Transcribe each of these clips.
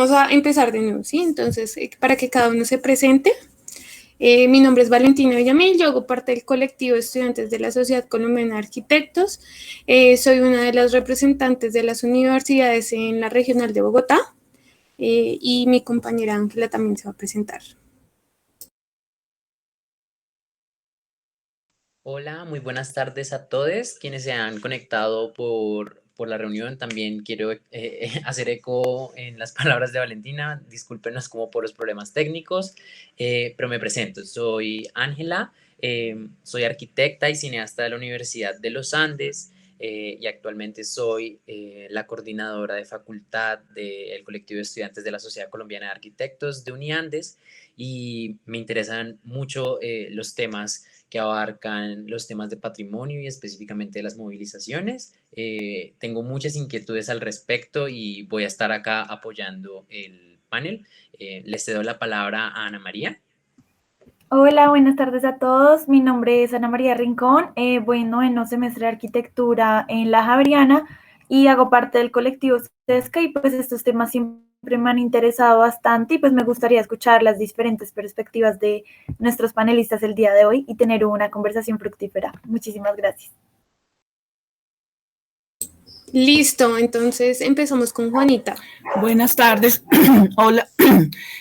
Vamos a empezar de nuevo, ¿sí? Entonces, para que cada uno se presente. Mi nombre es Valentina Villamil, yo hago parte del colectivo de estudiantes de la Sociedad Colombiana de Arquitectos. Soy una de las representantes de las universidades en la regional de Bogotá y mi compañera Ángela también se va a presentar. Hola, muy buenas tardes a todos quienes se han conectado por la reunión. También quiero hacer eco en las palabras de Valentina. Discúlpenos como por los problemas técnicos, pero me presento. Soy Ángela, soy arquitecta y cineasta de la Universidad de los Andes y actualmente soy la coordinadora de facultad del colectivo de estudiantes de la Sociedad Colombiana de Arquitectos de Uniandes y me interesan mucho los temas que abarcan los temas de patrimonio y específicamente de las movilizaciones. Tengo muchas inquietudes al respecto y voy a estar acá apoyando el panel. Les cedo la palabra a Ana María. Hola, buenas tardes a todos. Mi nombre es Ana María Rincón. Voy en noveno semestre de arquitectura en La Javeriana y hago parte del colectivo CESCA y pues estos temas siempre me han interesado bastante y pues me gustaría escuchar las diferentes perspectivas de nuestros panelistas el día de hoy y tener una conversación fructífera. Muchísimas gracias. Listo, entonces empezamos con Juanita. Buenas tardes. Hola,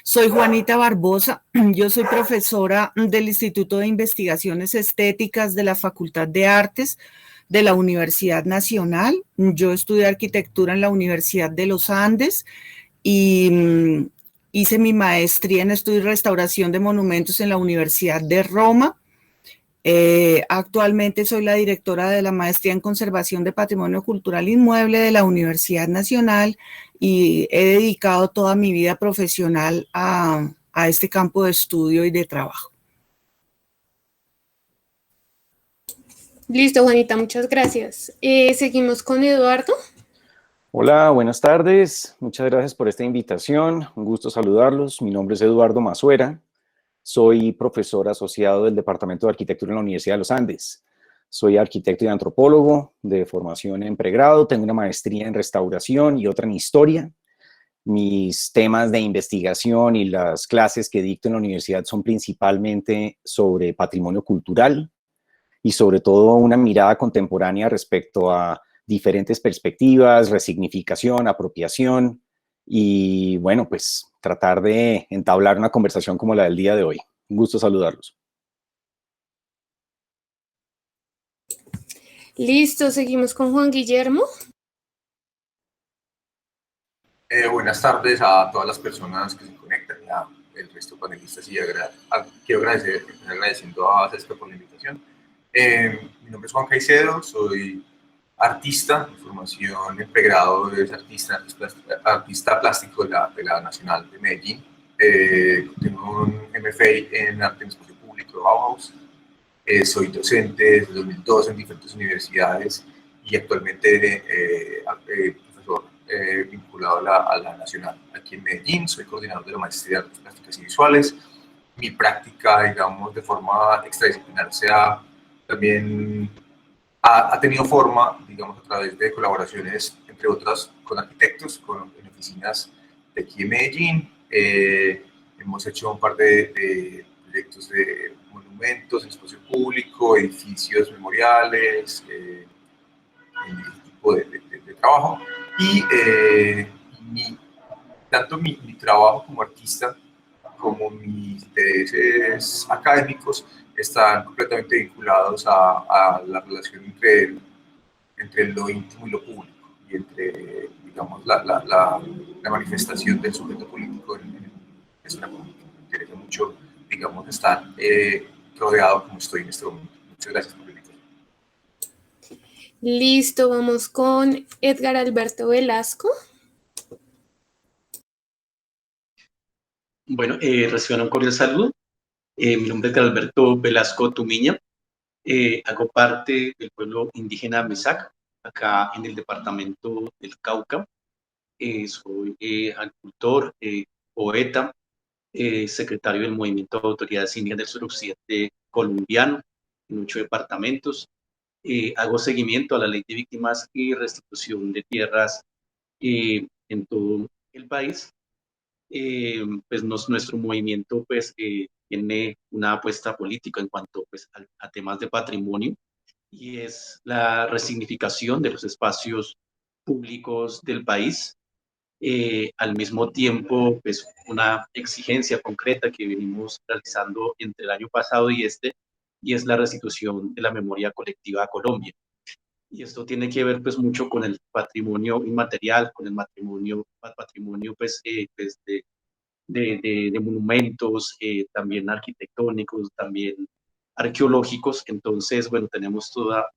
soy Juanita Barbosa. Yo soy profesora del Instituto de Investigaciones Estéticas de la Facultad de Artes de la Universidad Nacional. Yo estudié arquitectura en la Universidad de los Andes y hice mi maestría en estudio y restauración de monumentos en la Universidad de Roma. Actualmente soy la directora de la Maestría en Conservación de Patrimonio Cultural Inmueble de la Universidad Nacional y he dedicado toda mi vida profesional a este campo de estudio y de trabajo. Listo, Juanita, muchas gracias. Seguimos con Eduardo. Hola, buenas tardes. Muchas gracias por esta invitación. Un gusto saludarlos. Mi nombre es Eduardo Mazuera. Soy profesor asociado del Departamento de Arquitectura en la Universidad de los Andes. Soy arquitecto y antropólogo de formación en pregrado. Tengo una maestría en restauración y otra en historia. Mis temas de investigación y las clases que dicto en la universidad son principalmente sobre patrimonio cultural y sobre todo una mirada contemporánea respecto a diferentes perspectivas, resignificación, apropiación y, bueno, pues tratar de entablar una conversación como la del día de hoy. Un gusto saludarlos. Listo, seguimos con Juan Guillermo. Buenas tardes a todas las personas que se conectan y a el resto de panelistas y quiero empezar agradeciendo a Cesca por la invitación. Mi nombre es Juan Caicedo, soy artista, de formación en pregrado, es artista plástico de la Nacional de Medellín. Tengo un MFA en arte en espacio público de Bauhaus. Soy docente desde 2002 en diferentes universidades y actualmente profesor vinculado a la Nacional aquí en Medellín. Soy coordinador de la maestría de artes plásticas y visuales. Mi práctica, digamos, de forma extradisciplinar también ha tenido forma, digamos, a través de colaboraciones, entre otras, con arquitectos, en oficinas de aquí en Medellín. Hemos hecho un par de proyectos de monumentos en espacio público, edificios memoriales, este tipo de trabajo. Y tanto mi trabajo como artista como mis intereses académicos están completamente vinculados a la relación entre lo íntimo y lo público y entre, digamos, la manifestación del sujeto político en la zona pública. Me interesa mucho, digamos, estar rodeado como estoy en este momento. Muchas gracias por la invitación. Listo, vamos con Edgar Alberto Velasco. Bueno, reciban un cordial saludo. Mi nombre es Alberto Velasco Tumiña. Hago parte del pueblo indígena Mesac, acá en el departamento del Cauca. Soy agricultor, poeta, secretario del Movimiento de Autoridades Indígenas del Suroccidente colombiano en 8 departamentos. Hago seguimiento a la ley de víctimas y restitución de tierras en todo el país. pues nuestro movimiento pues, tiene una apuesta política en cuanto pues, a temas de patrimonio, y es la resignificación de los espacios públicos del país. Al mismo tiempo, pues una exigencia concreta que venimos realizando entre el año pasado y es la restitución de la memoria colectiva a Colombia. Y esto tiene que ver pues mucho con el patrimonio inmaterial, con el patrimonio pues, de monumentos, también arquitectónicos, también arqueológicos. Entonces, bueno, tenemos toda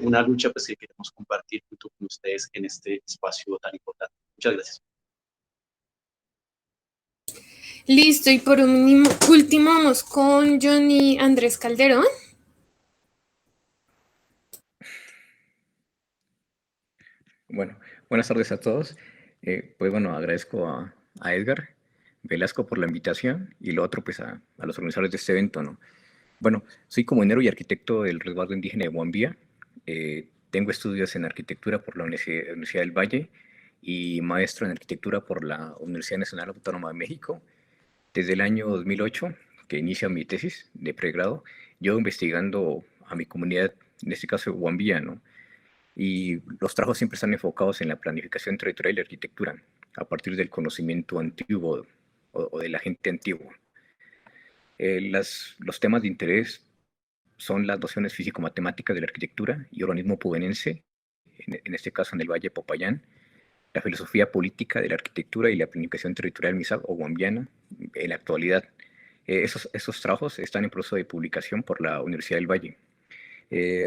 una lucha pues, que queremos compartir junto con ustedes en este espacio tan importante. Muchas gracias. Listo, y por último vamos con Johnny Andrés Calderón. Bueno, buenas tardes a todos. Pues bueno, agradezco a Edgar Velasco por la invitación y lo otro pues a los organizadores de este evento, ¿no? Bueno, soy comunero y arquitecto del resguardo indígena de Huambía. Tengo estudios en arquitectura por la Universidad del Valle y maestro en arquitectura por la Universidad Nacional Autónoma de México. Desde el año 2008, que inicia mi tesis de pregrado, yo investigando a mi comunidad, en este caso Huambía, ¿no? Y los trabajos siempre están enfocados en la planificación territorial y arquitectura, a partir del conocimiento antiguo o de la gente antigua. Los temas de interés son las nociones físico-matemáticas de la arquitectura y urbanismo pubenense, en este caso en el Valle de Popayán, la filosofía política de la arquitectura y la planificación territorial misak o huambiana en la actualidad. Esos trabajos están en proceso de publicación por la Universidad del Valle.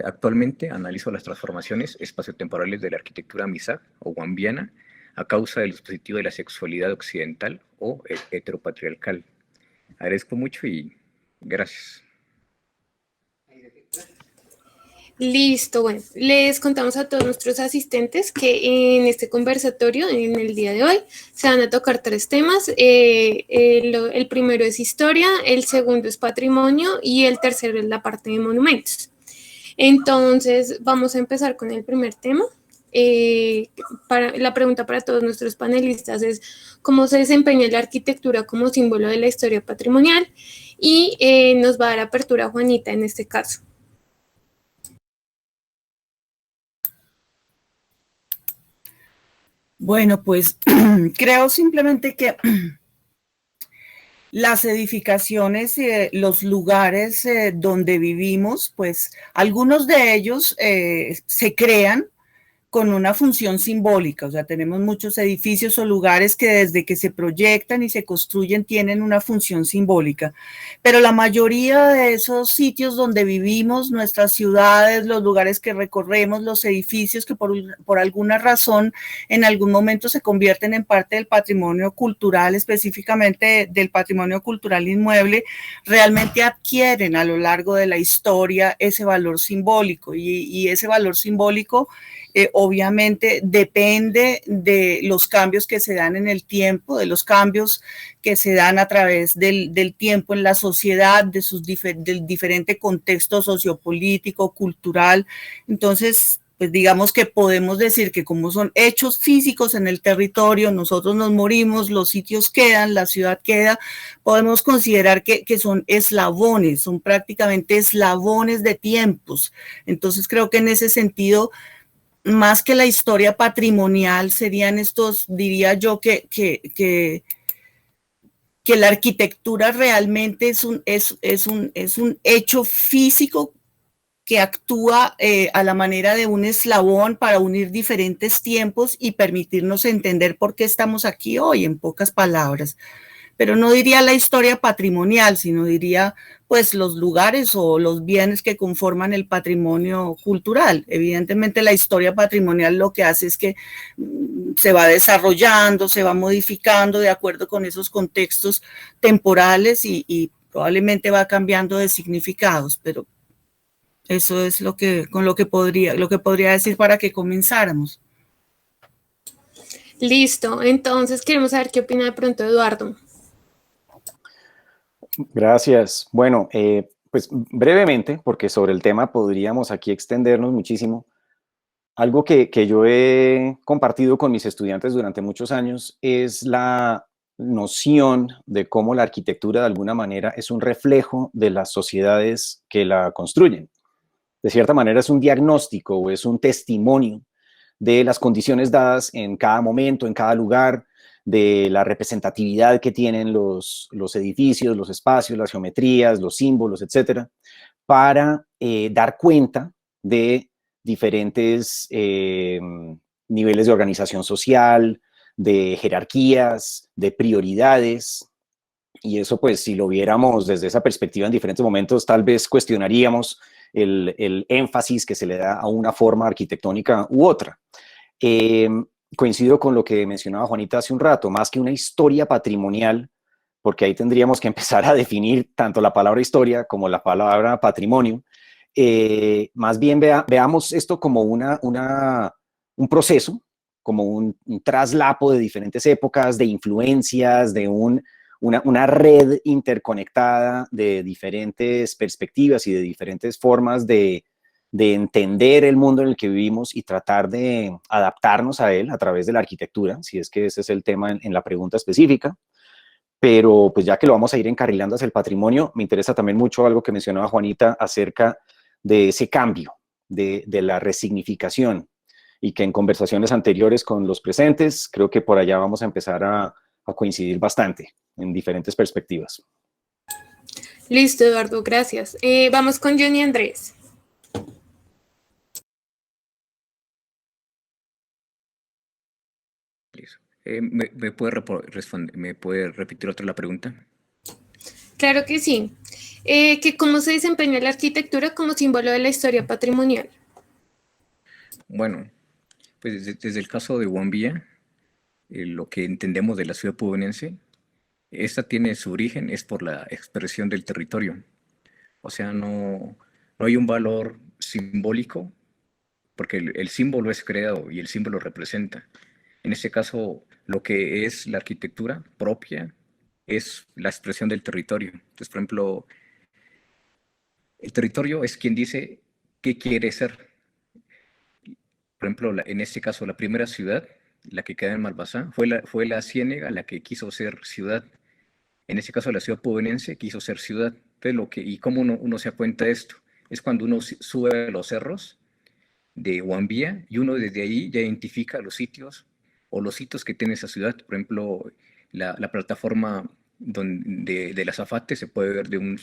Actualmente analizo las transformaciones espaciotemporales de la arquitectura misak o huambiana a causa del dispositivo de la sexualidad occidental o heteropatriarcal. Agradezco mucho y gracias. Listo, bueno, les contamos a todos nuestros asistentes que en este conversatorio, en el día de hoy, se van a tocar 3 temas. El primero es historia, el segundo es patrimonio y el tercero es la parte de monumentos. Entonces, vamos a empezar con el primer tema. La pregunta para todos nuestros panelistas es cómo se desempeña la arquitectura como símbolo de la historia patrimonial, y nos va a dar apertura Juanita en este caso. Bueno, pues creo simplemente que las edificaciones, los lugares donde vivimos, pues algunos de ellos se crean con una función simbólica, o sea, tenemos muchos edificios o lugares que desde que se proyectan y se construyen tienen una función simbólica, pero la mayoría de esos sitios donde vivimos, nuestras ciudades, los lugares que recorremos, los edificios que por alguna razón en algún momento se convierten en parte del patrimonio cultural, específicamente del patrimonio cultural inmueble, realmente adquieren a lo largo de la historia ese valor simbólico, y ese valor simbólico obviamente depende de los cambios que se dan en el tiempo, de los cambios que se dan a través del tiempo en la sociedad, del diferente contexto sociopolítico, cultural. Entonces, pues digamos que podemos decir que como son hechos físicos en el territorio, nosotros nos morimos, los sitios quedan, la ciudad queda, podemos considerar que son eslabones, son prácticamente eslabones de tiempos. Entonces creo que en ese sentido, más que la historia patrimonial, serían estos, diría yo, que la arquitectura realmente es un hecho físico que actúa a la manera de un eslabón para unir diferentes tiempos y permitirnos entender por qué estamos aquí hoy, en pocas palabras. Pero no diría la historia patrimonial, sino diría pues los lugares o los bienes que conforman el patrimonio cultural. Evidentemente la historia patrimonial lo que hace es que se va desarrollando, se va modificando de acuerdo con esos contextos temporales y probablemente va cambiando de significados, pero eso es lo que podría decir para que comenzáramos. Listo, entonces queremos saber qué opina de pronto Eduardo. Gracias. Bueno, pues brevemente, porque sobre el tema podríamos aquí extendernos muchísimo. Algo que yo he compartido con mis estudiantes durante muchos años es la noción de cómo la arquitectura de alguna manera es un reflejo de las sociedades que la construyen. De cierta manera es un diagnóstico o es un testimonio de las condiciones dadas en cada momento, en cada lugar, de la representatividad que tienen los edificios, los espacios, las geometrías, los símbolos, etcétera, para dar cuenta de diferentes niveles de organización social, de jerarquías, de prioridades. Y eso, pues, si lo viéramos desde esa perspectiva en diferentes momentos, tal vez cuestionaríamos el énfasis que se le da a una forma arquitectónica u otra. Coincido con lo que mencionaba Juanita hace un rato, más que una historia patrimonial, porque ahí tendríamos que empezar a definir tanto la palabra historia como la palabra patrimonio. Más bien veamos esto como un proceso, como un traslapo de diferentes épocas, de influencias, de una red interconectada de diferentes perspectivas y de diferentes formas de entender el mundo en el que vivimos y tratar de adaptarnos a él a través de la arquitectura, si es que ese es el tema en la pregunta específica. Pero pues ya que lo vamos a ir encarrilando hacia el patrimonio, me interesa también mucho algo que mencionaba Juanita acerca de ese cambio, de la resignificación, y que en conversaciones anteriores con los presentes, creo que por allá vamos a empezar a coincidir bastante en diferentes perspectivas. Listo, Eduardo, gracias. Vamos con Johnny Andrés. ¿Me puede repetir otra la pregunta? Claro que sí. ¿Cómo se desempeña la arquitectura como símbolo de la historia patrimonial? Bueno, pues desde el caso de Huambía, lo que entendemos de la ciudad pubenense, esta tiene su origen, es por la expresión del territorio. O sea, no hay un valor simbólico, porque el símbolo es creado y el símbolo representa. En este caso, lo que es la arquitectura propia es la expresión del territorio. Entonces, por ejemplo, el territorio es quien dice qué quiere ser. Por ejemplo, en este caso, la primera ciudad, la que queda en Malbazán, fue la Ciénega la que quiso ser ciudad. En este caso, la ciudad pubenense quiso ser ciudad. Entonces, ¿y cómo uno se da cuenta de esto? Es cuando uno sube a los cerros de Huambía y uno desde ahí ya identifica los sitios o los hitos que tiene esa ciudad. Por ejemplo, la plataforma de la Azafate se puede ver de un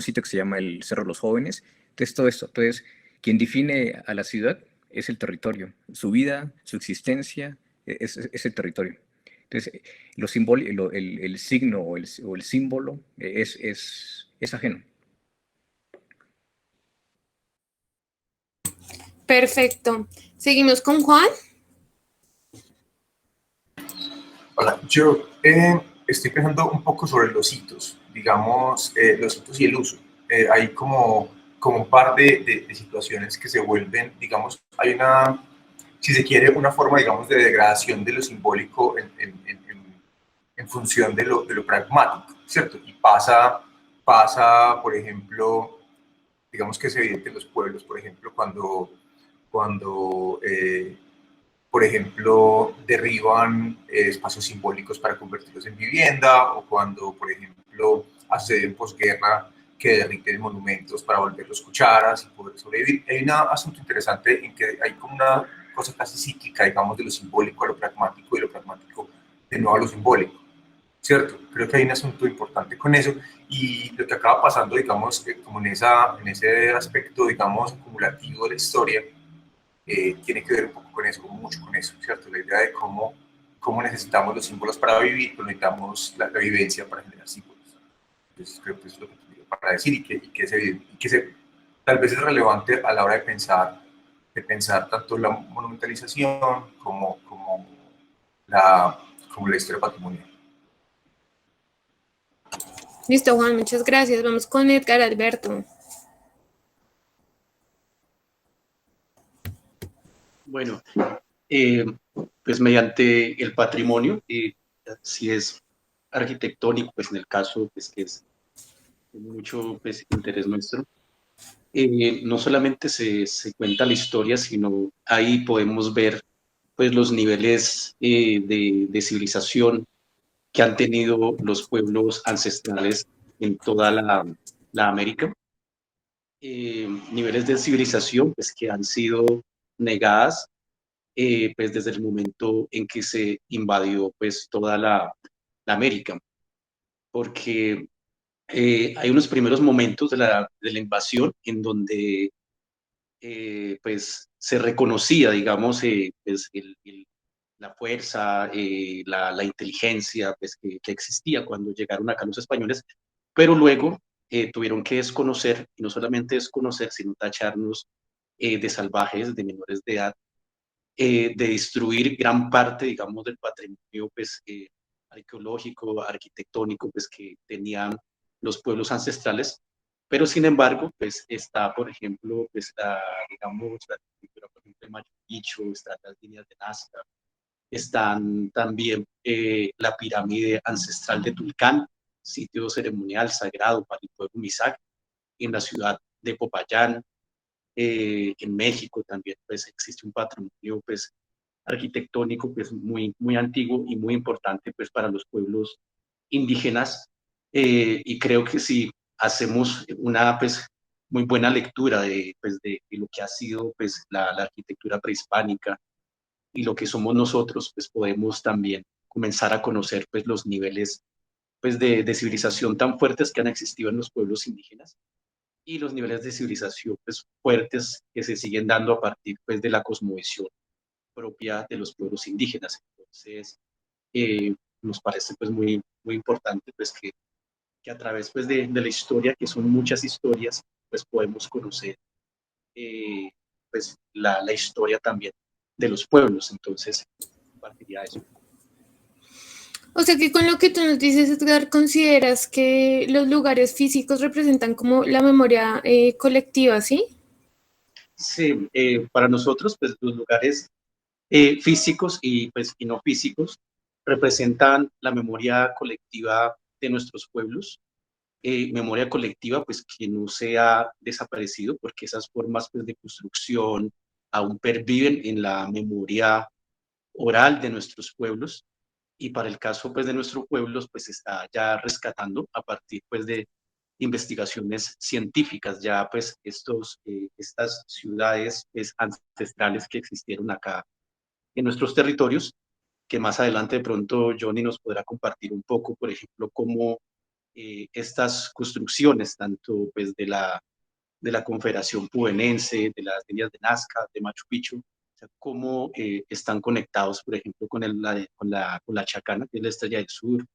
sitio que se llama el Cerro de los Jóvenes. Entonces, todo esto. Entonces, quien define a la ciudad es el territorio. Su vida, su existencia, es el territorio. Entonces, el signo o el símbolo es ajeno. Perfecto. Seguimos con Juan. Hola, yo estoy pensando un poco sobre los hitos, digamos, los hitos y el uso. Hay como un par de situaciones que se vuelven, digamos, hay una, si se quiere, una forma, digamos, de degradación de lo simbólico en función de lo pragmático, ¿cierto? Y pasa, por ejemplo, digamos que es evidente en los pueblos, por ejemplo, cuando por ejemplo, derriban espacios simbólicos para convertirlos en vivienda, o cuando, por ejemplo, sucedió en posguerra que derriten monumentos para volverlos cucharas y poder sobrevivir. Hay un asunto interesante en que hay como una cosa casi cíclica, digamos, de lo simbólico a lo pragmático y lo pragmático de nuevo a lo simbólico, ¿cierto? Creo que hay un asunto importante con eso, y lo que acaba pasando, digamos, como en ese aspecto, digamos, acumulativo de la historia, tiene que ver un poco con eso, mucho con eso, ¿cierto? La idea de cómo necesitamos los símbolos para vivir, pero necesitamos la vivencia para generar símbolos. Entonces, creo que eso es lo que tengo para decir, y que es evidente, y que tal vez es relevante a la hora de pensar tanto la monumentalización como la historia patrimonial. Listo, Juan, muchas gracias. Vamos con Edgar Alberto. Bueno, pues mediante el patrimonio, si es arquitectónico, pues en el caso pues, que es de mucho pues, interés nuestro, no solamente se cuenta la historia, sino ahí podemos ver pues, los niveles de civilización que han tenido los pueblos ancestrales en toda la América. Niveles de civilización pues, que han sido negadas pues, desde el momento en que se invadió pues, toda la América, porque hay unos primeros momentos de la invasión en donde pues, se reconocía, digamos, pues, la fuerza, la inteligencia pues, que existía cuando llegaron acá los españoles, pero luego tuvieron que desconocer, y no solamente desconocer, sino tacharnos de salvajes, de menores de edad, de destruir gran parte, digamos, del patrimonio pues, arqueológico, arquitectónico, pues, que tenían los pueblos ancestrales. Pero, sin embargo, pues, está, por ejemplo, pues, digamos, la arquitectura, por ejemplo, de Machu Picchu, están las líneas de Nazca, están también la pirámide ancestral de Tulcán, sitio ceremonial sagrado para el pueblo Misak, en la ciudad de Popayán. En México también pues, existe un patrimonio pues, arquitectónico pues, muy antiguo y muy importante pues, para los pueblos indígenas. Y creo que si hacemos una pues, muy buena lectura pues, de lo que ha sido pues, la arquitectura prehispánica y lo que somos nosotros, pues podemos también comenzar a conocer pues, los niveles pues, de civilización tan fuertes que han existido en los pueblos indígenas y los niveles de civilización pues, fuertes que se siguen dando a partir pues, de la cosmovisión propia de los pueblos indígenas. Entonces, nos parece pues, muy importante pues, que a través pues, de la historia, que son muchas historias, pues podemos conocer pues, la historia también de los pueblos. Entonces, partiría de eso. O sea que con lo que tú nos dices, Edgar, ¿consideras que los lugares físicos representan como la memoria colectiva, sí? Sí, para nosotros, pues los lugares físicos y, pues, y no físicos representan la memoria colectiva de nuestros pueblos, memoria colectiva pues que no se ha desaparecido porque esas formas pues, de construcción aún perviven en la memoria oral de nuestros pueblos, y para el caso pues, de nuestros pueblos pues está ya rescatando a partir pues, de investigaciones científicas ya pues estas ciudades pues, ancestrales que existieron acá en nuestros territorios, que más adelante de pronto Johnny nos podrá compartir un poco, por ejemplo, cómo estas construcciones, tanto pues, de la Confederación Pubenense, de las líneas de Nazca, de Machu Picchu, o sea, cómo están conectados, por ejemplo, con la Chacana, que es la estrella del sur,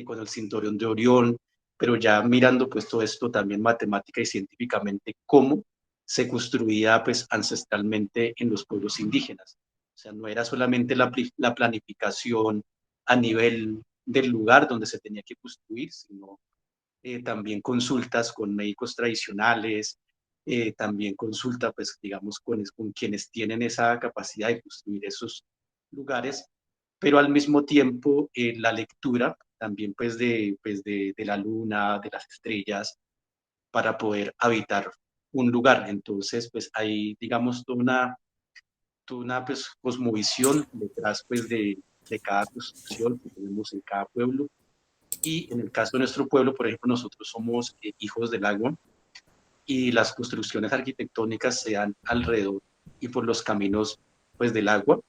con el cinturón de Orión, pero ya mirando pues todo esto también matemática y científicamente, cómo se construía pues ancestralmente en los pueblos indígenas. O sea, no era solamente la planificación a nivel del lugar donde se tenía que construir, sino también consultas con médicos tradicionales, también consulta, pues, digamos, con quienes tienen esa capacidad de construir esos lugares, pero al mismo tiempo la lectura también, pues, de la luna, de las estrellas, para poder habitar un lugar. Entonces, pues, hay, digamos, toda una pues, cosmovisión detrás, pues, de cada construcción que tenemos en cada pueblo. Y en el caso de nuestro pueblo, por ejemplo, nosotros somos hijos del agua y las construcciones arquitectónicas se dan alrededor y por los caminos pues, del agua,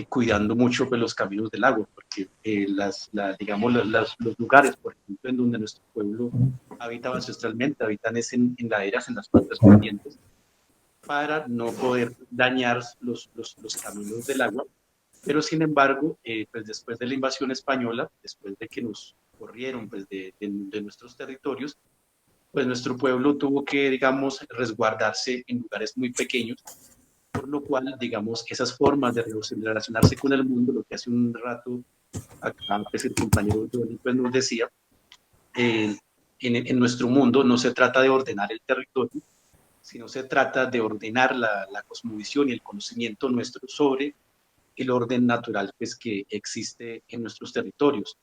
cuidando mucho pues, los caminos del agua, porque digamos, los lugares, por ejemplo, en donde nuestro pueblo habitaba ancestralmente, habitan es en laderas, en las partes pendientes, para no poder dañar los caminos del agua. Pero sin embargo, pues después de la invasión española, después de que nos corrieron pues de nuestros territorios, pues nuestro pueblo tuvo que, digamos, resguardarse en lugares muy pequeños, por lo cual, digamos, esas formas de relacionarse con el mundo, lo que hace un rato acá pues, el compañero Johnny pues, nos decía, en nuestro mundo no se trata de ordenar el territorio, sino se trata de ordenar la cosmovisión y el conocimiento nuestro sobre el orden natural pues, que existe en nuestros territorios.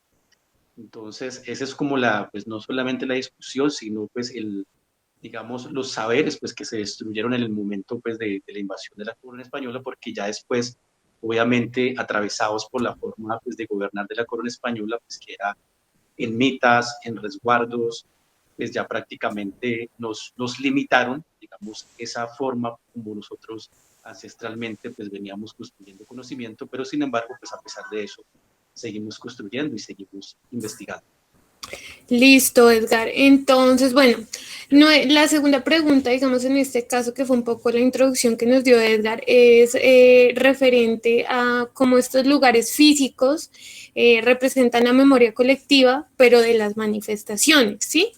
Entonces, esa es como pues no solamente la discusión, sino pues digamos, los saberes pues que se destruyeron en el momento pues de la invasión de la corona española, porque ya después obviamente atravesados por la forma pues, de gobernar de la corona española, pues que era en mitas, en resguardos, pues ya prácticamente nos limitaron, digamos, esa forma como nosotros ancestralmente pues veníamos construyendo conocimiento, pero sin embargo, pues a pesar de eso, seguimos construyendo y seguimos investigando. Listo, Edgar. Entonces, bueno, no, la segunda pregunta, digamos en este caso, que fue un poco la introducción que nos dio Edgar, es referente a cómo estos lugares físicos representan la memoria colectiva, pero de las manifestaciones, ¿sí?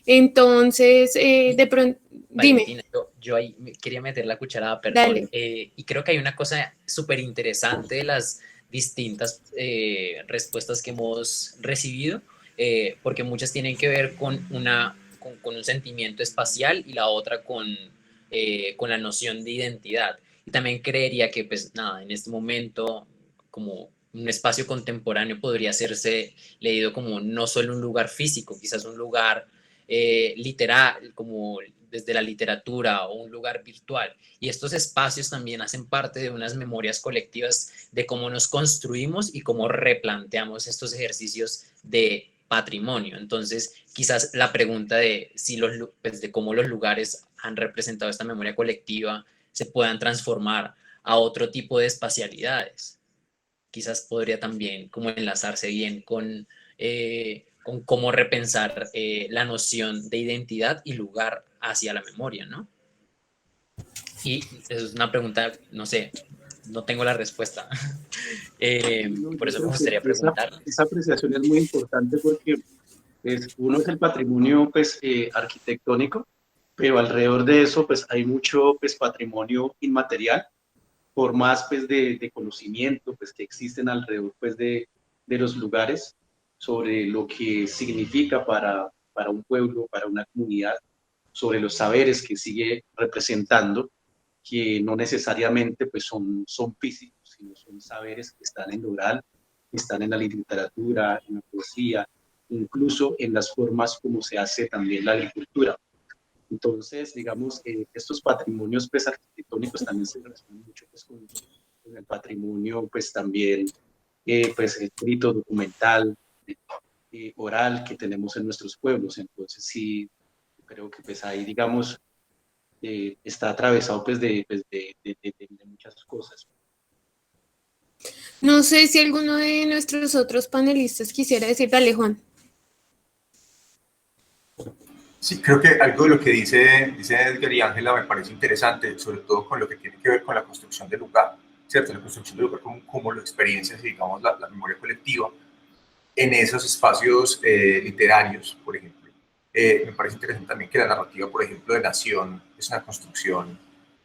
Entonces, de pronto, dime. Valentina, yo ahí quería meter la cucharada, perdón. Y creo que hay una cosa súper interesante de las distintas respuestas que hemos recibido, porque muchas tienen que ver con con un sentimiento espacial y la otra con la noción de identidad. Y también creería que, pues nada, en este momento, como un espacio contemporáneo podría hacerse leído como no solo un lugar físico, quizás un lugar literal, como desde la literatura o un lugar virtual. Y estos espacios también hacen parte de unas memorias colectivas de cómo nos construimos y cómo replanteamos estos ejercicios de patrimonio. Entonces, quizás la pregunta de, si pues de cómo los lugares han representado esta memoria colectiva se puedan transformar a otro tipo de espacialidades. Quizás podría también como enlazarse bien con cómo repensar la noción de identidad y lugar hacia la memoria, ¿no? Y es una pregunta, no sé, no tengo la respuesta. Por eso me gustaría preguntar. Esa apreciación es muy importante porque pues, uno es el patrimonio pues, arquitectónico, pero alrededor de eso pues, hay mucho pues, patrimonio inmaterial, formas pues, de conocimiento pues, que existen alrededor pues, de los lugares sobre lo que significa para un pueblo, para una comunidad, sobre los saberes que sigue representando, que no necesariamente pues, son físicos, sino son saberes que están en lo oral, que están en la literatura, en la poesía, incluso en las formas como se hace también la agricultura. Entonces, digamos, estos patrimonios pues, arquitectónicos también se relacionan mucho pues, con el patrimonio pues, también pues, escrito, documental, oral que tenemos en nuestros pueblos. Entonces, sí, creo que pues, ahí, digamos, está atravesado pues, de muchas cosas. No sé si alguno de nuestros otros panelistas quisiera decir, dale, Juan. Sí, creo que algo de lo que dice Edgar y Ángela me parece interesante, sobre todo con lo que tiene que ver con la construcción del lugar, ¿cierto? La construcción del lugar como lo experiencias y, digamos, la memoria colectiva en esos espacios literarios, por ejemplo. Me parece interesante también que la narrativa, por ejemplo, de Nación es una construcción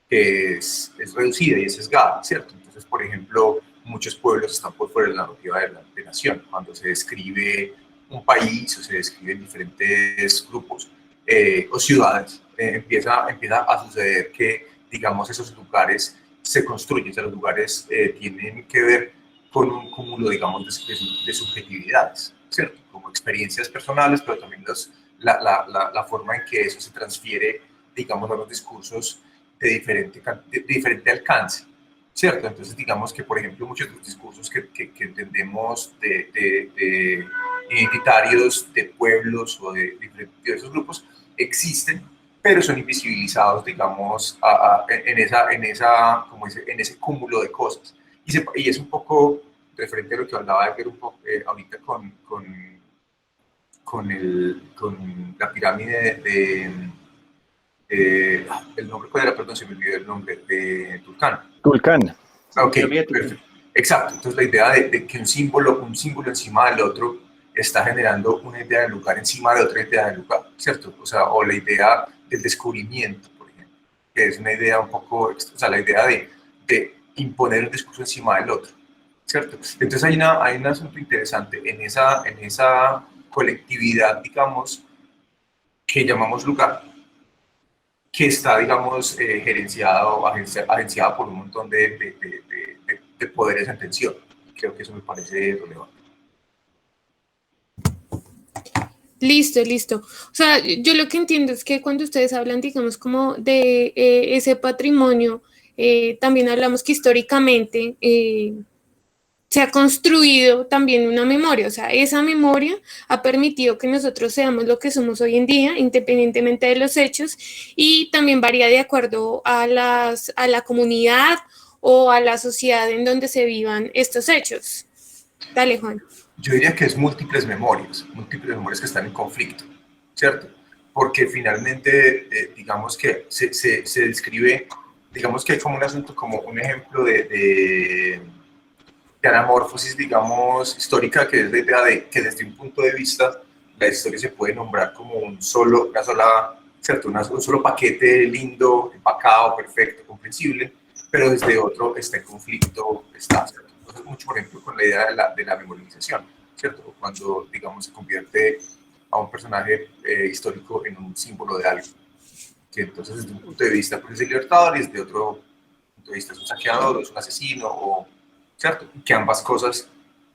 que es reducida y es sesgada, ¿cierto? Entonces, por ejemplo, muchos pueblos están por fuera de la narrativa de Nación. Cuando se describe un país o se describen diferentes grupos o ciudades, empieza a suceder que, digamos, esos lugares se construyen, o sea, los lugares tienen que ver con un cúmulo, digamos, de subjetividades, ¿cierto? Como experiencias personales, pero también la forma en que eso se transfiere, digamos, a los discursos de diferente alcance, ¿cierto? Entonces, digamos que, por ejemplo, muchos de los discursos que entendemos de identitarios, de pueblos o de diversos grupos, existen, pero son invisibilizados, digamos, en ese cúmulo de cosas. Y es un poco referente a lo que hablaba Edgar un poco, ahorita con la pirámide el nombre, ¿cuál era? Perdón, se me olvidó el nombre, de Tulcán. Tulcán. Ok, perfecto. Exacto. Entonces la idea de que un símbolo encima del otro está generando una idea del lugar encima de otra idea del lugar, ¿cierto? O sea, o la idea del descubrimiento, por ejemplo, que es una idea un poco, o sea, la idea de imponer un discurso encima del otro, ¿cierto? Entonces hay un asunto interesante en esa colectividad, digamos, que llamamos lugar, que está, digamos, gerenciada o agenciada por un montón de poderes en tensión. Creo que eso me parece relevante. Listo, listo. O sea, yo lo que entiendo es que cuando ustedes hablan, digamos, como de ese patrimonio También hablamos que históricamente se ha construido también una memoria, o sea, esa memoria ha permitido que nosotros seamos lo que somos hoy en día, independientemente de los hechos, y también varía de acuerdo a la comunidad o a la sociedad en donde se vivan estos hechos. Dale, Juan. Yo diría que es múltiples memorias que están en conflicto, ¿cierto? Porque finalmente, digamos que se describe, digamos que hay como un asunto, como un ejemplo de anamorfosis, digamos, histórica, que es la idea de que desde un punto de vista la historia se puede nombrar como un solo paquete lindo, empacado, perfecto, comprensible, pero desde otro está en conflicto, ¿cierto? Entonces, mucho, por ejemplo, con la idea de la memorialización, ¿cierto? Cuando, digamos, se convierte a un personaje histórico en un símbolo de algo, que entonces desde un punto de vista pues, es el libertador y desde otro punto de vista es un saqueador o es un asesino o ¿cierto? Que ambas cosas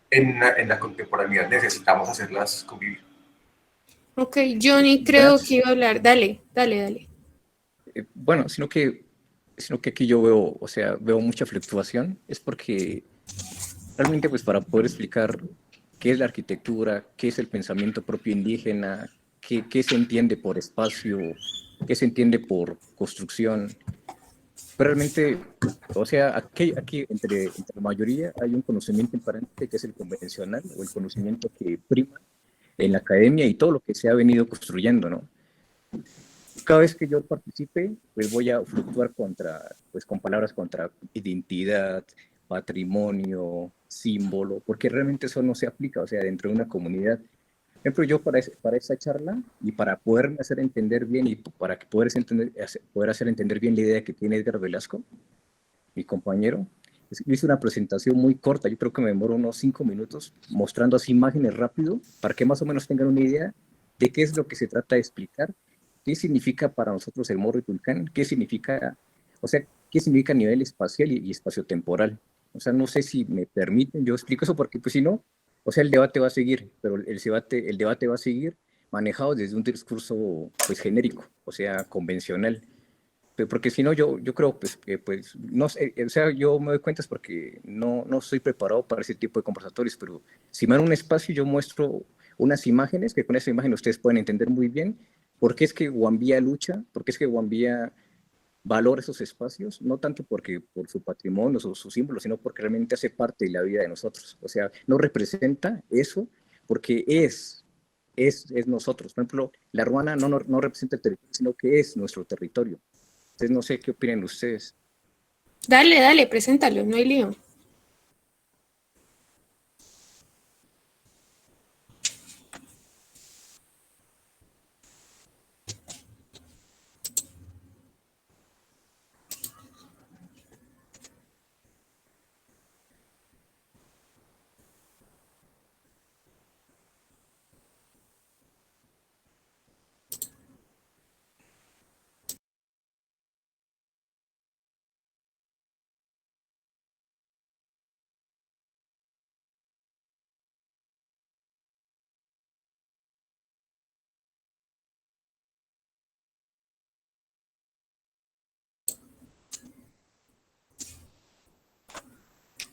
en la contemporaneidad necesitamos hacerlas convivir. Ok, Johnny, creo que iba a hablar. Dale. Bueno, sino que aquí yo veo, o sea, veo mucha fluctuación, es porque realmente pues para poder explicar qué es la arquitectura, qué es el pensamiento propio indígena, qué se entiende por espacio, qué se entiende por construcción, pero realmente, o sea, aquí entre la mayoría hay un conocimiento imperante que es el convencional o el conocimiento que prima en la academia y todo lo que se ha venido construyendo, ¿no? Cada vez que yo participe, pues voy a fluctuar con palabras contra identidad, patrimonio, símbolo, porque realmente eso no se aplica, o sea, dentro de una comunidad. Por ejemplo, yo para esa charla y para poderme hacer entender bien y para que poder hacer entender bien la idea que tiene Edgar Velasco, mi compañero, hice una presentación muy corta, yo creo que me demoró unos 5 minutos, mostrando así imágenes rápido, para que más o menos tengan una idea de qué es lo que se trata de explicar, qué significa para nosotros el Morro y Tulcán, qué significa, o sea, qué significa a nivel espacial y espaciotemporal. O sea, no sé si me permiten, yo explico eso porque pues si no, o sea, el debate va a seguir, pero el debate va a seguir manejado desde un discurso pues genérico, o sea, convencional. Porque si no, yo creo pues, que pues, no sé, o sea, yo me doy cuenta es porque no estoy preparado para ese tipo de conversatorios, pero si me dan un espacio, yo muestro unas imágenes, que con esa imagen ustedes pueden entender muy bien por qué es que Guambía lucha, por qué es que Guambía valora esos espacios, no tanto porque por su patrimonio, su símbolo, sino porque realmente hace parte de la vida de nosotros. O sea, no representa eso porque es nosotros. Por ejemplo, la Ruana no representa el territorio, sino que es nuestro territorio. Entonces, no sé qué opinan ustedes. Dale, preséntalo, no hay lío.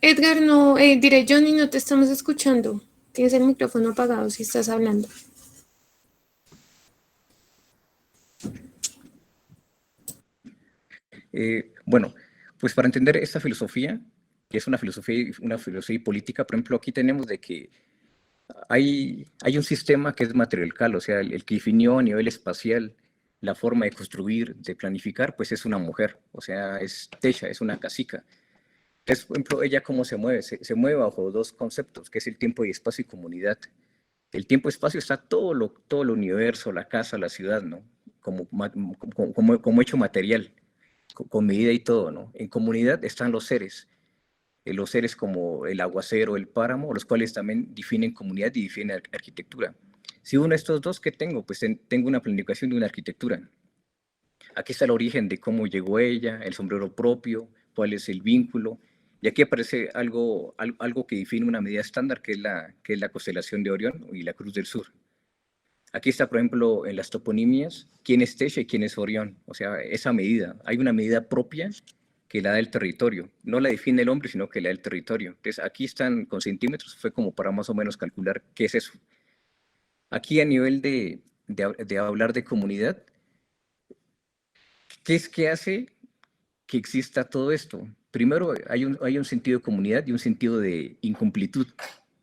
Edgar, no, diré Johnny, no te estamos escuchando. Tienes el micrófono apagado si estás hablando. Bueno, pues para entender esta filosofía, que es una filosofía política, por ejemplo, aquí tenemos de que hay un sistema que es matriarcal, o sea, el que definió a nivel espacial la forma de construir, de planificar, pues es una mujer, o sea, es Techa, es una cacica. Entonces, por ejemplo, ella cómo se mueve, se mueve bajo dos conceptos, que es el tiempo y espacio y comunidad. El tiempo-espacio está todo el universo, la casa, la ciudad, ¿no? Como hecho material, con medida y todo, ¿no? En comunidad están los seres como el aguacero, el páramo, los cuales también definen comunidad y definen arquitectura. Si uno de estos dos, ¿qué tengo? Pues tengo una planificación de una arquitectura. Aquí está el origen de cómo llegó ella, el sombrero propio, cuál es el vínculo. Y aquí aparece algo que define una medida estándar, que es la constelación de Orión y la Cruz del Sur. Aquí está, por ejemplo, en las toponimias, quién es Techa y quién es Orión. O sea, esa medida. Hay una medida propia que la da el territorio. No la define el hombre, sino que la da el territorio. Entonces, aquí están con centímetros, fue como para más o menos calcular qué es eso. Aquí a nivel de hablar de comunidad, ¿qué es que hace que exista todo esto? Primero, hay un sentido de comunidad y un sentido de incumplitud.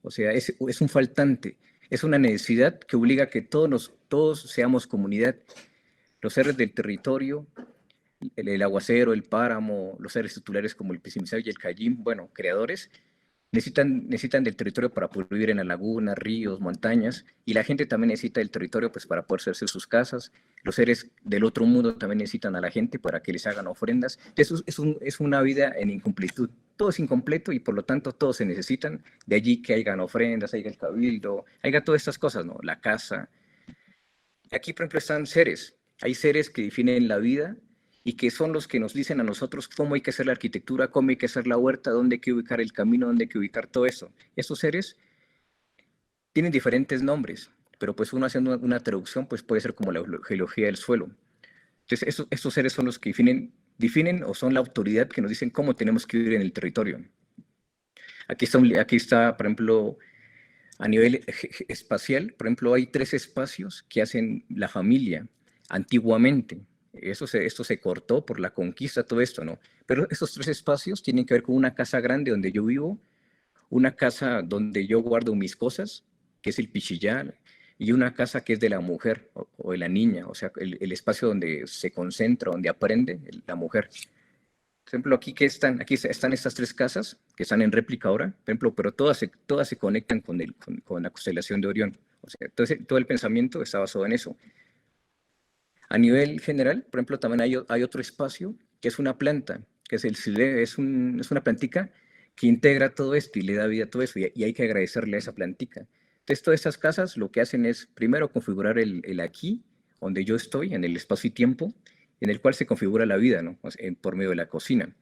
O sea, es un faltante, es una necesidad que obliga a que todos seamos comunidad. Los seres del territorio, el aguacero, el páramo, los seres titulares como el Pisimisao y el Cayim, bueno, creadores, necesitan del territorio para poder vivir en la laguna, ríos, montañas, y la gente también necesita del territorio pues para poder hacer sus casas. Los seres del otro mundo también necesitan a la gente para que les hagan ofrendas. Eso es una vida en incomplitud. Todo es incompleto y por lo tanto todos se necesitan. De allí que hagan ofrendas, haya el cabildo, haya todas estas cosas, ¿no? La casa. Aquí, por ejemplo, están seres. Hay seres que definen la vida y que son los que nos dicen a nosotros cómo hay que hacer la arquitectura, cómo hay que hacer la huerta, dónde hay que ubicar el camino, dónde hay que ubicar todo eso. Estos seres tienen diferentes nombres, pero pues uno haciendo una traducción pues puede ser como la geología del suelo. Entonces, estos seres son los que definen o son la autoridad que nos dicen cómo tenemos que vivir en el territorio. Aquí está, por ejemplo, a nivel espacial, por ejemplo, hay 3 espacios que hacen la familia antiguamente. Esto se cortó por la conquista, todo esto, ¿no? Pero estos 3 espacios tienen que ver con una casa grande donde yo vivo, una casa donde yo guardo mis cosas, que es el pichillar, y una casa que es de la mujer o de la niña, o sea, el espacio donde se concentra, donde aprende la mujer. Por ejemplo, aquí están estas 3 casas que están en réplica ahora, por ejemplo, pero todas se conectan con la constelación de Orión. O sea, todo el pensamiento está basado en eso. A nivel general, por ejemplo, también hay otro espacio que es una planta, que es el silé, es una plantica que integra todo esto y le da vida a todo eso, y hay que agradecerle a esa plantica. Entonces, todas estas casas lo que hacen es, primero, configurar el aquí, donde yo estoy, en el espacio y tiempo, en el cual se configura la vida, ¿no? O sea, por medio de la cocina.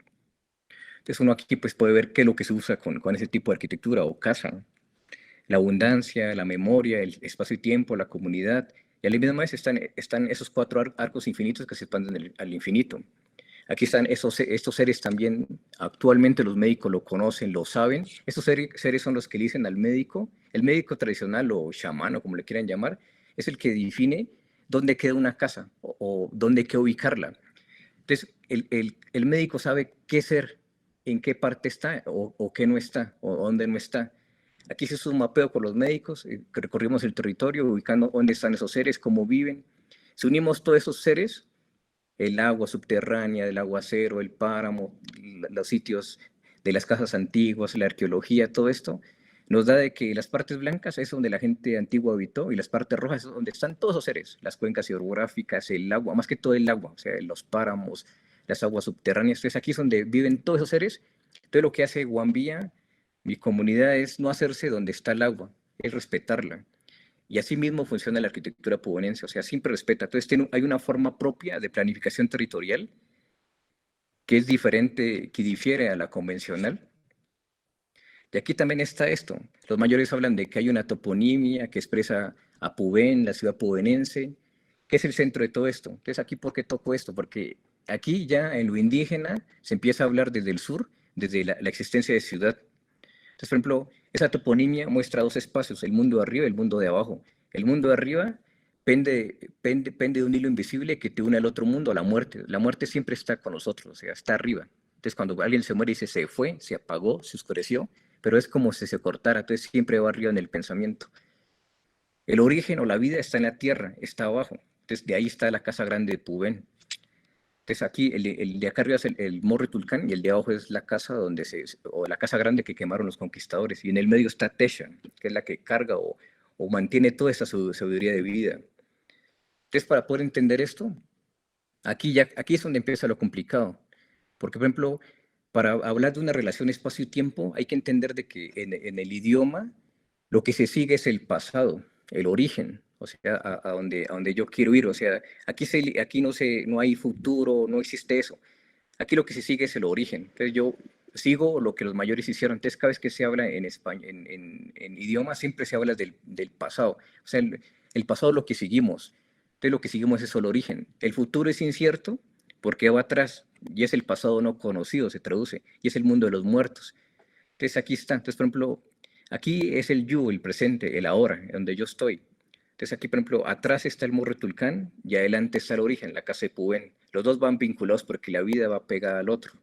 Entonces, uno aquí pues, puede ver qué es lo que se usa con ese tipo de arquitectura o casa, ¿no? La abundancia, la memoria, el espacio y tiempo, la comunidad, y a la misma vez están esos 4 arcos infinitos que se expanden al infinito. Aquí están estos seres también, actualmente los médicos lo conocen, lo saben. Estos seres son los que le dicen al médico, el médico tradicional o chamán o como le quieran llamar, es el que define dónde queda una casa o dónde hay que ubicarla. Entonces, el médico sabe qué ser, en qué parte está o qué no está o dónde no está. Aquí se hizo un mapeo con los médicos, recorrimos el territorio ubicando dónde están esos seres, cómo viven. Si unimos todos esos seres, el agua subterránea, el aguacero, el páramo, los sitios de las casas antiguas, la arqueología, todo esto, nos da de que las partes blancas es donde la gente antigua habitó y las partes rojas es donde están todos esos seres, las cuencas hidrográficas, el agua, más que todo el agua, o sea, los páramos, las aguas subterráneas. Entonces aquí es donde viven todos esos seres. Entonces lo que hace Guambía, mi comunidad, es no hacerse donde está el agua, es respetarla. Y así mismo funciona la arquitectura pubenense, o sea, siempre respeta. Entonces hay una forma propia de planificación territorial que es diferente, que difiere a la convencional. Y aquí también está esto. Los mayores hablan de que hay una toponimia que expresa a Pubén, la ciudad pubenense, que es el centro de todo esto. Entonces, aquí, ¿por qué toco esto? Porque aquí ya en lo indígena se empieza a hablar desde el sur, desde la existencia de ciudad. Entonces, por ejemplo, esa toponimia muestra 2 espacios, el mundo de arriba y el mundo de abajo. El mundo de arriba pende de un hilo invisible que te une al otro mundo, a la muerte. La muerte siempre está con nosotros, o sea, está arriba. Entonces, cuando alguien se muere, dice, se fue, se apagó, se oscureció, pero es como si se cortara, entonces siempre va arriba en el pensamiento. El origen o la vida está en la tierra, está abajo. Entonces, de ahí está la casa grande de Pubén. Entonces aquí el de acá arriba es el Morro Tulcán y el de abajo es la casa o la casa grande que quemaron los conquistadores. Y en el medio está Teshan, que es la que carga o mantiene toda esa sabiduría de vida. Entonces, para poder entender esto, aquí es donde empieza lo complicado. Porque, por ejemplo, para hablar de una relación espacio y tiempo, hay que entender de que en el idioma lo que se sigue es el pasado, el origen. O sea, a donde yo quiero ir. O sea, aquí no hay futuro, no existe eso. Aquí lo que se sigue es el origen. Entonces yo sigo lo que los mayores hicieron. Entonces cada vez que se habla en España, en idioma, siempre se habla del pasado. O sea, el pasado es lo que seguimos. Entonces lo que seguimos es el origen. El futuro es incierto porque va atrás. y es el pasado no conocido, se traduce, y es el mundo de los muertos. Entonces aquí está, entonces por ejemplo, aquí es el yo, el presente, el ahora, donde yo estoy. Entonces aquí, por ejemplo, atrás está el Morro Tulcán y adelante está el origen, la casa de Pubén. Los dos van vinculados porque la vida va pegada al otro.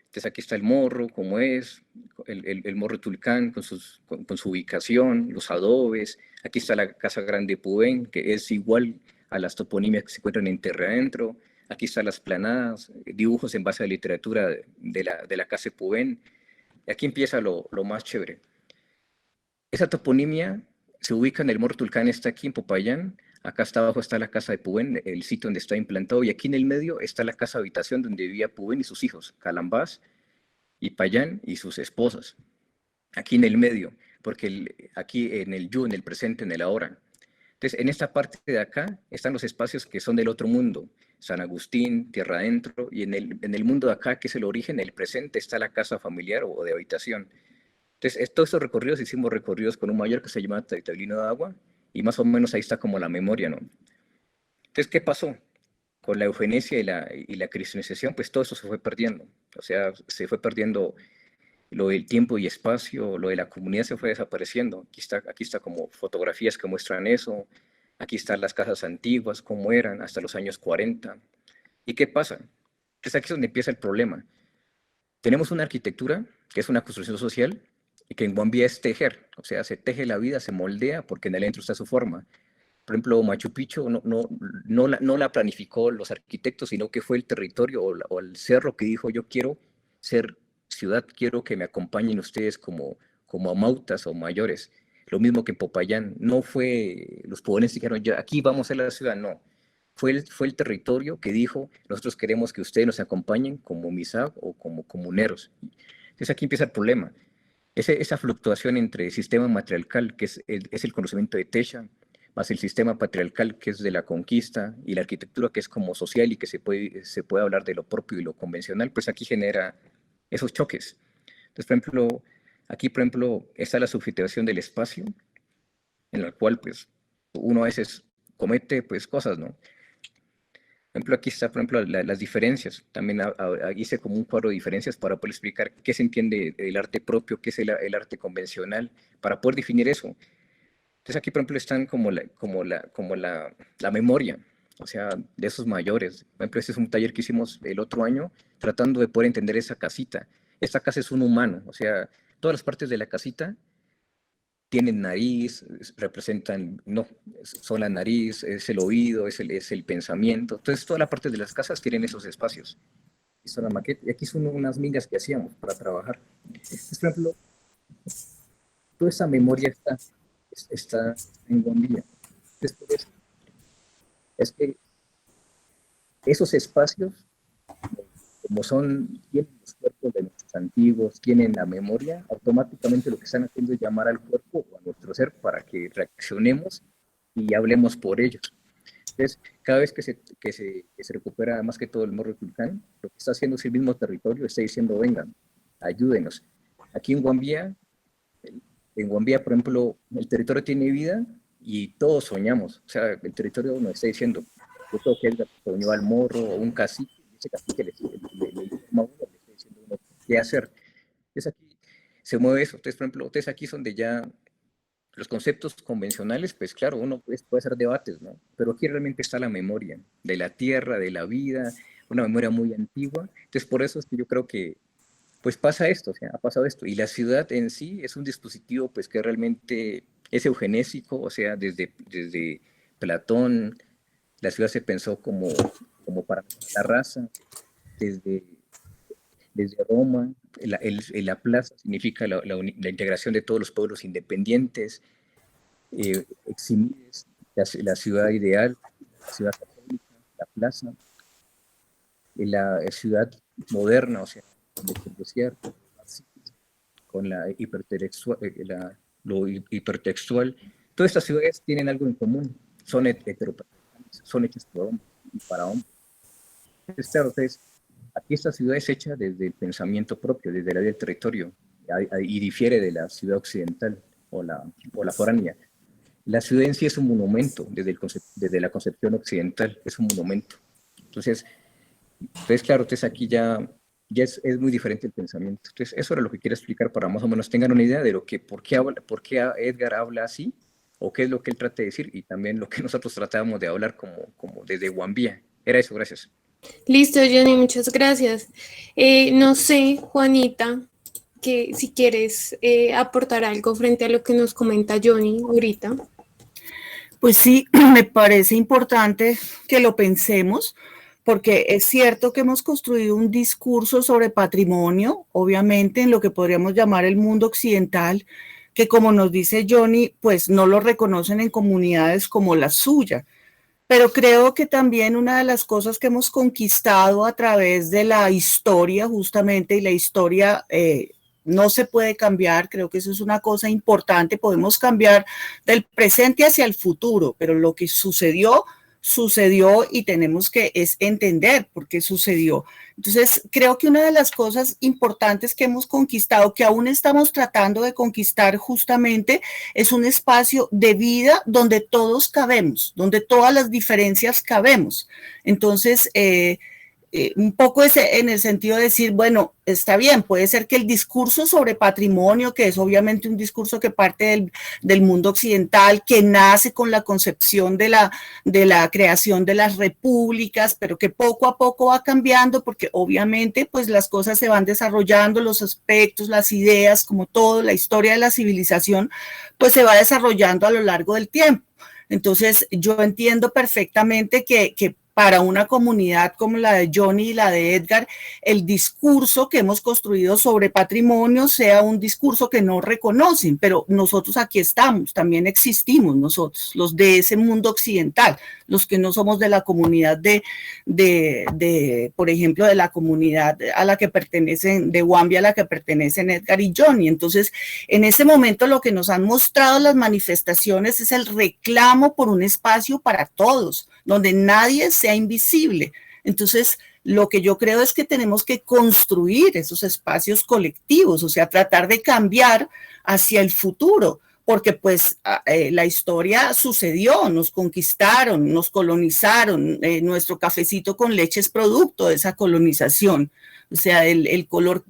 Entonces aquí está el morro, como es, el morro Tulcán con su ubicación, los adobes. Aquí está la Casa Grande Pubén, que es igual a las toponimias que se encuentran en Tierra Adentro. Aquí están las planadas, dibujos en base a la literatura de la Casa de Pubén. Y aquí empieza lo más chévere. Esa toponimia se ubica en el Morro Tulcán, está aquí en Popayán. Acá hasta abajo está la casa de Pubén, el sitio donde está implantado, y aquí en el medio está la casa habitación donde vivía Pubén y sus hijos, Calambás y Payán y sus esposas. Aquí en el medio, porque aquí en el yo, en el presente, en el ahora. Entonces, en esta parte de acá están los espacios que son del otro mundo, San Agustín, Tierra Adentro, y en el mundo de acá, que es el origen, el presente, está la casa familiar o de habitación. Entonces, todos estos recorridos hicimos recorridos con un mayor que se llama Tablino de Agua, y más o menos ahí está como la memoria, ¿no? Entonces, ¿qué pasó? Con la eugenesia y la cristianización, pues todo eso se fue perdiendo. O sea, se fue perdiendo lo del tiempo y espacio, lo de la comunidad se fue desapareciendo. Aquí está como fotografías que muestran eso. Aquí están las casas antiguas, cómo eran hasta los años 40. ¿Y qué pasa? Entonces aquí es donde empieza el problema. Tenemos una arquitectura que es una construcción social y que en Guambía es tejer. O sea, se teje la vida, se moldea porque en el centro está su forma. Por ejemplo, Machu Picchu no la planificó los arquitectos, sino que fue el territorio o el cerro que dijo, yo quiero ser ciudad, quiero que me acompañen ustedes como amautas o mayores. Lo mismo que en Popayán. No fue los pobres que dijeron, ya, aquí vamos a ser la ciudad, no. Fue el territorio que dijo, nosotros queremos que ustedes nos acompañen como MISAC o como comuneros. Entonces aquí empieza el problema. Esa fluctuación entre sistema matriarcal, que es el conocimiento de Techa, más el sistema patriarcal, que es de la conquista, y la arquitectura, que es como social y que se puede hablar de lo propio y lo convencional, pues aquí genera esos choques. Entonces, por ejemplo, aquí, por ejemplo, está la subjetivación del espacio, en la cual, pues, uno a veces comete, pues, cosas, ¿no? Por ejemplo, aquí está, por ejemplo, las diferencias. También hice como un cuadro de diferencias para poder explicar qué se entiende del arte propio, qué es el arte convencional, para poder definir eso. Entonces aquí, por ejemplo, están la memoria, o sea, de esos mayores. Por ejemplo, este es un taller que hicimos el otro año, tratando de poder entender esa casita. Esta casa es un humano, o sea, todas las partes de la casita tienen nariz, representan, no, son la nariz, es el oído, es el pensamiento. Entonces, toda la parte de las casas tienen esos espacios. Hizo la maqueta, y aquí son unas migas que hacíamos para trabajar. Entonces, por ejemplo, toda esa memoria está en Guambía. Después, es que esos espacios, como tienen los cuerpos de nuestros antiguos, tienen la memoria, automáticamente lo que están haciendo es llamar al cuerpo o a nuestro ser para que reaccionemos y hablemos por ellos. Entonces, cada vez que se recupera más que todo el Morro Tulcán, lo que está haciendo es el mismo territorio, está diciendo, vengan, ayúdenos. Aquí en Guambía, por ejemplo, el territorio tiene vida y todos soñamos. O sea, el territorio nos está diciendo, yo creo que él soñó al morro o un cacique, y ese cacique le está diciendo uno qué hacer. Entonces aquí se mueve eso. Entonces, por ejemplo, aquí es donde ya los conceptos convencionales, pues claro, uno puede hacer debates, ¿no? Pero aquí realmente está la memoria de la tierra, de la vida, una memoria muy antigua. Entonces, por eso es que yo creo que pues pasa esto, o sea, ha pasado esto. Y la ciudad en sí es un dispositivo pues que realmente es eugenésico, o sea, desde Platón, la ciudad se pensó como para la raza, desde, desde Roma, la plaza significa la integración de todos los pueblos independientes, Eximides, la ciudad ideal, la ciudad católica, la plaza, la ciudad moderna, o sea, con el desierto, con lo hipertextual. Todas estas ciudades tienen algo en común, son heteropatriarcales, son hechas por hombres y para hombres. Entonces, claro, aquí esta ciudad es hecha desde el pensamiento propio, desde la del territorio, y difiere de la ciudad occidental o la foránea. La ciudad en sí es un monumento, desde la concepción occidental, es un monumento. Entonces, Entonces, claro, entonces aquí ya es muy diferente el pensamiento. Entonces, eso era lo que quería explicar para más o menos tengan una idea de por qué Edgar habla así, o qué es lo que él trata de decir, y también lo que nosotros tratábamos de hablar como desde Guambía. Era eso, gracias. Listo, Johnny, muchas gracias. No sé, Juanita, que si quieres aportar algo frente a lo que nos comenta Johnny ahorita. Pues sí, me parece importante que lo pensemos, porque es cierto que hemos construido un discurso sobre patrimonio, obviamente en lo que podríamos llamar el mundo occidental, que como nos dice Johnny, pues no lo reconocen en comunidades como la suya. Pero creo que también una de las cosas que hemos conquistado a través de la historia, justamente, y la historia no se puede cambiar, creo que eso es una cosa importante, podemos cambiar del presente hacia el futuro, pero lo que sucedió y tenemos que entender por qué sucedió. Entonces, creo que una de las cosas importantes que hemos conquistado, que aún estamos tratando de conquistar justamente, es un espacio de vida donde todos cabemos, donde todas las diferencias cabemos. Entonces, un poco en el sentido de decir, bueno, está bien, puede ser que el discurso sobre patrimonio, que es obviamente un discurso que parte del mundo occidental, que nace con la concepción de la creación de las repúblicas, pero que poco a poco va cambiando, porque obviamente pues las cosas se van desarrollando, los aspectos, las ideas, como todo, la historia de la civilización, pues se va desarrollando a lo largo del tiempo. Entonces, yo entiendo perfectamente que para una comunidad como la de Johnny y la de Edgar, el discurso que hemos construido sobre patrimonio sea un discurso que no reconocen, pero nosotros aquí estamos, también existimos nosotros, los de ese mundo occidental, los que no somos de la comunidad por ejemplo, de la comunidad a la que pertenecen, de Guambia a la que pertenecen Edgar y Johnny. Entonces, en ese momento lo que nos han mostrado las manifestaciones es el reclamo por un espacio para todos, donde nadie sea invisible. Entonces, lo que yo creo es que tenemos que construir esos espacios colectivos, o sea, tratar de cambiar hacia el futuro, porque pues la historia sucedió, nos conquistaron, nos colonizaron, nuestro cafecito con leche es producto de esa colonización, o sea, el color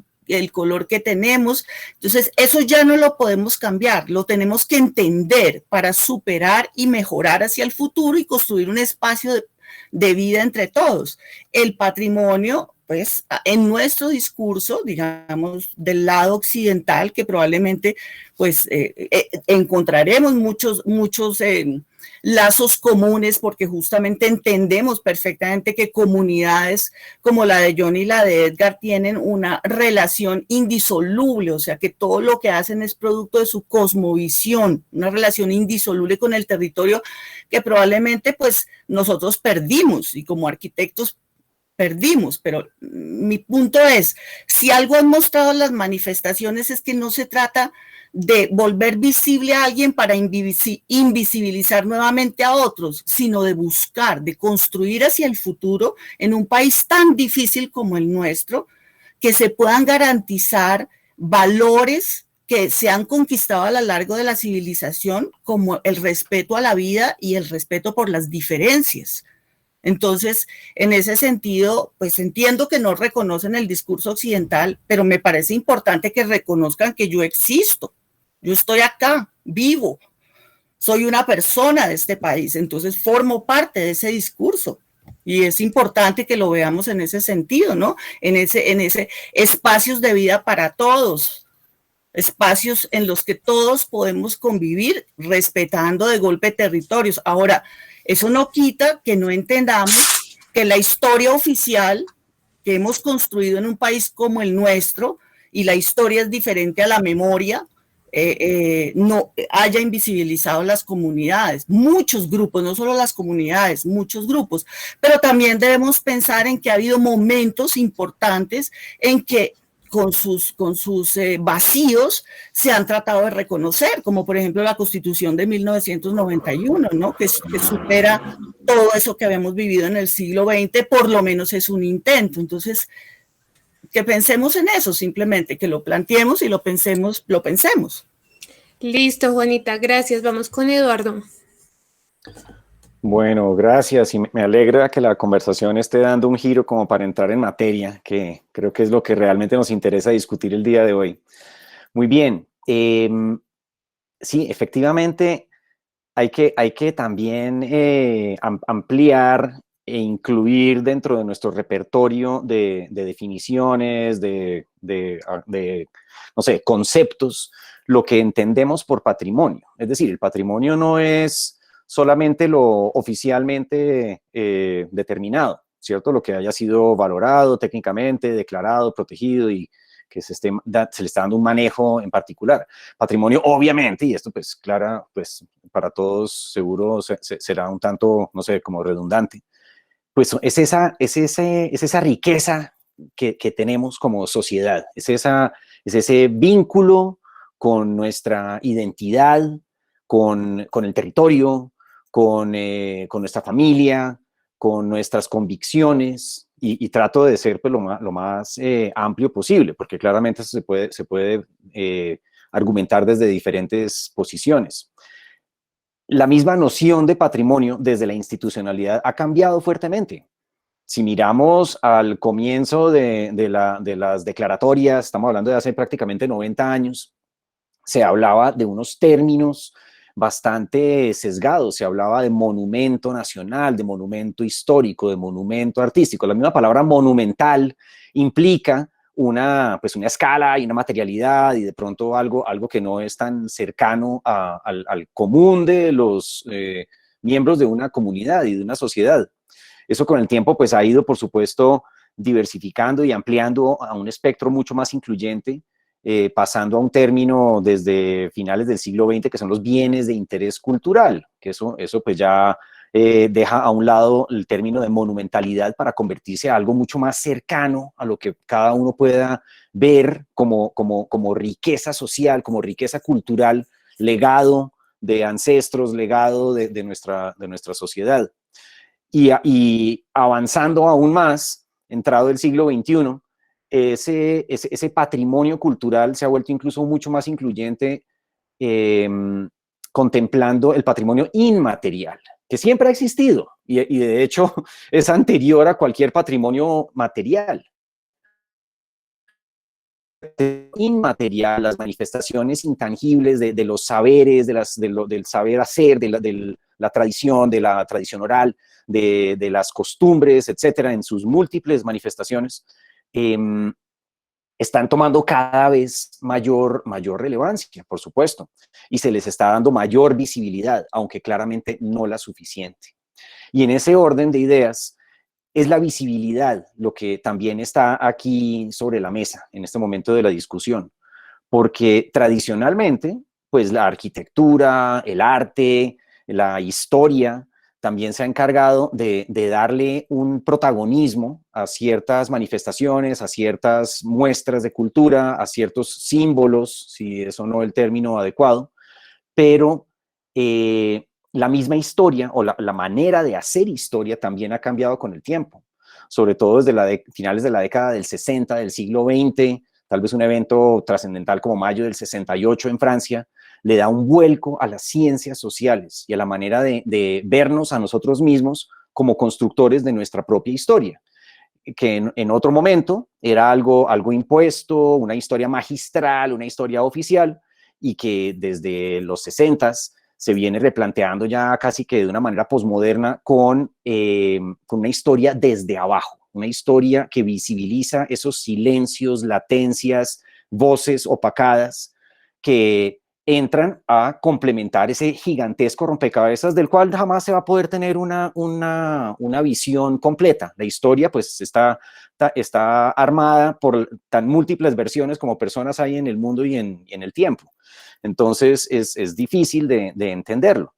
que tenemos. Entonces, eso ya no lo podemos cambiar, lo tenemos que entender para superar y mejorar hacia el futuro y construir un espacio de vida entre todos. El patrimonio, pues, en nuestro discurso, digamos, del lado occidental, que probablemente, pues, encontraremos muchos lazos comunes, porque justamente entendemos perfectamente que comunidades como la de Johnny y la de Edgar tienen una relación indisoluble, o sea que todo lo que hacen es producto de su cosmovisión, una relación indisoluble con el territorio que probablemente pues nosotros perdimos y como arquitectos perdimos, pero mi punto es, si algo han mostrado las manifestaciones es que no se trata de volver visible a alguien para invisibilizar nuevamente a otros, sino de buscar, de construir hacia el futuro en un país tan difícil como el nuestro, que se puedan garantizar valores que se han conquistado a lo largo de la civilización, como el respeto a la vida y el respeto por las diferencias. Entonces, en ese sentido, pues entiendo que no reconocen el discurso occidental, pero me parece importante que reconozcan que yo existo. Yo estoy acá, vivo, soy una persona de este país, entonces formo parte de ese discurso y es importante que lo veamos en ese sentido, ¿no? En ese espacios de vida para todos, espacios en los que todos podemos convivir respetando de golpe territorios. Ahora, eso no quita que no entendamos que la historia oficial que hemos construido en un país como el nuestro, y la historia es diferente a la memoria, no haya invisibilizado las comunidades, muchos grupos, no solo las comunidades, muchos grupos, pero también debemos pensar en que ha habido momentos importantes en que con sus vacíos se han tratado de reconocer, como por ejemplo la Constitución de 1991, ¿no? que supera todo eso que habíamos vivido en el siglo XX, por lo menos es un intento. Entonces, que pensemos en eso, simplemente, que lo planteemos y lo pensemos. Listo, Juanita, gracias. Vamos con Eduardo. Bueno, gracias y me alegra que la conversación esté dando un giro como para entrar en materia, que creo que es lo que realmente nos interesa discutir el día de hoy. Muy bien, sí, efectivamente hay que también ampliar e incluir dentro de nuestro repertorio de definiciones, no sé, conceptos, lo que entendemos por patrimonio. Es decir, el patrimonio no es solamente lo oficialmente determinado, ¿cierto? Lo que haya sido valorado técnicamente, declarado, protegido y que se le está dando un manejo en particular. Patrimonio, obviamente, y esto pues clara, pues para todos seguro será un tanto, no sé, como redundante, pues es esa riqueza que tenemos como sociedad, es ese vínculo con nuestra identidad, con el territorio, con nuestra familia, con nuestras convicciones, y trato de ser pues, lo más amplio posible, porque claramente se puede argumentar desde diferentes posiciones. La misma noción de patrimonio desde la institucionalidad ha cambiado fuertemente. Si miramos al comienzo de las declaratorias, estamos hablando de hace prácticamente 90 años, se hablaba de unos términos bastante sesgados, se hablaba de monumento nacional, de monumento histórico, de monumento artístico. La misma palabra monumental implica pues una escala y una materialidad y de pronto algo que no es tan cercano al común de los miembros de una comunidad y de una sociedad. Eso con el tiempo pues ha ido, por supuesto, diversificando y ampliando a un espectro mucho más incluyente, pasando a un término desde finales del siglo XX que son los bienes de interés cultural, que eso pues ya deja a un lado el término de monumentalidad para convertirse a algo mucho más cercano a lo que cada uno pueda ver como riqueza social, como riqueza cultural, legado de ancestros, legado de nuestra sociedad. Y avanzando aún más, entrado el siglo XXI, ese patrimonio cultural se ha vuelto incluso mucho más incluyente, contemplando el patrimonio inmaterial, que siempre ha existido y de hecho es anterior a cualquier patrimonio material. Inmaterial, las manifestaciones intangibles de los saberes, del saber hacer, de la tradición oral, de las costumbres, etcétera, en sus múltiples manifestaciones, están tomando cada vez mayor relevancia, por supuesto, y se les está dando mayor visibilidad, aunque claramente no la suficiente. Y en ese orden de ideas, es la visibilidad lo que también está aquí sobre la mesa en este momento de la discusión, porque tradicionalmente, pues la arquitectura, el arte, la historia, también se ha encargado de darle un protagonismo a ciertas manifestaciones, a ciertas muestras de cultura, a ciertos símbolos, si eso no es el término adecuado, pero la misma historia o la manera de hacer historia también ha cambiado con el tiempo, sobre todo desde finales de la década del 60 del siglo XX, tal vez un evento trascendental como mayo del 68 en Francia, le da un vuelco a las ciencias sociales y a la manera de vernos a nosotros mismos como constructores de nuestra propia historia, que en otro momento era algo impuesto, una historia magistral, una historia oficial, y que desde los 60s se viene replanteando ya casi que de una manera posmoderna con una historia desde abajo, una historia que visibiliza esos silencios, latencias, voces opacadas que entran a complementar ese gigantesco rompecabezas del cual jamás se va a poder tener una visión completa. La historia pues está armada por tan múltiples versiones como personas hay en el mundo y en el tiempo. Entonces es difícil de entenderlo.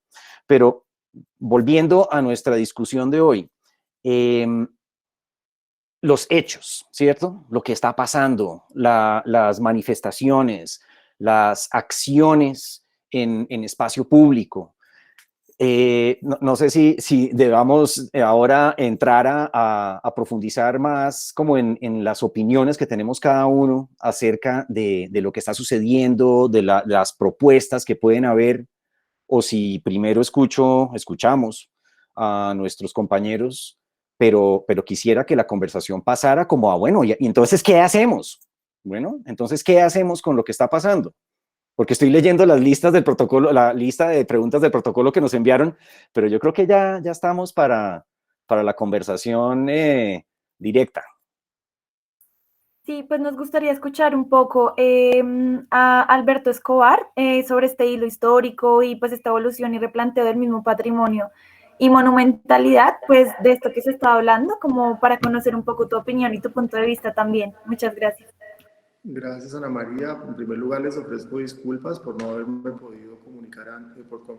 Pero volviendo a nuestra discusión de hoy, los hechos, ¿cierto? Lo que está pasando, las manifestaciones, las acciones en espacio público. No sé si debamos ahora entrar a profundizar más como en las opiniones que tenemos cada uno acerca de lo que está sucediendo, de las propuestas que pueden haber, o si primero escuchamos a nuestros compañeros, pero quisiera que la conversación pasara como a, bueno, y entonces, ¿qué hacemos? Bueno, entonces, ¿qué hacemos con lo que está pasando? Porque estoy leyendo las listas del protocolo, la lista de preguntas del protocolo que nos enviaron, pero yo creo que ya estamos para la conversación directa. Sí, pues nos gustaría escuchar un poco a Alberto Escobar sobre este hilo histórico y pues esta evolución y replanteo del mismo patrimonio y monumentalidad, pues de esto que se está hablando, como para conocer un poco tu opinión y tu punto de vista también. Muchas gracias. Gracias, Ana María. En primer lugar, les ofrezco disculpas por no haberme podido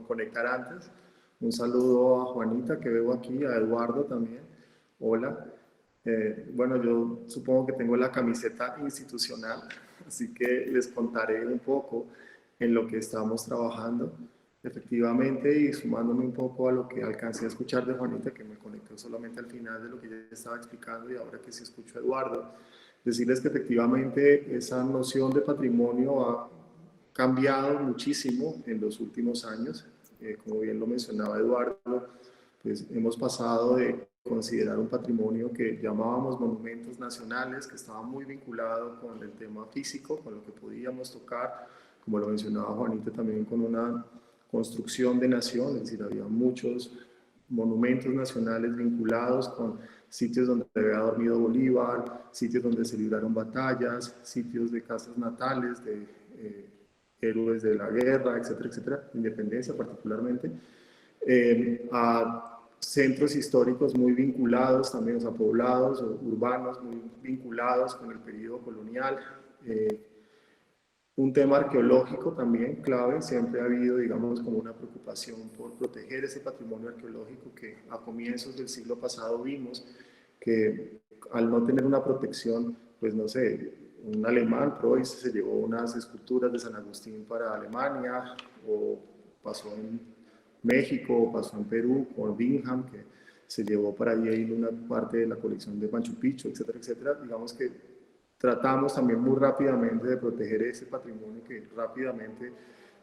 conectar antes. Un saludo a Juanita, que veo aquí, a Eduardo también. Hola. Bueno, yo supongo que tengo la camiseta institucional, así que les contaré un poco en lo que estamos trabajando. Efectivamente, y sumándome un poco a lo que alcancé a escuchar de Juanita, que me conectó solamente al final de lo que ya estaba explicando, y ahora que sí escucho a Eduardo, decirles que efectivamente esa noción de patrimonio ha cambiado muchísimo en los últimos años. Como bien lo mencionaba Eduardo, pues hemos pasado de considerar un patrimonio que llamábamos monumentos nacionales, que estaba muy vinculado con el tema físico, con lo que podíamos tocar, como lo mencionaba Juanita, también con una construcción de nación, es decir, había muchos monumentos nacionales vinculados con sitios donde había dormido Bolívar, sitios donde se libraron batallas, sitios de casas natales de héroes de la guerra, etcétera, etcétera, independencia particularmente, a centros históricos muy vinculados también, o sea, poblados o urbanos muy vinculados con el periodo colonial. Un tema arqueológico también clave, siempre ha habido, digamos, como una preocupación por proteger ese patrimonio arqueológico que a comienzos del siglo pasado vimos que al no tener una protección, pues no sé, un alemán, Preuss, se llevó unas esculturas de San Agustín para Alemania, o pasó en México, o pasó en Perú con Bingham, que se llevó para ahí una parte de la colección de Machu Picchu, etcétera, etcétera. Digamos que tratamos también muy rápidamente de proteger ese patrimonio que rápidamente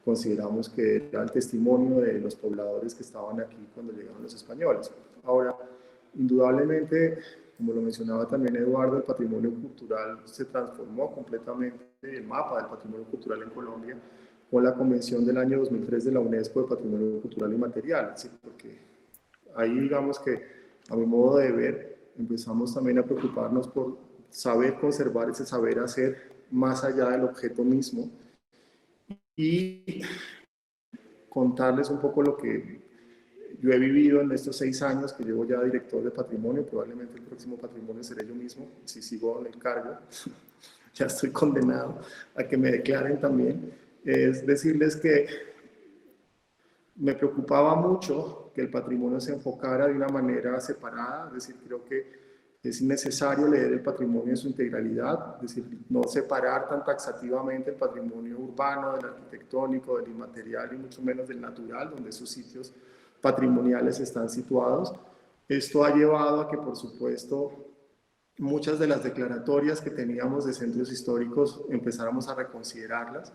consideramos que era el testimonio de los pobladores que estaban aquí cuando llegaron los españoles. Ahora, indudablemente, como lo mencionaba también Eduardo, el patrimonio cultural se transformó completamente, el mapa del patrimonio cultural en Colombia, con la Convención del año 2003 de la UNESCO de Patrimonio Cultural Inmaterial, ¿sí? Porque ahí digamos que, a mi modo de ver, empezamos también a preocuparnos por saber conservar ese saber hacer más allá del objeto mismo y contarles un poco lo que yo he vivido en estos 6 años que llevo ya director de patrimonio. Probablemente el próximo patrimonio seré yo mismo, si sigo en el cargo. Ya estoy condenado a que me declaren también. Es decirles que me preocupaba mucho que el patrimonio se enfocara de una manera separada, es decir, creo que es innecesario leer el patrimonio en su integralidad, es decir, no separar tan taxativamente el patrimonio urbano, del arquitectónico, del inmaterial y mucho menos del natural, donde esos sitios patrimoniales están situados. Esto ha llevado a que, por supuesto, muchas de las declaratorias que teníamos de centros históricos empezáramos a reconsiderarlas.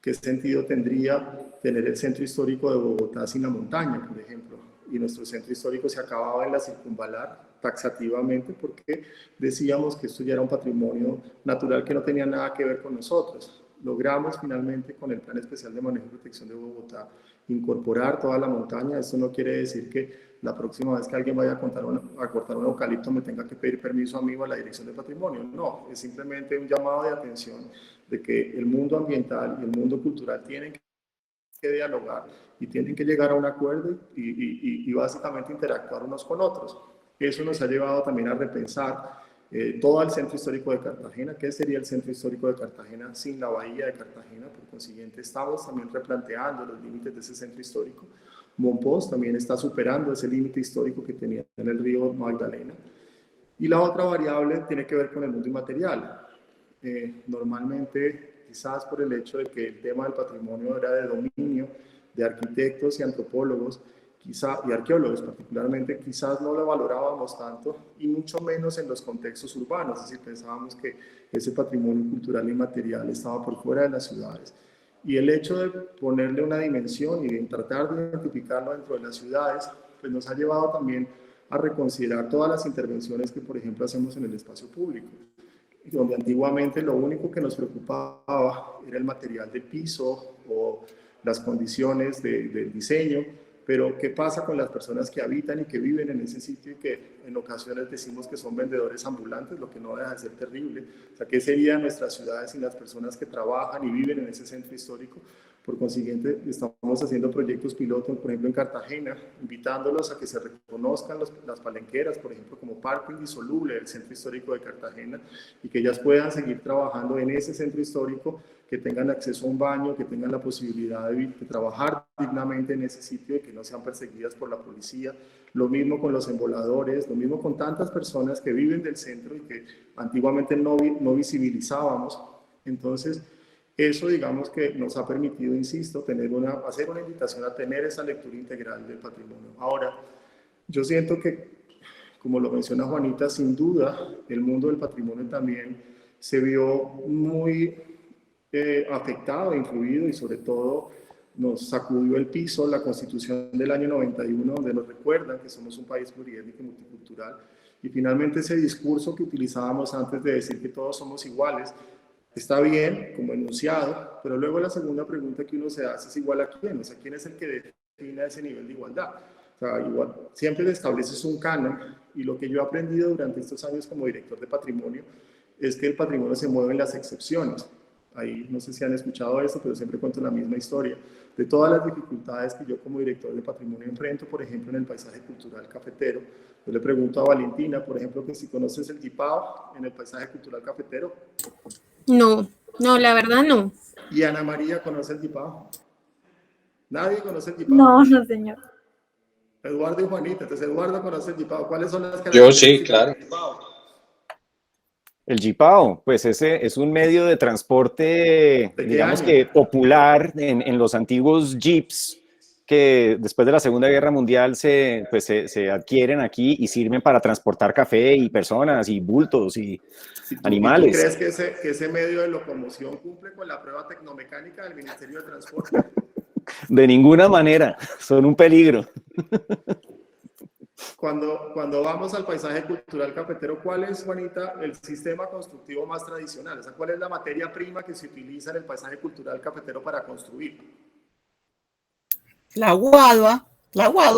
¿Qué sentido tendría tener el centro histórico de Bogotá sin la montaña, por ejemplo? Y nuestro centro histórico se acababa en la circunvalar taxativamente porque decíamos que esto ya era un patrimonio natural que no tenía nada que ver con nosotros. Logramos finalmente con el Plan Especial de Manejo y Protección de Bogotá incorporar toda la montaña. Esto no quiere decir que la próxima vez que alguien vaya a cortar un eucalipto me tenga que pedir permiso a mí o a la Dirección de Patrimonio. No, es simplemente un llamado de atención de que el mundo ambiental y el mundo cultural tienen que dialogar y tienen que llegar a un acuerdo y básicamente interactuar unos con otros. Eso nos ha llevado también a repensar todo el centro histórico de Cartagena. ¿Qué sería el centro histórico de Cartagena sin la bahía de Cartagena? Por consiguiente, estamos también replanteando los límites de ese centro histórico. Monpós también está superando ese límite histórico que tenía en el río Magdalena. Y la otra variable tiene que ver con el mundo inmaterial. Normalmente, quizás por el hecho de que el tema del patrimonio era de dominio de arquitectos y antropólogos, y arqueólogos particularmente, quizás no lo valorábamos tanto, y mucho menos en los contextos urbanos, es decir, pensábamos que ese patrimonio cultural inmaterial estaba por fuera de las ciudades. Y el hecho de ponerle una dimensión y de tratar de identificarlo dentro de las ciudades, pues nos ha llevado también a reconsiderar todas las intervenciones que, por ejemplo, hacemos en el espacio público, donde antiguamente lo único que nos preocupaba era el material de piso o las condiciones del diseño, pero ¿qué pasa con las personas que habitan y que viven en ese sitio y que en ocasiones decimos que son vendedores ambulantes, lo que no deja de ser terrible? O sea, ¿qué serían nuestras ciudades sin las personas que trabajan y viven en ese centro histórico? Por consiguiente, estamos haciendo proyectos pilotos, por ejemplo, en Cartagena, invitándolos a que se reconozcan las palenqueras, por ejemplo, como parque indisoluble del centro histórico de Cartagena, y que ellas puedan seguir trabajando en ese centro histórico, que tengan acceso a un baño, que tengan la posibilidad de trabajar dignamente en ese sitio y que no sean perseguidas por la policía. Lo mismo con los emboladores, lo mismo con tantas personas que viven del centro y que antiguamente no visibilizábamos. Entonces, eso, digamos, que nos ha permitido, insisto, hacer una invitación a tener esa lectura integral del patrimonio. Ahora, yo siento que, como lo menciona Juanita, sin duda, el mundo del patrimonio también se vio muy afectado, influido, y sobre todo nos sacudió el piso la Constitución del año 91, donde nos recuerdan que somos un país pluriétnico y multicultural. Y finalmente ese discurso que utilizábamos antes de decir que todos somos iguales, está bien como enunciado, pero luego la segunda pregunta que uno se hace es igual a quién, o sea, quién es el que define ese nivel de igualdad. O sea, igual, siempre estableces un canon, y lo que yo he aprendido durante estos años como director de patrimonio es que el patrimonio se mueve en las excepciones. Ahí no sé si han escuchado eso, pero siempre cuento la misma historia de todas las dificultades que yo como director de patrimonio enfrento, por ejemplo, en el paisaje cultural cafetero. Yo le pregunto a Valentina, por ejemplo, que si conoces el Yipao en el paisaje cultural cafetero. No, la verdad no. ¿Y Ana María conoce el Yipao? ¿Nadie conoce el Yipao? No, no, señor. Eduardo y Juanita. Entonces, Eduardo conoce el Yipao. ¿Cuáles son las Yo sí, claro. del Yipao? El Yipao, pues ese es un medio de transporte, digamos que popular en los antiguos jeeps, que después de la Segunda Guerra Mundial se adquieren aquí y sirven para transportar café y personas y bultos y animales. ¿Y tú crees que ese medio de locomoción cumple con la prueba tecnomecánica del Ministerio de Transporte? De ninguna manera, son un peligro. Cuando vamos al paisaje cultural cafetero, ¿cuál es, Juanita, el sistema constructivo más tradicional? O sea, ¿cuál es la materia prima que se utiliza en el paisaje cultural cafetero para construir? La guadua,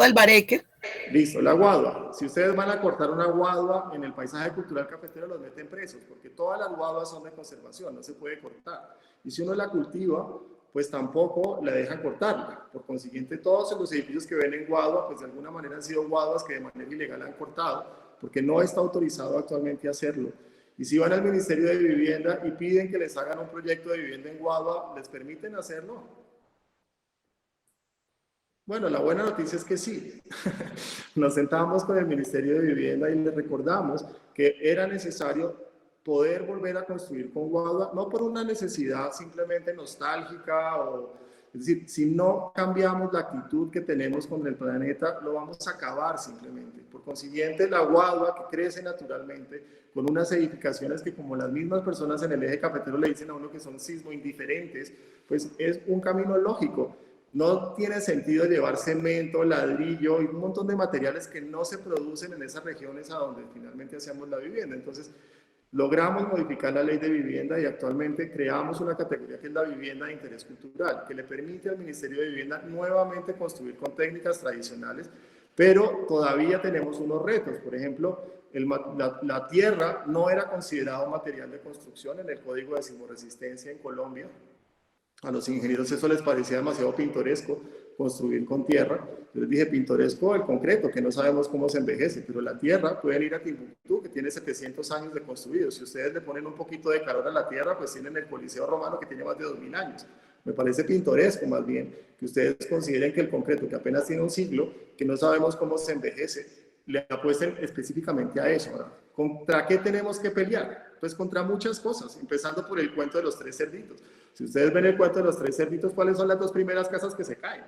el bareque. Listo, la guadua. Si ustedes van a cortar una guadua en el paisaje cultural cafetero, los meten presos, porque todas las guaduas son de conservación, no se puede cortar. Y si uno la cultiva, pues tampoco la dejan cortarla. Por consiguiente, todos los edificios que ven en guadua, pues de alguna manera han sido guaduas que de manera ilegal han cortado, porque no está autorizado actualmente hacerlo. Y si van al Ministerio de Vivienda y piden que les hagan un proyecto de vivienda en guadua, ¿les permiten hacerlo? Bueno, la buena noticia es que sí. Nos sentamos con el Ministerio de Vivienda y les recordamos que era necesario poder volver a construir con guadua, no por una necesidad simplemente nostálgica, es decir, si no cambiamos la actitud que tenemos con el planeta, lo vamos a acabar simplemente. Por consiguiente, la guadua que crece naturalmente, con unas edificaciones que, como las mismas personas en el eje cafetero le dicen a uno que son sismo indiferentes, pues es un camino lógico. No tiene sentido llevar cemento, ladrillo y un montón de materiales que no se producen en esas regiones a donde finalmente hacemos la vivienda. Entonces, logramos modificar la ley de vivienda y actualmente creamos una categoría que es la vivienda de interés cultural, que le permite al Ministerio de Vivienda nuevamente construir con técnicas tradicionales, pero todavía tenemos unos retos. Por ejemplo, la tierra no era considerado material de construcción en el Código de Sismoresistencia en Colombia. A los ingenieros eso les parecía demasiado pintoresco construir con tierra. Yo les dije, pintoresco el concreto, que no sabemos cómo se envejece, pero la tierra, pueden ir a Timbuktu, que tiene 700 años de construido. Si ustedes le ponen un poquito de calor a la tierra, pues tienen el Coliseo Romano, que tiene más de 2000 años. Me parece pintoresco, más bien, que ustedes consideren que el concreto, que apenas tiene un siglo, que no sabemos cómo se envejece, le apuesten específicamente a eso. ¿Verdad? ¿Contra qué tenemos que pelear? Pues contra muchas cosas, empezando por el cuento de los 3 cerditos. Si ustedes ven el cuento de los 3 cerditos, ¿cuáles son las 2 primeras casas que se caen?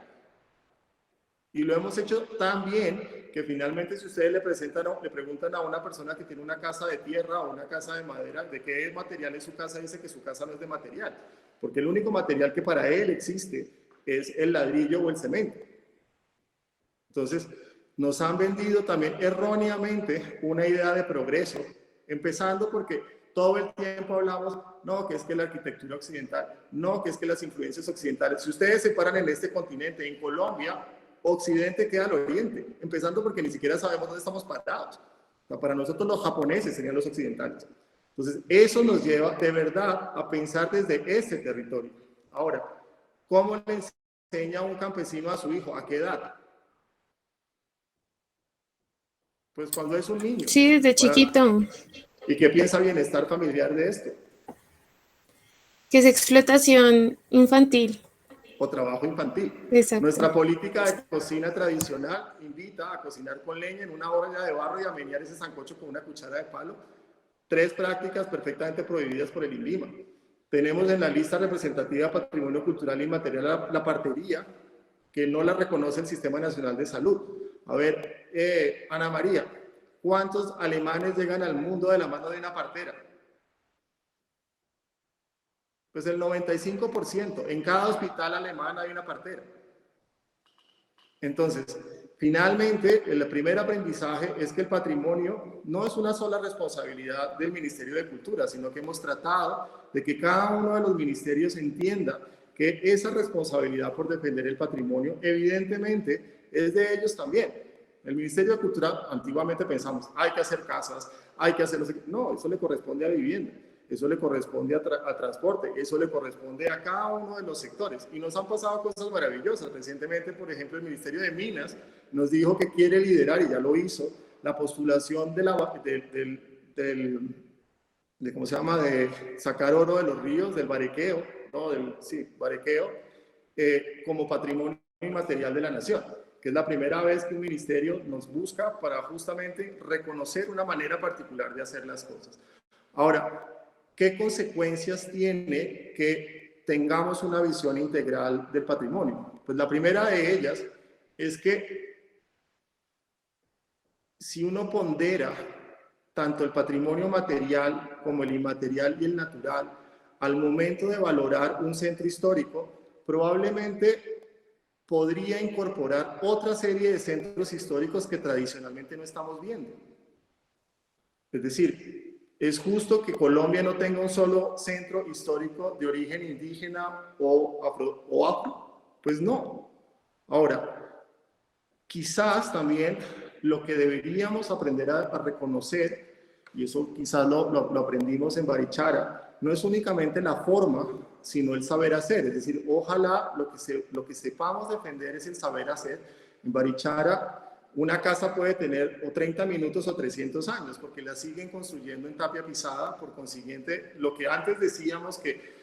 Y lo hemos hecho tan bien que finalmente, si ustedes le preguntan a una persona que tiene una casa de tierra o una casa de madera, ¿de qué material es su casa? Dice que su casa no es de material. porque el único material que para él existe es el ladrillo o el cemento. Entonces, nos han vendido también erróneamente una idea de progreso, empezando porque todo el tiempo hablamos, no, que es que la arquitectura occidental, no, que es que las influencias occidentales. Si ustedes se paran en este continente, en Colombia, Occidente queda al oriente, empezando porque ni siquiera sabemos dónde estamos parados. O sea, para nosotros los japoneses serían los occidentales. Entonces, eso nos lleva de verdad a pensar desde ese territorio. Ahora, ¿cómo le enseña un campesino a su hijo? ¿A qué edad? Pues cuando es un niño. Sí, desde chiquito. ¿Y qué piensa bienestar familiar de esto? Que es explotación infantil. O trabajo infantil. Exacto. Nuestra política de cocina tradicional invita a cocinar con leña en una olla de barro y a menear ese sancocho con una cuchara de palo. 3 prácticas perfectamente prohibidas por el INVIMA. Tenemos en la lista representativa de Patrimonio Cultural Inmaterial la partería, que no la reconoce el Sistema Nacional de Salud. A ver, Ana María, ¿cuántos alemanes llegan al mundo de la mano de una partera? Pues el 95%. En cada hospital alemán hay una partera. Entonces, finalmente, el primer aprendizaje es que el patrimonio no es una sola responsabilidad del Ministerio de Cultura, sino que hemos tratado de que cada uno de los ministerios entienda que esa responsabilidad por defender el patrimonio, evidentemente, es de ellos también. El Ministerio de Cultura, antiguamente pensamos, hay que hacer casas, hay que hacer... No, eso le corresponde a vivienda. Eso le corresponde a transporte, eso le corresponde a cada uno de los sectores. Y nos han pasado cosas maravillosas. Recientemente, por ejemplo, el Ministerio de Minas nos dijo que quiere liderar, y ya lo hizo, la postulación de ¿cómo se llama? De sacar oro de los ríos, del barequeo, ¿no? Barequeo, como patrimonio inmaterial de la nación, que es la primera vez que un ministerio nos busca para justamente reconocer una manera particular de hacer las cosas. Ahora, ¿qué consecuencias tiene que tengamos una visión integral del patrimonio? Pues la primera de ellas es que si uno pondera tanto el patrimonio material como el inmaterial y el natural al momento de valorar un centro histórico, probablemente podría incorporar otra serie de centros históricos que tradicionalmente no estamos viendo. Es decir, ¿es justo que Colombia no tenga un solo centro histórico de origen indígena o afro? Pues no. Ahora, quizás también lo que deberíamos aprender a reconocer, y eso quizás lo aprendimos en Barichara, no es únicamente la forma, sino el saber hacer. Es decir, ojalá lo que sepamos defender es el saber hacer. En Barichara, una casa puede tener o 30 minutos o 300 años, porque la siguen construyendo en tapia pisada. Por consiguiente, lo que antes decíamos que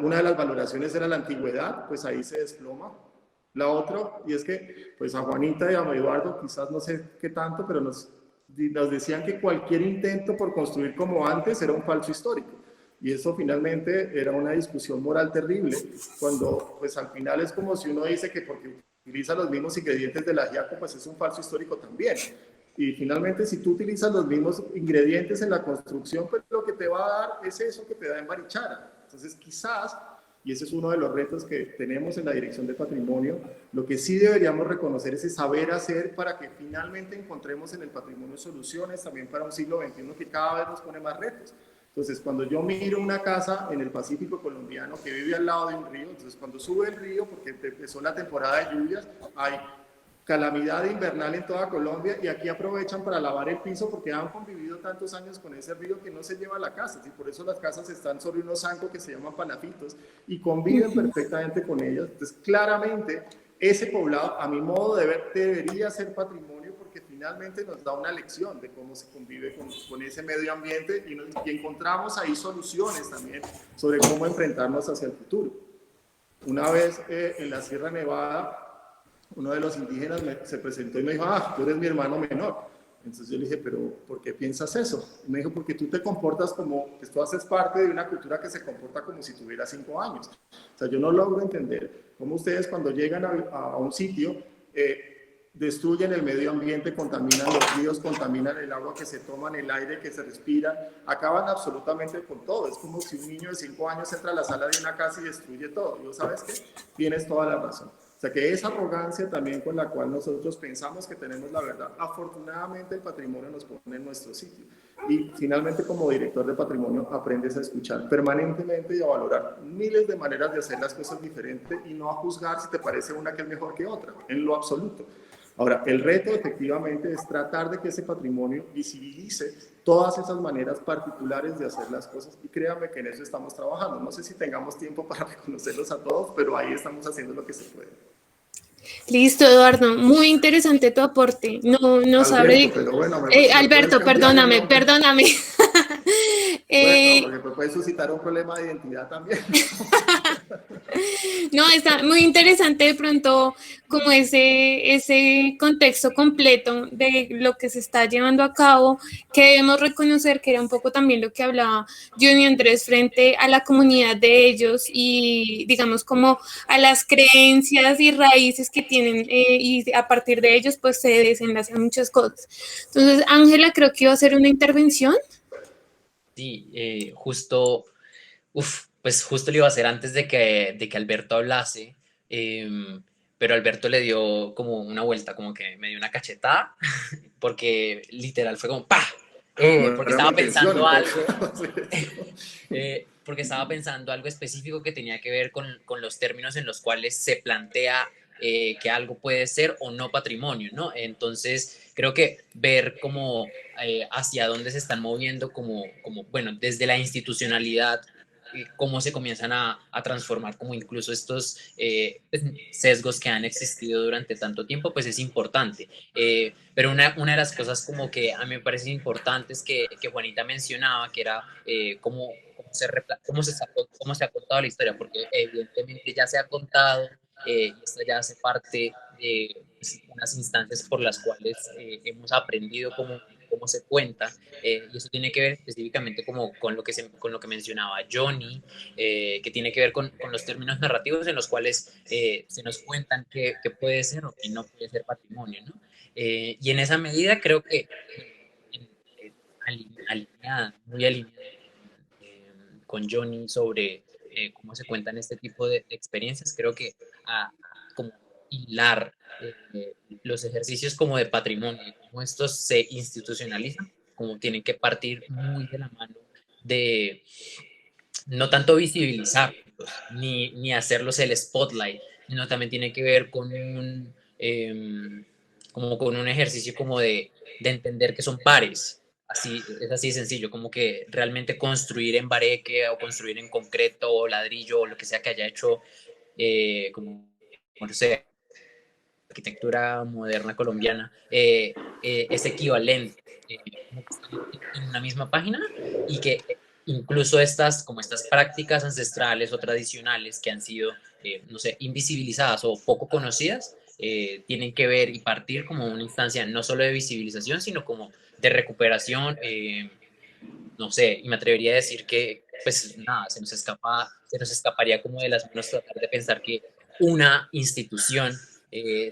una de las valoraciones era la antigüedad, pues ahí se desploma. La otra, y es que pues a Juanita y a Eduardo, quizás no sé qué tanto, pero nos decían que cualquier intento por construir como antes era un falso histórico. Y eso finalmente era una discusión moral terrible, cuando pues al final es como si uno dice que porque utiliza los mismos ingredientes del ajiaco, pues es un falso histórico también. Y finalmente, si tú utilizas los mismos ingredientes en la construcción, pues lo que te va a dar es eso que te da en Barichara. Entonces, quizás, y ese es uno de los retos que tenemos en la Dirección de Patrimonio, lo que sí deberíamos reconocer es ese saber hacer para que finalmente encontremos en el patrimonio soluciones también para un siglo XXI que cada vez nos pone más retos. Entonces, cuando yo miro una casa en el Pacífico colombiano que vive al lado de un río, entonces cuando sube el río, porque empezó la temporada de lluvias, hay calamidad invernal en toda Colombia y aquí aprovechan para lavar el piso porque han convivido tantos años con ese río que no se lleva a la casa. Y por eso las casas están sobre unos zancos que se llaman palafitos y conviven perfectamente con ellas. Entonces, claramente, ese poblado, a mi modo de ver, debería ser patrimonio porque finalmente nos da una lección de cómo se convive con ese medio ambiente y encontramos ahí soluciones también sobre cómo enfrentarnos hacia el futuro. Una vez en la Sierra Nevada, uno de los indígenas se presentó y me dijo, tú eres mi hermano menor. Entonces yo le dije, pero ¿por qué piensas eso? Y me dijo, porque tú te comportas como, que tú haces parte de una cultura que se comporta como si tuviera 5 años. O sea, yo no logro entender cómo ustedes cuando llegan a un sitio, destruyen el medio ambiente, contaminan los ríos, contaminan el agua que se toman, el aire que se respira, acaban absolutamente con todo. Es como si un niño de 5 años entra a la sala de una casa y destruye todo. ¿Y sabes qué? Tienes toda la razón. O sea que esa arrogancia también con la cual nosotros pensamos que tenemos la verdad, afortunadamente el patrimonio nos pone en nuestro sitio. Y finalmente, como director de patrimonio, aprendes a escuchar permanentemente y a valorar miles de maneras de hacer las cosas diferentes y no a juzgar si te parece una que es mejor que otra, en lo absoluto. Ahora, el reto efectivamente es tratar de que ese patrimonio visibilice todas esas maneras particulares de hacer las cosas, y créanme que en eso estamos trabajando. No sé si tengamos tiempo para reconocerlos a todos, pero ahí estamos haciendo lo que se puede. Listo, Eduardo, muy interesante tu aporte. No sabré. Pero bueno, Alberto, perdóname. Bueno, porque puede suscitar un problema de identidad también. No, está muy interesante de pronto como ese contexto completo de lo que se está llevando a cabo, que debemos reconocer que era un poco también lo que hablaba Johnny Andrés frente a la comunidad de ellos y digamos como a las creencias y raíces que tienen y a partir de ellos pues se desenlazan muchas cosas. Entonces, Ángela creo que iba a hacer una intervención. Sí, justo, pues justo lo iba a hacer antes de que Alberto hablase, pero Alberto le dio como una vuelta, como que me dio una cachetada, porque literal fue como ¡pah! Porque estaba pensando algo, porque estaba pensando algo específico que tenía que ver con los términos en los cuales se plantea que algo puede ser o no patrimonio, ¿no? Entonces, creo que ver como hacia dónde se están moviendo, bueno, desde la institucionalidad, cómo se comienzan a transformar como incluso estos pues, sesgos que han existido durante tanto tiempo, pues es importante. Pero una de las cosas como que a mí me parece importantes que Juanita mencionaba, que era cómo se ha contado la historia, porque evidentemente ya se ha contado y esto ya hace parte de pues, unas instancias por las cuales hemos aprendido cómo se cuenta, y eso tiene que ver específicamente como con lo que mencionaba Johnny, que tiene que ver con los términos narrativos en los cuales se nos cuentan qué puede ser o qué no puede ser patrimonio, ¿no? Y en esa medida creo que muy alineada con Johnny sobre cómo se cuentan este tipo de experiencias, creo que como hilar los ejercicios como de patrimonio, cómo estos se institucionalizan, como tienen que partir muy de la mano de no tanto visibilizarlos, ni hacerlos el spotlight, sino también tiene que ver con como con un ejercicio como de entender que son pares. Así, es así de sencillo, como que realmente construir en bareque o construir en concreto o ladrillo o lo que sea que haya hecho, como no sé, arquitectura moderna colombiana, es equivalente, como que están en una misma página y que incluso estas prácticas ancestrales o tradicionales que han sido, no sé, invisibilizadas o poco conocidas, tienen que ver y partir como una instancia no solo de visibilización, sino como de recuperación, no sé, y me atrevería a decir que, pues nada, se nos escaparía como de las manos tratar de pensar que una institución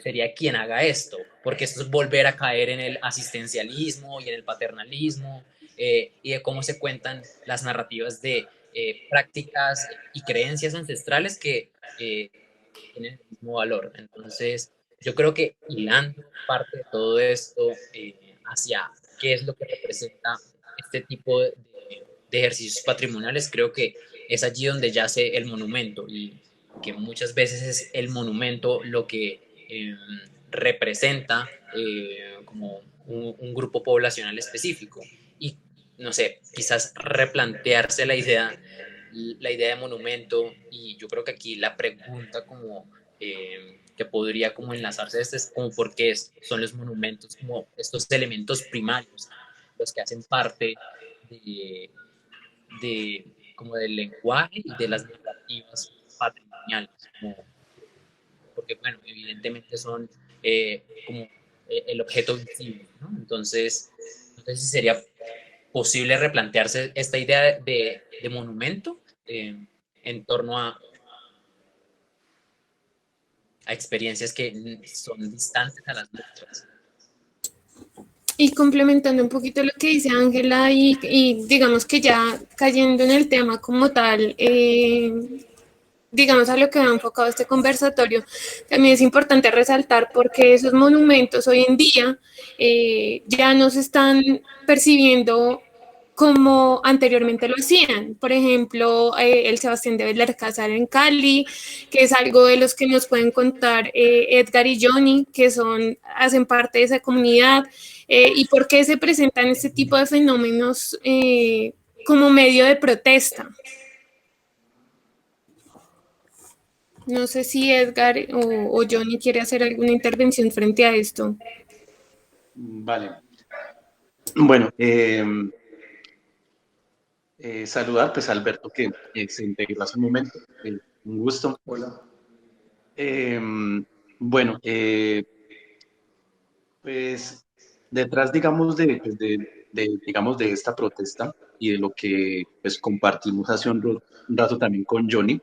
sería quien haga esto, porque esto es volver a caer en el asistencialismo y en el paternalismo, y de cómo se cuentan las narrativas de prácticas y creencias ancestrales que tienen el mismo valor. Entonces, yo creo que hilando parte de todo esto hacia qué es lo que representa este tipo de ejercicios patrimoniales, creo que es allí donde yace el monumento y que muchas veces es el monumento lo que representa como un grupo poblacional específico. Y no sé, quizás replantearse la idea de monumento, y yo creo que aquí la pregunta como que podría como enlazarse a este es como por qué son los monumentos como estos elementos primarios los que hacen parte de, como del lenguaje y de las narrativas patrimoniales, porque bueno, evidentemente son como el objeto visible, ¿no? Entonces, no sé si sería posible replantearse esta idea de monumento en torno a a experiencias que son distantes a las nuestras. Y complementando un poquito lo que dice Ángela y digamos que ya cayendo en el tema como tal, digamos a lo que va enfocado este conversatorio, también es importante resaltar porque esos monumentos hoy en día ya no se están percibiendo como anteriormente lo hacían. Por ejemplo, el Sebastián de Belalcázar en Cali, que es algo de los que nos pueden contar Edgar y Johnny, que hacen parte de esa comunidad, y por qué se presentan este tipo de fenómenos como medio de protesta. No sé si Edgar o Johnny quiere hacer alguna intervención frente a esto. Vale. Bueno, saludar pues a Alberto que se integró hace un momento. Un gusto. Hola. Bueno, pues detrás, digamos, digamos, de esta protesta y de lo que pues compartimos hace un rato también con Johnny,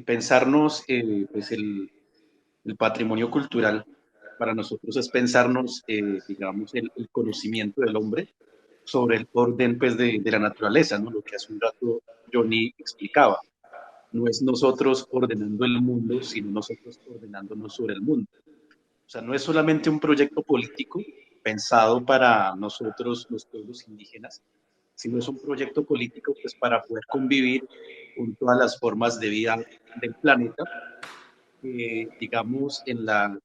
pensarnos pues el patrimonio cultural para nosotros es pensarnos, digamos, el conocimiento del hombre sobre el orden pues, de la naturaleza, ¿no? Lo que hace un rato Johnny explicaba. No es nosotros ordenando el mundo, sino nosotros ordenándonos sobre el mundo. O sea, no es solamente un proyecto político pensado para nosotros, los pueblos indígenas, sino es un proyecto político pues, para poder convivir con todas las formas de vida del planeta. Digamos, en la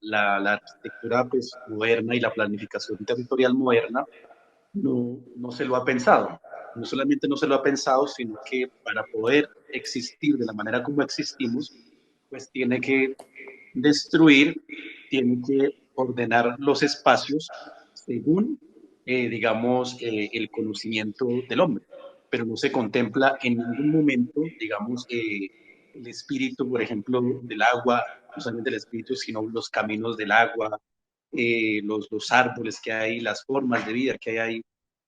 arquitectura pues, moderna y la planificación territorial moderna, no se lo ha pensado. No solamente no se lo ha pensado, sino que para poder existir de la manera como existimos, pues tiene que destruir, tiene que ordenar los espacios según, digamos, el conocimiento del hombre. Pero no se contempla en ningún momento, digamos, el espíritu, por ejemplo, del agua, no solamente el espíritu, sino los caminos del agua, los árboles que hay, las formas de vida que hay ahí,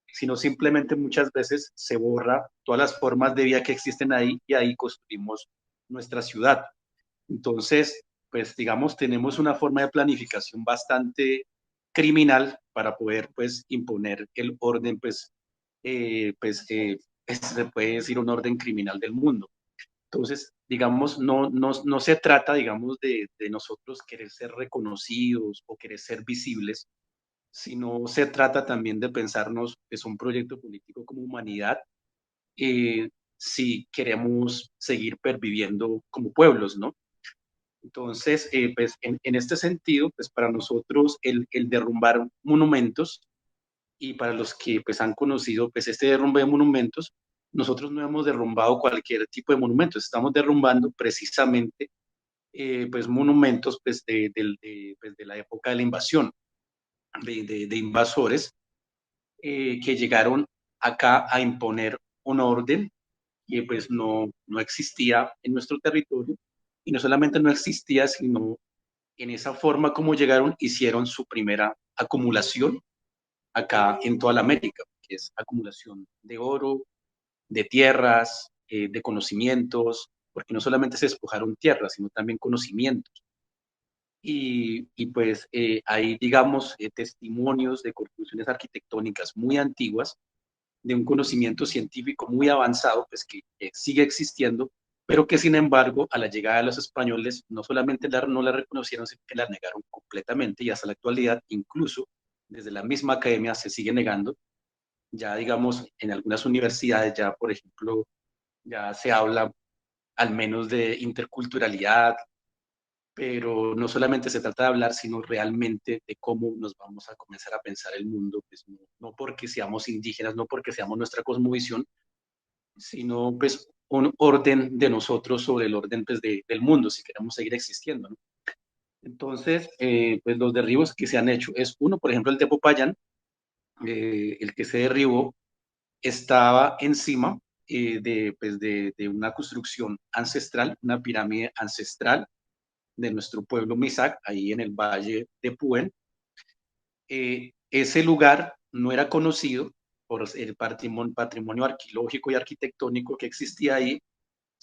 sino simplemente muchas veces se borra todas las formas de vida que existen ahí y ahí construimos nuestra ciudad. Entonces, pues digamos, tenemos una forma de planificación bastante criminal para poder pues imponer el orden, se puede decir un orden criminal del mundo. Entonces, digamos, no se trata, digamos, de nosotros querer ser reconocidos o querer ser visibles, sino se trata también de pensarnos que es un proyecto político como humanidad, si queremos seguir perviviendo como pueblos, ¿no? Entonces, pues en este sentido, pues para nosotros el derrumbar monumentos y para los que pues han conocido pues este derrumbe de monumentos, nosotros no hemos derrumbado cualquier tipo de monumentos, estamos derrumbando precisamente pues monumentos pues de la época de la invasión, de invasores que llegaron acá a imponer un orden que pues no existía en nuestro territorio, y no solamente no existía, sino en esa forma como llegaron hicieron su primera acumulación acá en toda la América, que es acumulación de oro, de tierras, de conocimientos, porque no solamente se despojaron tierras, sino también conocimientos. Y pues hay, digamos, testimonios de construcciones arquitectónicas muy antiguas, de un conocimiento científico muy avanzado, pues que sigue existiendo, pero que sin embargo a la llegada de los españoles no solamente no la reconocieron, sino que la negaron completamente, y hasta la actualidad incluso desde la misma academia se sigue negando. Ya digamos en algunas universidades ya, por ejemplo, ya se habla al menos de interculturalidad, pero no solamente se trata de hablar, sino realmente de cómo nos vamos a comenzar a pensar el mundo, pues no porque seamos indígenas, no porque seamos nuestra cosmovisión, sino pues un orden de nosotros sobre el orden pues, del mundo, si queremos seguir existiendo, ¿no? Entonces, pues los derribos que se han hecho es uno, por ejemplo, el de Popayán, el que se derribó estaba encima pues, de una construcción ancestral, una pirámide ancestral de nuestro pueblo Misak, ahí en el valle de Puen. Ese lugar no era conocido por el patrimonio arqueológico y arquitectónico que existía ahí,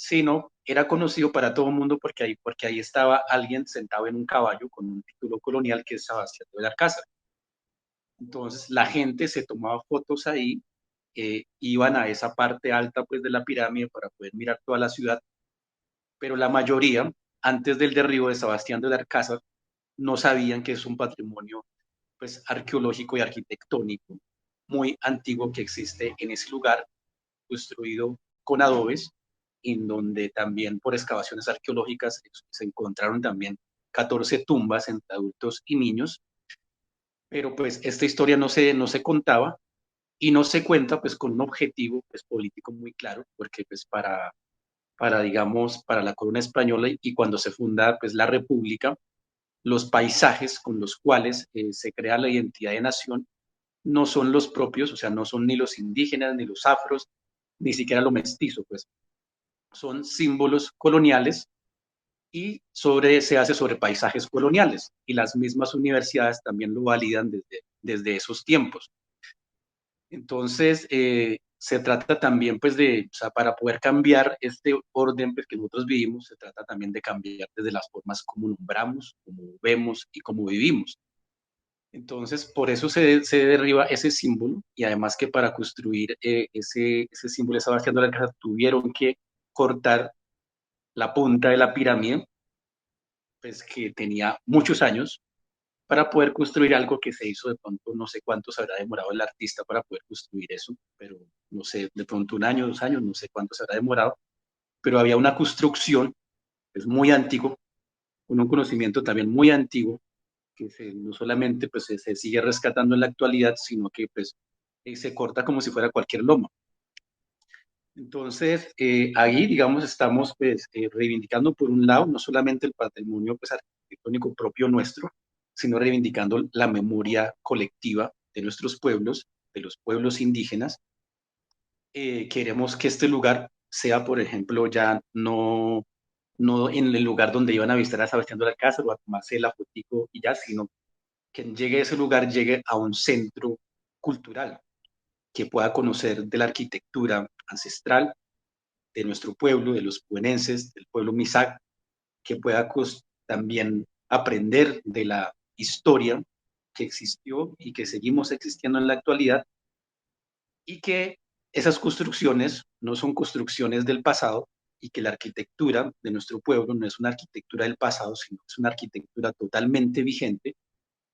sino era conocido para todo el mundo porque ahí estaba alguien sentado en un caballo con un título colonial que es Sebastián de Belalcázar. Entonces la gente se tomaba fotos ahí, iban a esa parte alta pues de la pirámide para poder mirar toda la ciudad, pero la mayoría, antes del derribo de Sebastián de Belalcázar, no sabían que es un patrimonio pues arqueológico y arquitectónico muy antiguo que existe en ese lugar, construido con adobes, en donde también por excavaciones arqueológicas se encontraron también 14 tumbas entre adultos y niños, pero pues esta historia no se contaba y no se cuenta pues con un objetivo pues político muy claro, porque pues digamos, para la corona española y cuando se funda pues la república, los paisajes con los cuales se crea la identidad de nación no son los propios, o sea, no son ni los indígenas, ni los afros, ni siquiera lo mestizo, pues son símbolos coloniales y se hace sobre paisajes coloniales y las mismas universidades también lo validan desde esos tiempos. Entonces, se trata también, pues, o sea, para poder cambiar este orden pues, que nosotros vivimos, se trata también de cambiar desde las formas como nombramos, como vemos y como vivimos. Entonces, por eso se derriba ese símbolo y además que para construir ese símbolo de Sebastián de la Casa tuvieron que cortar la punta de la pirámide, pues que tenía muchos años, para poder construir algo que se hizo de pronto, no sé cuánto se habrá demorado el artista para poder construir eso, pero no sé, de pronto 1 año, 2 años, no sé cuánto se habrá demorado, pero había una construcción, es muy antiguo, con un conocimiento también muy antiguo, que no solamente pues, se sigue rescatando en la actualidad, sino que pues, se corta como si fuera cualquier loma. Entonces, ahí, digamos, estamos pues, reivindicando por un lado no solamente el patrimonio pues, arquitectónico propio nuestro, sino reivindicando la memoria colectiva de nuestros pueblos, de los pueblos indígenas. Queremos que este lugar sea, por ejemplo, ya no en el lugar donde iban a visitar a Sebastián de la Casa o a tomarse la fotico y ya, sino que llegue a ese lugar, llegue a un centro cultural, que pueda conocer de la arquitectura ancestral de nuestro pueblo, de los puenenses, del pueblo Misak, que pueda también aprender de la historia que existió y que seguimos existiendo en la actualidad, y que esas construcciones no son construcciones del pasado y que la arquitectura de nuestro pueblo no es una arquitectura del pasado, sino es una arquitectura totalmente vigente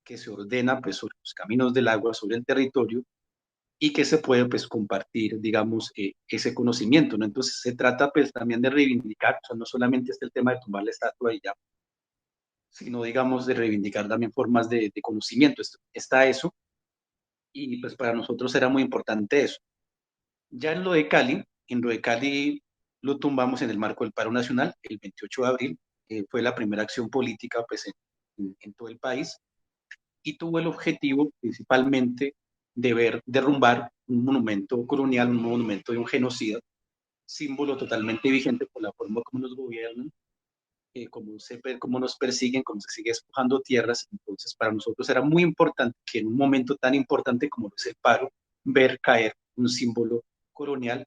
que se ordena pues, sobre los caminos del agua, sobre el territorio, y que se puede pues compartir, digamos, ese conocimiento, ¿no? Entonces se trata pues también de reivindicar, o sea, no solamente es el tema de tumbar la estatua y ya, sino digamos de reivindicar también formas de conocimiento. Está eso, y pues para nosotros era muy importante eso. Ya en lo de Cali lo tumbamos en el marco del paro nacional, el 28 de abril, fue la primera acción política pues en todo el país, y tuvo el objetivo principalmente de derrumbar un monumento colonial, un monumento de un genocida, símbolo totalmente vigente por la forma como nos gobiernan, cómo nos persiguen, cómo se sigue despojando tierras. Entonces, para nosotros era muy importante que en un momento tan importante como es el paro, ver caer un símbolo colonial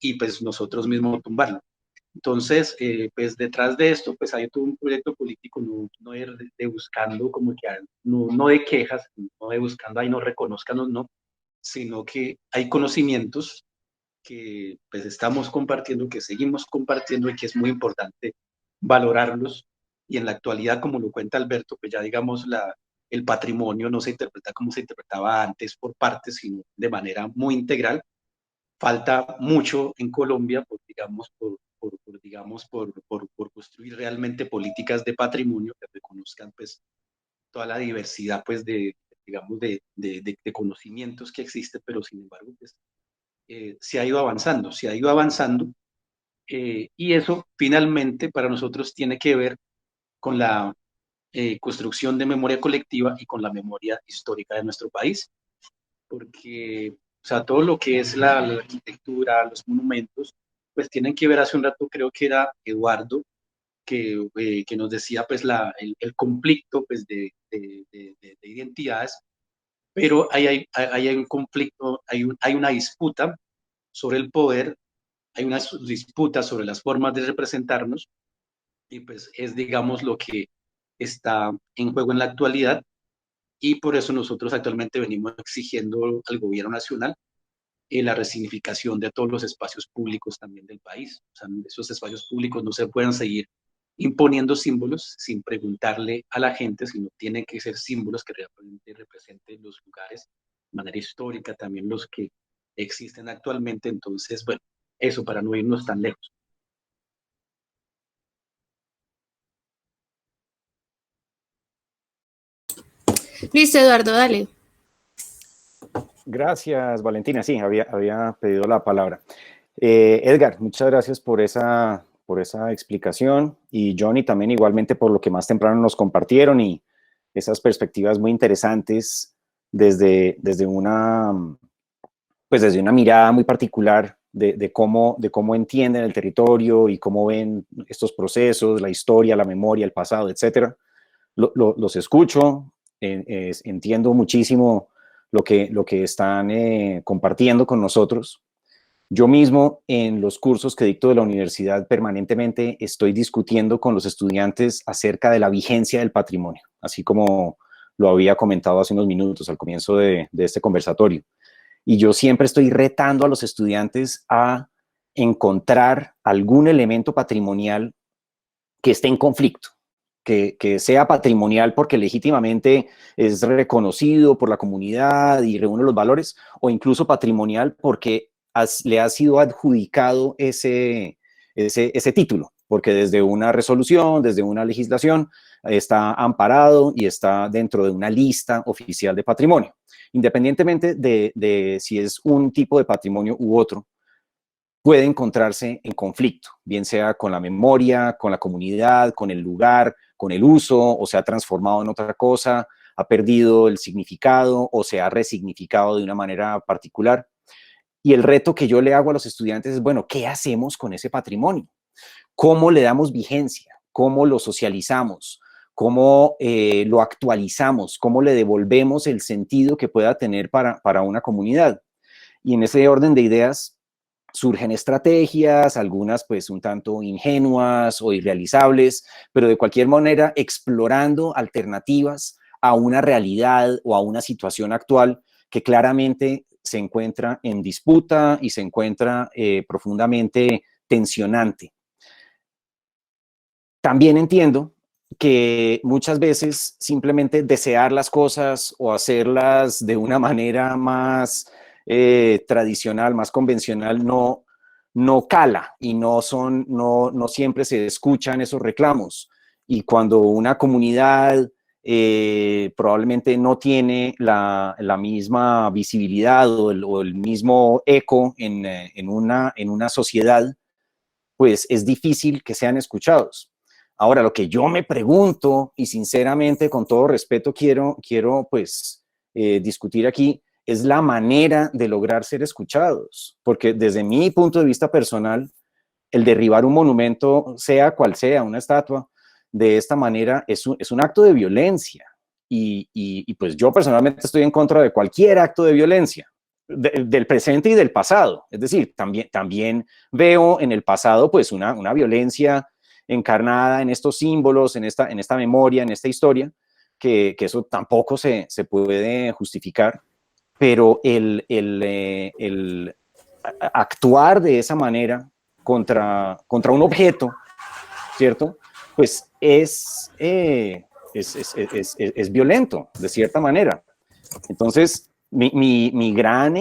y pues nosotros mismos tumbarlo. Entonces, pues detrás de esto, pues hay todo un proyecto político, no de buscando como que, no de quejas, no de buscando, ahí no reconozcanos, no, sino que hay conocimientos que pues estamos compartiendo, que seguimos compartiendo y que es muy importante valorarlos. Y en la actualidad, como lo cuenta Alberto, pues ya digamos el patrimonio no se interpreta como se interpretaba antes por partes, sino de manera muy integral. Falta mucho en Colombia, por construir realmente políticas de patrimonio que reconozcan pues toda la diversidad pues digamos, de conocimientos que existe, pero sin embargo pues, se ha ido avanzando, y eso finalmente para nosotros tiene que ver con la construcción de memoria colectiva y con la memoria histórica de nuestro país, porque o sea, todo lo que es la arquitectura, los monumentos, pues tienen que ver, hace un rato creo que era Eduardo, que nos decía pues el conflicto pues, de identidades, pero hay un conflicto, hay una disputa sobre el poder hay una disputa sobre las formas de representarnos y pues es, digamos, lo que está en juego en la actualidad y por eso nosotros actualmente venimos exigiendo al gobierno nacional la resignificación de todos los espacios públicos también del país. O sea, esos espacios públicos no se pueden seguir imponiendo símbolos sin preguntarle a la gente, sino tienen que ser símbolos que realmente representen los lugares de manera histórica, también los que existen actualmente. Entonces, bueno, eso para no irnos tan lejos. Listo, Eduardo, dale. Gracias, Valentina. Sí, había pedido la palabra. Edgar, muchas gracias por esa explicación, y Johnny también igualmente por lo que más temprano nos compartieron y esas perspectivas muy interesantes desde una mirada muy particular de cómo entienden el territorio y cómo ven estos procesos, la historia, la memoria, el pasado, etcétera. Los escucho, entiendo muchísimo lo que están compartiendo con nosotros. Yo mismo, en los cursos que dicto de la universidad, permanentemente estoy discutiendo con los estudiantes acerca de la vigencia del patrimonio, así como lo había comentado hace unos minutos al comienzo de este conversatorio. Y yo siempre estoy retando a los estudiantes a encontrar algún elemento patrimonial que esté en conflicto, que sea patrimonial porque legítimamente es reconocido por la comunidad y reúne los valores, o incluso patrimonial porque le ha sido adjudicado ese título, porque desde una resolución, desde una legislación, está amparado y está dentro de una lista oficial de patrimonio. Independientemente de si es un tipo de patrimonio u otro, puede encontrarse en conflicto, bien sea con la memoria, con la comunidad, con el lugar, con el uso, o se ha transformado en otra cosa, ha perdido el significado o se ha resignificado de una manera particular. Y el reto que yo le hago a los estudiantes es, bueno, ¿qué hacemos con ese patrimonio? ¿Cómo le damos vigencia? ¿Cómo lo socializamos? ¿Cómo lo actualizamos? ¿Cómo le devolvemos el sentido que pueda tener para una comunidad? Y en ese orden de ideas surgen estrategias, algunas pues un tanto ingenuas o irrealizables, pero de cualquier manera explorando alternativas a una realidad o a una situación actual que claramente se encuentra en disputa y se encuentra profundamente tensionante. También entiendo que muchas veces simplemente desear las cosas o hacerlas de una manera más tradicional, más convencional, no cala y no siempre se escuchan esos reclamos. Y cuando una comunidad probablemente no tiene la misma visibilidad o el mismo eco en una sociedad, pues es difícil que sean escuchados. Ahora, lo que yo me pregunto, y sinceramente, con todo respeto, quiero pues discutir aquí, es la manera de lograr ser escuchados, porque desde mi punto de vista personal, el derribar un monumento, sea cual sea, una estatua, de esta manera es un acto de violencia, y pues yo personalmente estoy en contra de cualquier acto de violencia, del presente y del pasado. Es decir, también veo en el pasado pues una violencia encarnada en estos símbolos, en esta memoria, en esta historia, que eso tampoco se puede justificar, pero el actuar de esa manera contra un objeto, ¿cierto? Pues es violento, de cierta manera. Entonces, mi gran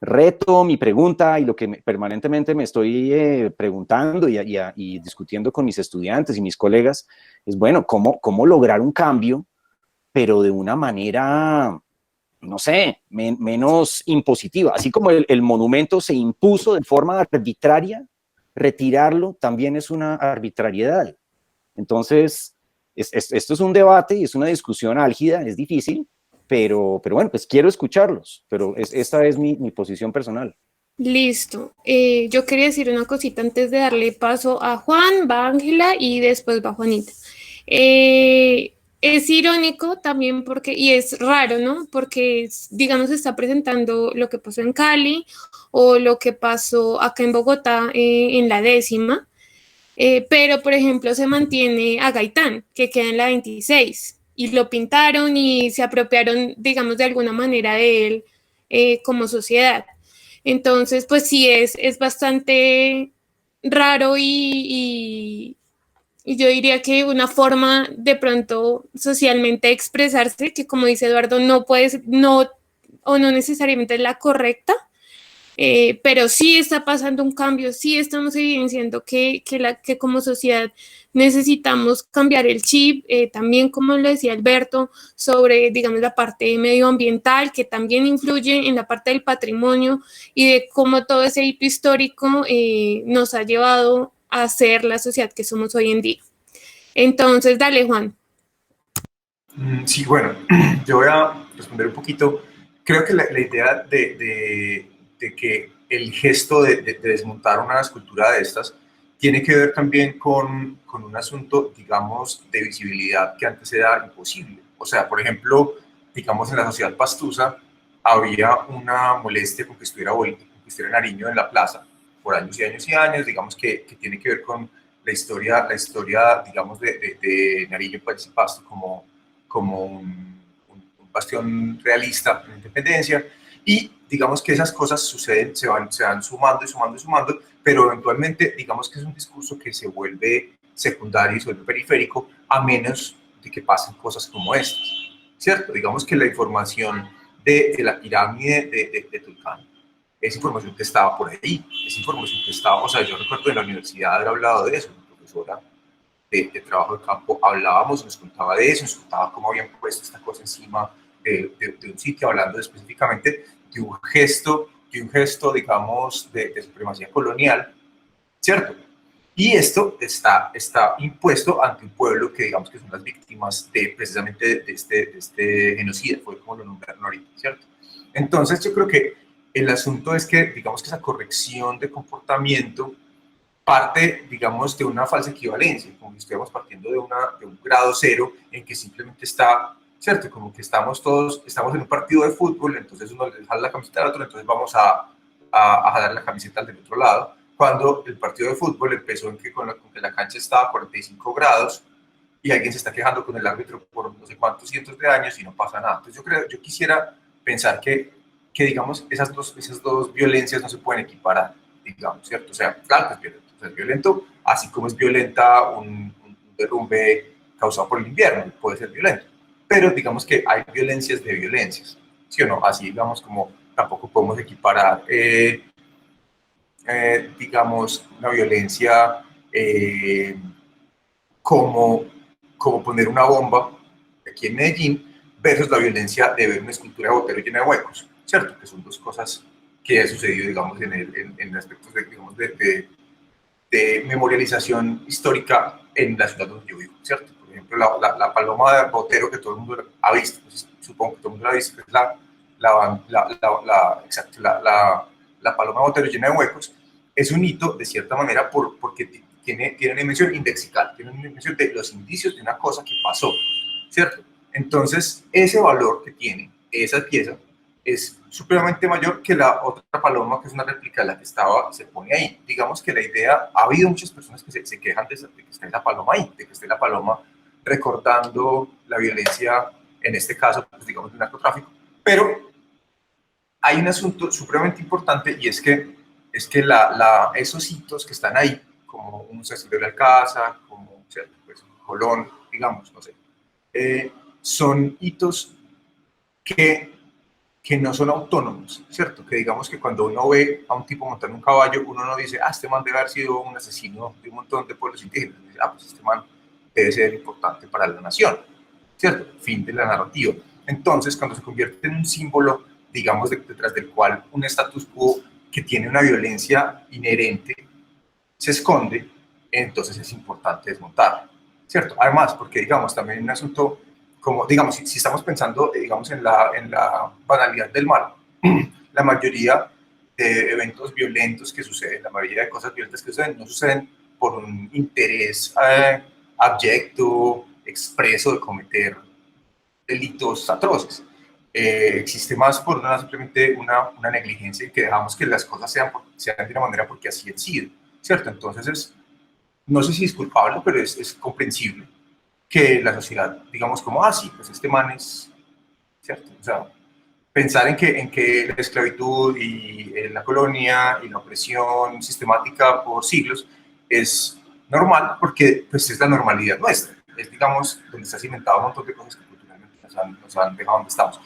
reto, mi pregunta y lo que permanentemente me estoy preguntando y discutiendo con mis estudiantes y mis colegas es, bueno, ¿cómo lograr un cambio, pero de una manera, no sé, menos impositiva? Así como el monumento se impuso de forma arbitraria, retirarlo también es una arbitrariedad. Entonces, esto es un debate y es una discusión álgida, es difícil, pero bueno, pues quiero escucharlos, pero esta es mi posición personal. Listo. Yo quería decir una cosita antes de darle paso a Juan, va Ángela y después va Juanita. Es irónico también porque, y es raro, ¿no? Porque, digamos, se está presentando lo que pasó en Cali o lo que pasó acá en Bogotá en la 10ª, pero, por ejemplo, se mantiene a Gaitán, que queda en la 26, y lo pintaron y se apropiaron, digamos, de alguna manera de él como sociedad. Entonces, pues sí, es bastante raro y yo diría que una forma de pronto socialmente expresarse, que como dice Eduardo, no puedes, no, o no necesariamente es la correcta, pero sí está pasando un cambio, sí estamos evidenciando que como sociedad necesitamos cambiar el chip, también como lo decía Alberto, sobre, digamos, la parte medioambiental, que también influye en la parte del patrimonio y de cómo todo ese hito histórico nos ha llevado a ser la sociedad que somos hoy en día. Entonces, dale, Juan. Sí, bueno, yo voy a responder un poquito. Creo que la idea de que el gesto de desmontar una escultura de estas tiene que ver también con un asunto, digamos, de visibilidad que antes era imposible. O sea, por ejemplo, digamos, en la sociedad pastusa había una molestia con que estuviera Nariño en la plaza por años y años y años, digamos que tiene que ver con la historia, digamos, de Nariño pues, y Pasto como un bastión realista en la independencia, y digamos que esas cosas suceden, se van sumando y sumando y sumando, pero eventualmente digamos que es un discurso que se vuelve secundario y se vuelve periférico, a menos de que pasen cosas como estas, ¿cierto? Digamos que la información de la pirámide de Tulcán es información que estaba por ahí, es información que estaba, o sea, yo recuerdo en la universidad haber hablado de eso, una profesora de trabajo de campo, hablábamos, nos contaba de eso, nos contaba cómo habían puesto esta cosa encima de un sitio, hablando específicamente de un gesto, digamos, de supremacía colonial, ¿cierto? Y esto está impuesto ante un pueblo que digamos que son las víctimas precisamente de este genocidio, fue como lo nombraron ahorita, ¿cierto? Entonces yo creo que el asunto es que, digamos que esa corrección de comportamiento parte, digamos, de una falsa equivalencia, como si estuviéramos partiendo de un grado cero en que simplemente está, ¿cierto? Como que estamos en un partido de fútbol, entonces uno le jala la camiseta al otro, entonces vamos a jalar la camiseta al del otro lado, cuando el partido de fútbol empezó en que con que la cancha estaba a 45 grados y alguien se está quejando con el árbitro por no sé cuántos cientos de años y no pasa nada. Entonces yo quisiera pensar que digamos, esas dos violencias no se pueden equiparar, digamos, ¿cierto? O sea, claro que es violento, o sea, es violento, así como es violenta un derrumbe causado por el invierno, puede ser violento, pero digamos que hay violencias de violencias, ¿sí o no? Así, digamos, como tampoco podemos equiparar, digamos, una violencia como poner una bomba aquí en Medellín versus la violencia de ver una escultura de Botero llena de huecos, ¿cierto? Que son dos cosas que ha sucedido, digamos, en aspectos de memorialización histórica en la ciudad donde yo vivo, ¿cierto? Por ejemplo, la paloma de Botero que todo el mundo ha visto, pues, supongo que todo el mundo la ha visto, que es la paloma de Botero llena de huecos, es un hito, de cierta manera, porque tiene una dimensión indexical, tiene una dimensión de los indicios de una cosa que pasó, ¿cierto? Entonces, ese valor que tiene esa pieza es supremamente mayor que la otra paloma, que es una réplica de la que se pone ahí. Digamos que la idea, ha habido muchas personas que se quejan de que esté la paloma ahí, de que esté la paloma recordando la violencia, en este caso, pues, digamos, del narcotráfico, pero hay un asunto supremamente importante y es que esos hitos que están ahí, como un Cecilio de la Alcázar, como, ¿cierto? Pues, Colón, digamos, no sé, son hitos que no son autónomos, ¿cierto? Que digamos que cuando uno ve a un tipo montando un caballo, uno no dice, este man debe haber sido un asesino de un montón de pueblos indígenas. Dice, pues este man debe ser importante para la nación, ¿cierto? Fin de la narrativa. Entonces, cuando se convierte en un símbolo, digamos, detrás del cual un status quo que tiene una violencia inherente se esconde, entonces es importante desmontarlo, ¿cierto? Además, porque, digamos, también un asunto como, digamos, si estamos pensando, digamos, en la banalidad del mal, la mayoría de eventos violentos que suceden, la mayoría de cosas violentas que suceden, no suceden por un interés abyecto, expreso de cometer delitos atroces. Existe más por simplemente una negligencia y que dejamos que las cosas sean de una manera porque así han sido, ¿cierto? Entonces, no sé si es culpable, pero es comprensible que la sociedad, digamos como, sí, pues este man es, ¿cierto? O sea, pensar en que la esclavitud y la colonia y la opresión sistemática por siglos es normal porque pues es la normalidad nuestra, es, digamos, donde se ha cimentado un montón de cosas que culturalmente nos han dejado donde estamos.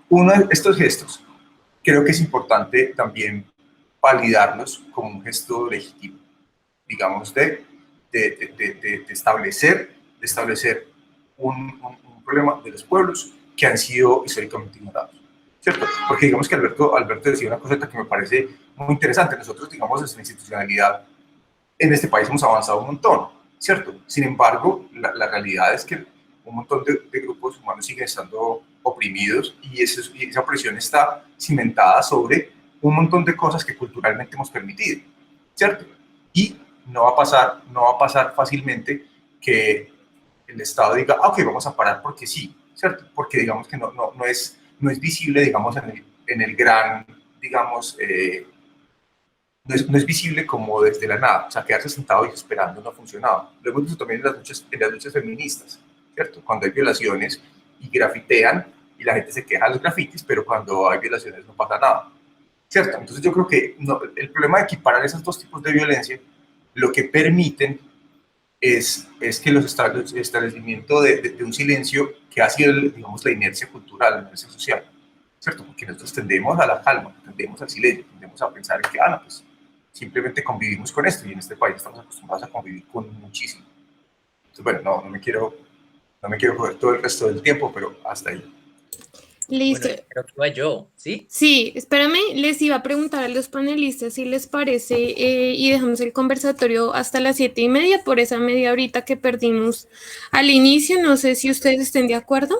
Uno de estos gestos creo que es importante también validarlos como un gesto legítimo, digamos, de establecer un problema de los pueblos que han sido históricamente ignorados, ¿cierto? Porque digamos que Alberto decía una cosa que me parece muy interesante. Nosotros, digamos, desde la institucionalidad en este país hemos avanzado un montón, ¿cierto? Sin embargo, la realidad es que un montón de grupos humanos siguen estando oprimidos y esa opresión está cimentada sobre un montón de cosas que culturalmente hemos permitido, ¿cierto? Y no va a pasar fácilmente que el Estado diga, ok, vamos a parar porque sí, ¿cierto? Porque digamos que no es visible, digamos, en el gran, digamos, no es visible como desde la nada. O sea, quedarse sentado y esperando no ha funcionado. Lo hemos visto también en las luchas feministas, ¿cierto? Cuando hay violaciones y grafitean y la gente se queja de los grafitis, pero cuando hay violaciones no pasa nada, ¿cierto? Entonces yo creo que el problema de equiparar esos dos tipos de violencia lo que permiten es que los establecimiento de un silencio que ha sido, digamos, la inercia cultural, la inercia social, ¿cierto? Porque nosotros tendemos a la calma, tendemos al silencio, tendemos a pensar en que, no, pues simplemente convivimos con esto y en este país estamos acostumbrados a convivir con muchísimo. Entonces, bueno, no me quiero joder todo el resto del tiempo, pero hasta ahí. Listo. Bueno, creo que iba yo, ¿sí? Sí, espérame, les iba a preguntar a los panelistas si les parece y dejamos el conversatorio hasta las 7:30 por esa media horita que perdimos al inicio. No sé si ustedes estén de acuerdo.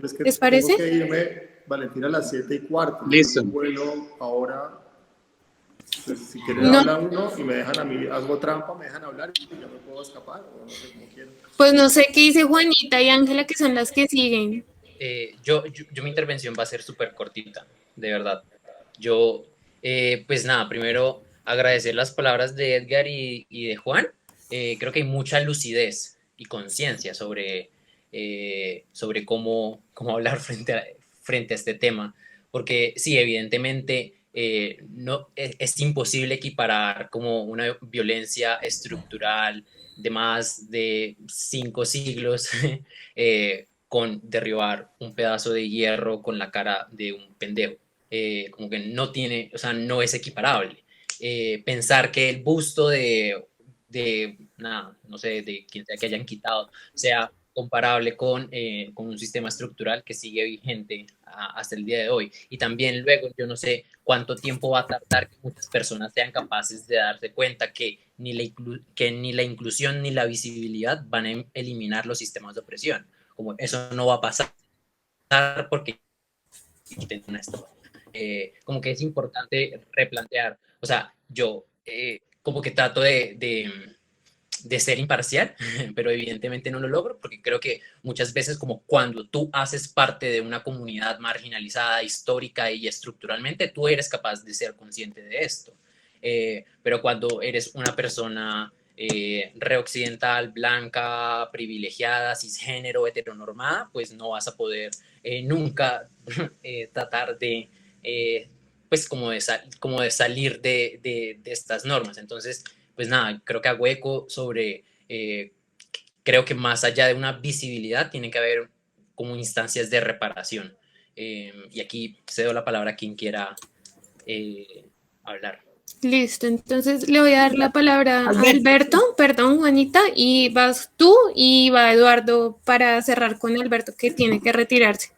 Es que ¿Les parece? Tengo que irme, Valentina, a las 7:15. Listo. Bueno, ahora, pues, si quieren hablar uno y me dejan a mí, hago trampa, me dejan hablar y yo me puedo escapar, o no sé cómo quieren. Pues no sé qué dice Juanita y Ángela, que son las que siguen. Yo mi intervención va a ser súper cortita, de verdad. Yo, pues nada, primero agradecer las palabras de Edgar y de Juan. Creo que hay mucha lucidez y conciencia sobre cómo hablar frente a este tema, porque sí, evidentemente no, es imposible equiparar como una violencia estructural de más de 5 siglos con derribar un pedazo de hierro con la cara de un pendejo. Como que no tiene, o sea, no es equiparable. Pensar que el busto nada, no sé, de quien sea que hayan quitado, sea comparable con un sistema estructural que sigue vigente hasta el día de hoy. Y también luego, yo no sé cuánto tiempo va a tardar que muchas personas sean capaces de darse cuenta que ni la inclusión ni la visibilidad van a eliminar los sistemas de opresión. Como eso no va a pasar porque como que es importante replantear. O sea, yo como que trato de ser imparcial, pero evidentemente no lo logro porque creo que muchas veces como cuando tú haces parte de una comunidad marginalizada histórica y estructuralmente, tú eres capaz de ser consciente de esto. Pero cuando eres una persona reoccidental, blanca, privilegiada, cisgénero, heteronormada, pues no vas a poder nunca tratar de pues como de salir de estas normas. Entonces, pues nada, creo que hago eco sobre, creo que más allá de una visibilidad tiene que haber como instancias de reparación. Y aquí cedo la palabra a quien quiera hablar. Listo, entonces le voy a dar la palabra a Alberto, perdón Juanita, y vas tú y va Eduardo para cerrar con Alberto que tiene que retirarse.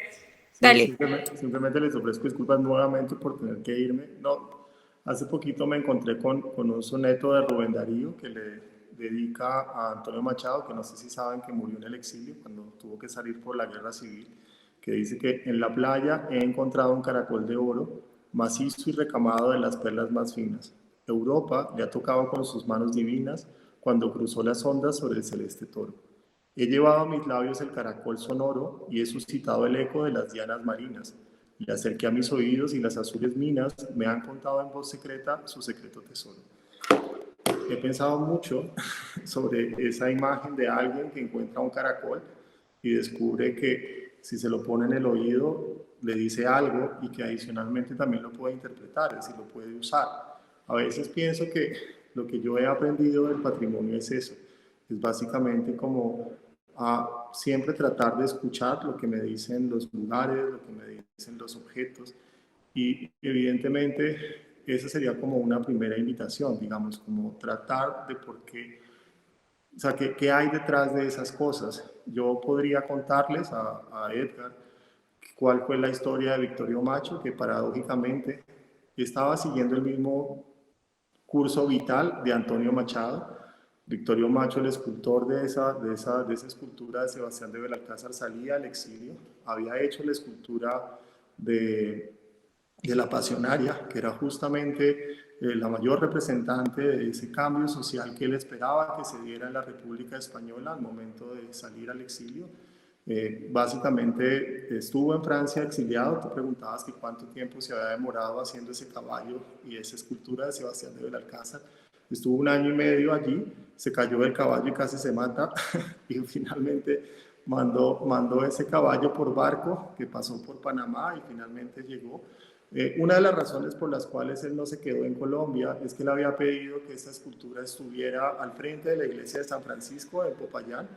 Dale. Sí, simplemente les ofrezco disculpas nuevamente por tener que irme. No, hace poquito me encontré con un soneto de Rubén Darío que le dedica a Antonio Machado, que no sé si saben que murió en el exilio cuando tuvo que salir por la guerra civil, que dice que en la playa he encontrado un caracol de oro, macizo y recamado de las perlas más finas. Europa le ha tocado con sus manos divinas cuando cruzó las ondas sobre el celeste toro. He llevado a mis labios el caracol sonoro y he suscitado el eco de las dianas marinas. Le acerqué a mis oídos y las azules minas me han contado en voz secreta su secreto tesoro. He pensado mucho sobre esa imagen de alguien que encuentra un caracol y descubre que si se lo pone en el oído le dice algo y que adicionalmente también lo puede interpretar, es decir, lo puede usar. A veces pienso que lo que yo he aprendido del patrimonio es eso, es básicamente como a siempre tratar de escuchar lo que me dicen los lugares, lo que me dicen los objetos, y evidentemente esa sería como una primera invitación, digamos, como tratar de por qué, o sea, qué hay detrás de esas cosas. Yo podría contarles a Edgar cuál fue la historia de Victorio Macho, que paradójicamente estaba siguiendo el mismo curso vital de Antonio Machado. Victorio Macho, el escultor de esa escultura de Sebastián de Belalcázar, salía al exilio, había hecho la escultura de la Pasionaria, que era justamente la mayor representante de ese cambio social que él esperaba que se diera en la República Española al momento de salir al exilio. Básicamente estuvo en Francia exiliado. Tú preguntabas que cuánto tiempo se había demorado haciendo ese caballo y esa escultura de Sebastián de Belalcázar. Estuvo 1 año y medio allí, se cayó del caballo y casi se mata y finalmente mandó ese caballo por barco que pasó por Panamá y finalmente llegó. Una de las razones por las cuales él no se quedó en Colombia es que él había pedido que esta escultura estuviera al frente de la iglesia de San Francisco en Popayán,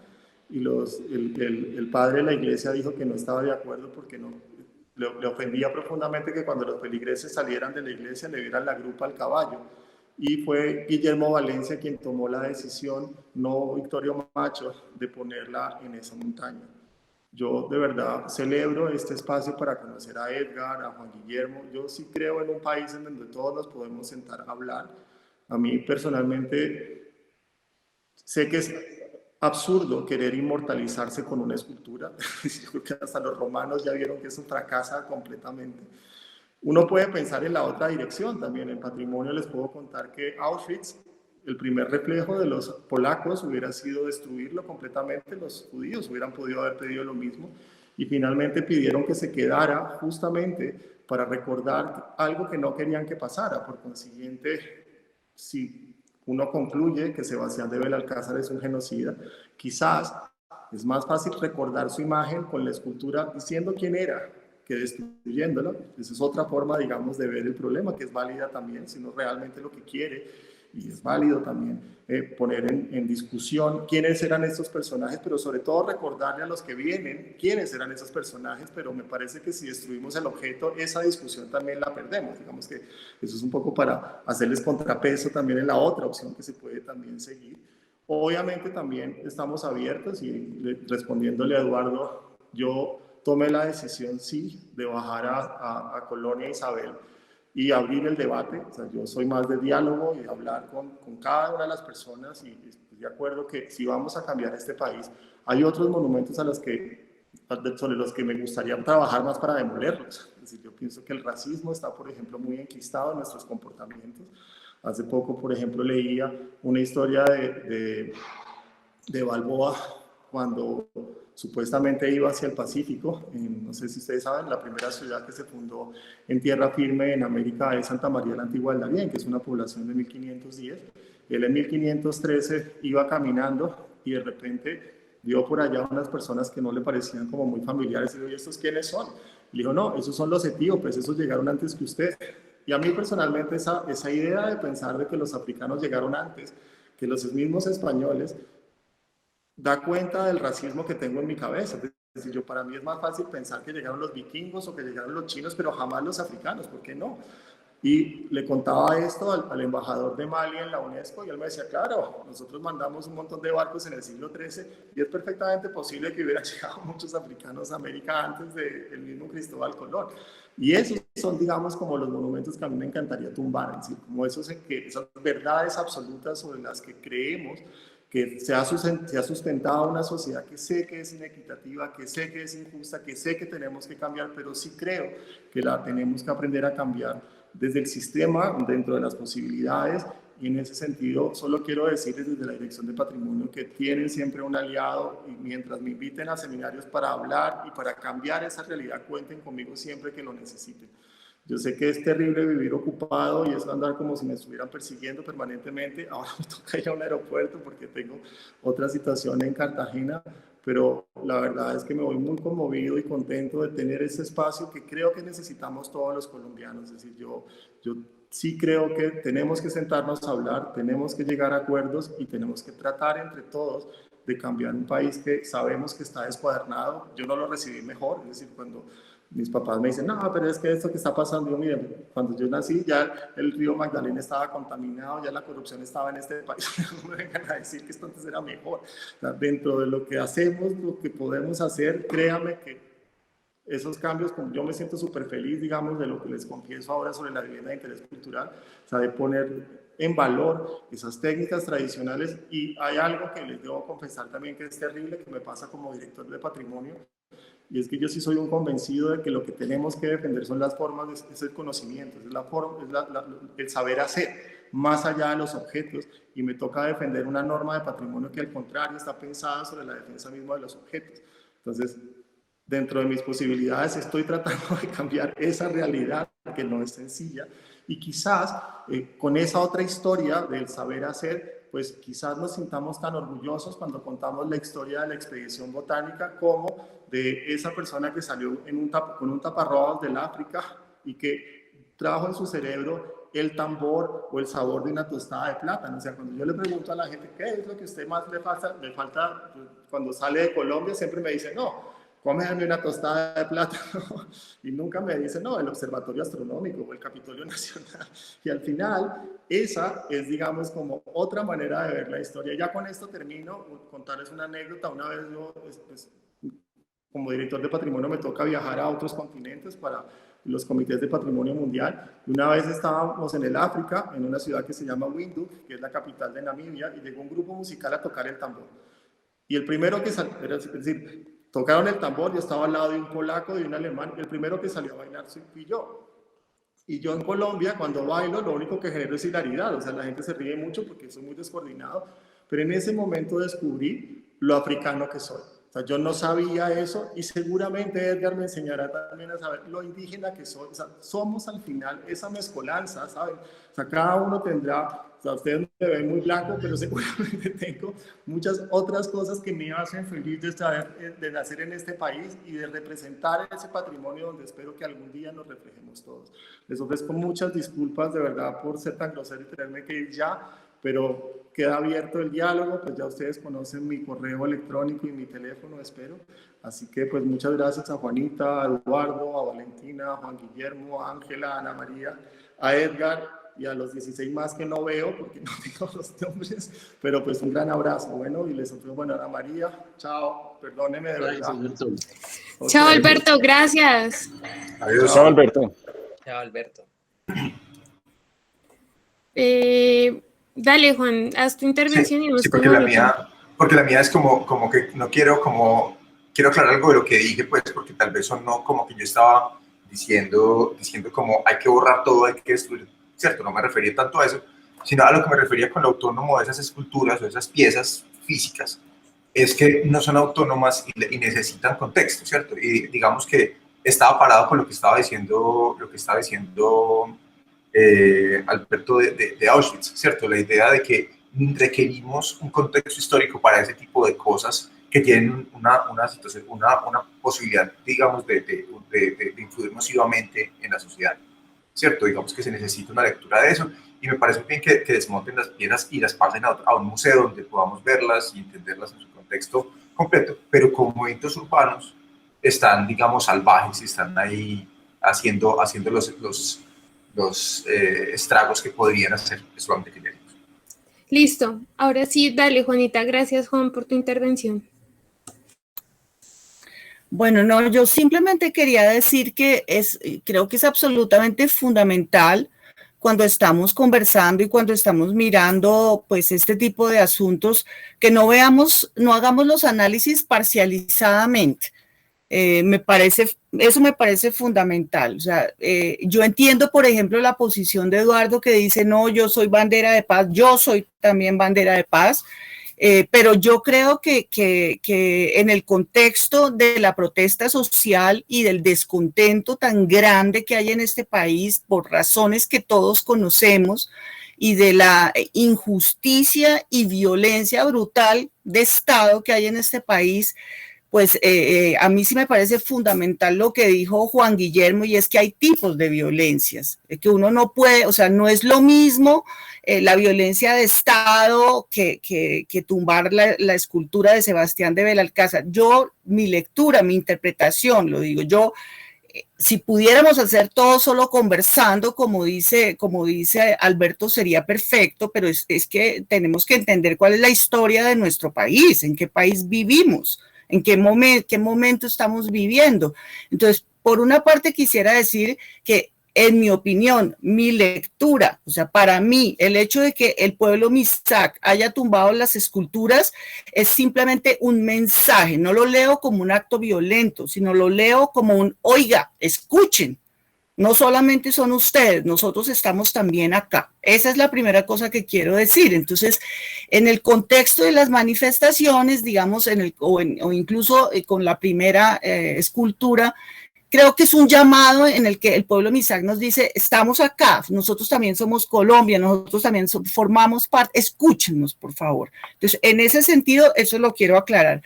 y el padre de la iglesia dijo que no estaba de acuerdo porque le ofendía profundamente que cuando los feligreses salieran de la iglesia le vieran la grupa al caballo. Y fue Guillermo Valencia quien tomó la decisión, no Victorio Macho, de ponerla en esa montaña. Yo de verdad celebro este espacio para conocer a Edgar, a Juan Guillermo. Yo sí creo en un país en donde todos nos podemos sentar a hablar. A mí personalmente sé que es absurdo querer inmortalizarse con una escultura. Yo creo que hasta los romanos ya vieron que eso fracasa completamente. Uno puede pensar en la otra dirección también. En patrimonio les puedo contar que Auschwitz, el primer reflejo de los polacos hubiera sido destruirlo completamente. Los judíos hubieran podido haber pedido lo mismo y finalmente pidieron que se quedara justamente para recordar algo que no querían que pasara. Por consiguiente, si uno concluye que Sebastián de Belalcázar es un genocida, quizás es más fácil recordar su imagen con la escultura diciendo quién era que destruyéndola. Esa es otra forma, digamos, de ver el problema, que es válida también, si uno realmente lo que quiere, y es válido también poner en discusión quiénes eran estos personajes, pero sobre todo recordarle a los que vienen quiénes eran esos personajes. Pero me parece que si destruimos el objeto, esa discusión también la perdemos. Digamos que eso es un poco para hacerles contrapeso también en la otra opción que se puede también seguir. Obviamente también estamos abiertos y respondiéndole a Eduardo, yo tomé la decisión, sí, de bajar a Colonia Isabel y abrir el debate. O sea, yo soy más de diálogo y de hablar con cada una de las personas, y estoy de acuerdo que si vamos a cambiar este país, hay otros monumentos sobre los que me gustaría trabajar más para demolerlos. Es decir, yo pienso que el racismo está, por ejemplo, muy enquistado en nuestros comportamientos. Hace poco, por ejemplo, leía una historia de Balboa cuando supuestamente iba hacia el Pacífico. No sé si ustedes saben, la primera ciudad que se fundó en tierra firme en América es Santa María la Antigua del Darién, que es una población de 1510. Él en 1513 iba caminando y de repente vio por allá unas personas que no le parecían como muy familiares y le dijo: ¿y estos quiénes son? Y le dijo: no, esos son los etíopes, esos llegaron antes que usted. Y a mí personalmente esa idea de pensar de que los africanos llegaron antes que los mismos españoles da cuenta del racismo que tengo en mi cabeza. Es decir, para mí es más fácil pensar que llegaron los vikingos o que llegaron los chinos, pero jamás los africanos. ¿Por qué no? Y le contaba esto al embajador de Mali en la UNESCO y él me decía: claro, nosotros mandamos un montón de barcos en el siglo XIII y es perfectamente posible que hubieran llegado muchos africanos a América antes del mismo Cristóbal Colón. Y esos son, digamos, como los monumentos que a mí me encantaría tumbar, es decir, como esas verdades absolutas sobre las que creemos que se ha sustentado una sociedad que sé que es inequitativa, que sé que es injusta, que sé que tenemos que cambiar, pero sí creo que la tenemos que aprender a cambiar desde el sistema, dentro de las posibilidades, Y en ese sentido, solo quiero decirles desde la Dirección de Patrimonio que tienen siempre un aliado, y mientras me inviten a seminarios para hablar y para cambiar esa realidad, cuenten conmigo siempre que lo necesiten. Yo sé que es terrible vivir ocupado y es andar como si me estuvieran persiguiendo permanentemente. Ahora me toca ir a un aeropuerto porque tengo otra situación en Cartagena, pero la verdad es que me voy muy conmovido y contento de tener ese espacio que creo que necesitamos todos los colombianos. Es decir, yo sí creo que tenemos que sentarnos a hablar, tenemos que llegar a acuerdos y tenemos que tratar entre todos de cambiar un país que sabemos que está descuadernado. Yo no lo recibí mejor, es decir, cuando mis papás me dicen, no, pero es que esto que está pasando, yo, miren, cuando yo nací ya el río Magdalena estaba contaminado, ya la corrupción estaba en este país, no me vengan a decir que esto antes era mejor. O sea, dentro de lo que hacemos, lo que podemos hacer, créame que esos cambios, como yo me siento súper feliz, digamos, de lo que les confieso ahora sobre la vivienda de interés cultural, o sea, de poner en valor esas técnicas tradicionales. Y hay algo que les debo confesar también que es terrible, que me pasa como director de patrimonio, y es que yo sí soy un convencido de que lo que tenemos que defender son las formas, es el conocimiento, es el saber hacer, más allá de los objetos, y me toca defender una norma de patrimonio que al contrario está pensada sobre la defensa misma de los objetos. Entonces, dentro de mis posibilidades estoy tratando de cambiar esa realidad que no es sencilla, y quizás con esa otra historia del saber hacer, pues quizás nos sintamos tan orgullosos cuando contamos la historia de la expedición botánica como de esa persona que salió con un taparrabos del África y que trajo en su cerebro el tambor o el sabor de una tostada de plátano. O sea, cuando yo le pregunto a la gente qué es lo que a usted más le falta cuando sale de Colombia, siempre me dicen, no, cómeme una tostada de plátano, y nunca me dicen, no, el Observatorio Astronómico o el Capitolio Nacional. Y al final, esa es, digamos, como otra manera de ver la historia. Ya con esto termino, contarles una anécdota. Una vez yo, pues, como director de patrimonio, me toca viajar a otros continentes para los comités de patrimonio mundial. Una vez estábamos en el África, en una ciudad que se llama Windhoek, que es la capital de Namibia, y llegó un grupo musical a tocar el tambor. Y el primero que salió, es decir, tocaron el tambor, yo estaba al lado de un polaco, de un alemán, y el primero que salió a bailar fui yo. Y yo en Colombia, cuando bailo, lo único que genero es hilaridad, o sea, la gente se ríe mucho porque soy muy descoordinado, pero en ese momento descubrí lo africano que soy. O sea, yo no sabía eso, y seguramente Edgar me enseñará también a saber lo indígena que soy. O sea, somos al final esa mezcolanza, ¿saben? O sea, cada uno tendrá, o sea, ustedes me ven muy blanco, pero seguramente tengo muchas otras cosas que me hacen feliz de nacer en este país y de representar ese patrimonio donde espero que algún día nos reflejemos todos. Les ofrezco muchas disculpas de verdad por ser tan grosero y tenerme que ir ya, pero queda abierto el diálogo, pues ya ustedes conocen mi correo electrónico y mi teléfono, espero. Así que pues muchas gracias a Juanita, a Eduardo, a Valentina, a Juan Guillermo, a Ángela, a Ana María, a Edgar y a los 16 más que no veo porque no tengo los nombres, pero pues un gran abrazo, bueno, y les ofrezco, bueno, Ana María, chao, perdóneme de verdad. Okay. Chao Alberto, gracias. Adiós. Chao Alberto. Chao Alberto. Dale, Juan, haz tu intervención. Sí, sí, porque la mía es como que no quiero, quiero aclarar algo de lo que dije, pues, porque tal vez sonó como que yo estaba diciendo como hay que borrar todo, hay que destruir, ¿cierto? No me refería tanto a eso, sino a lo que me refería con lo autónomo de esas esculturas o esas piezas físicas, es que no son autónomas y necesitan contexto, ¿cierto? Y digamos que estaba parado con lo que estaba diciendo Alberto de Auschwitz, ¿cierto? La idea de que requerimos un contexto histórico para ese tipo de cosas que tienen una situación, una posibilidad, digamos, de influir nocivamente en la sociedad, ¿cierto? Digamos que se necesita una lectura de eso, y me parece bien que desmonten las piezas y las pasen a un museo donde podamos verlas y entenderlas en su contexto completo, pero como eventos urbanos están, digamos, salvajes y están ahí haciendo los estragos que podrían hacer solamente que queremos. Listo, ahora sí, dale Juanita, gracias Juan por tu intervención. Bueno, no, yo simplemente quería decir que creo que es absolutamente fundamental cuando estamos conversando y cuando estamos mirando pues este tipo de asuntos, que no hagamos los análisis parcializadamente. Eso me parece fundamental. O sea, yo entiendo, por ejemplo, la posición de Eduardo que dice, no, yo soy bandera de paz, yo soy también bandera de paz, pero yo creo que en el contexto de la protesta social y del descontento tan grande que hay en este país por razones que todos conocemos y de la injusticia y violencia brutal de Estado que hay en este país, pues a mí sí me parece fundamental lo que dijo Juan Guillermo, y es que hay tipos de violencias, que uno no puede, o sea, no es lo mismo la violencia de Estado que tumbar la escultura de Sebastián de Belalcázar. Mi lectura, mi interpretación, lo digo yo, si pudiéramos hacer todo solo conversando, como dice Alberto, sería perfecto, pero es que tenemos que entender cuál es la historia de nuestro país, en qué país vivimos, en qué momento estamos viviendo. Entonces, por una parte quisiera decir que, en mi opinión, mi lectura, o sea, para mí, el hecho de que el pueblo Misak haya tumbado las esculturas es simplemente un mensaje. No lo leo como un acto violento, sino lo leo como un, oiga, escuchen. No solamente son ustedes, nosotros estamos también acá. Esa es la primera cosa que quiero decir. Entonces, en el contexto de las manifestaciones, digamos, o incluso con la primera escultura, creo que es un llamado en el que el pueblo Misak nos dice, estamos acá, nosotros también somos Colombia, nosotros también formamos parte, escúchenos, por favor. Entonces, en ese sentido, eso lo quiero aclarar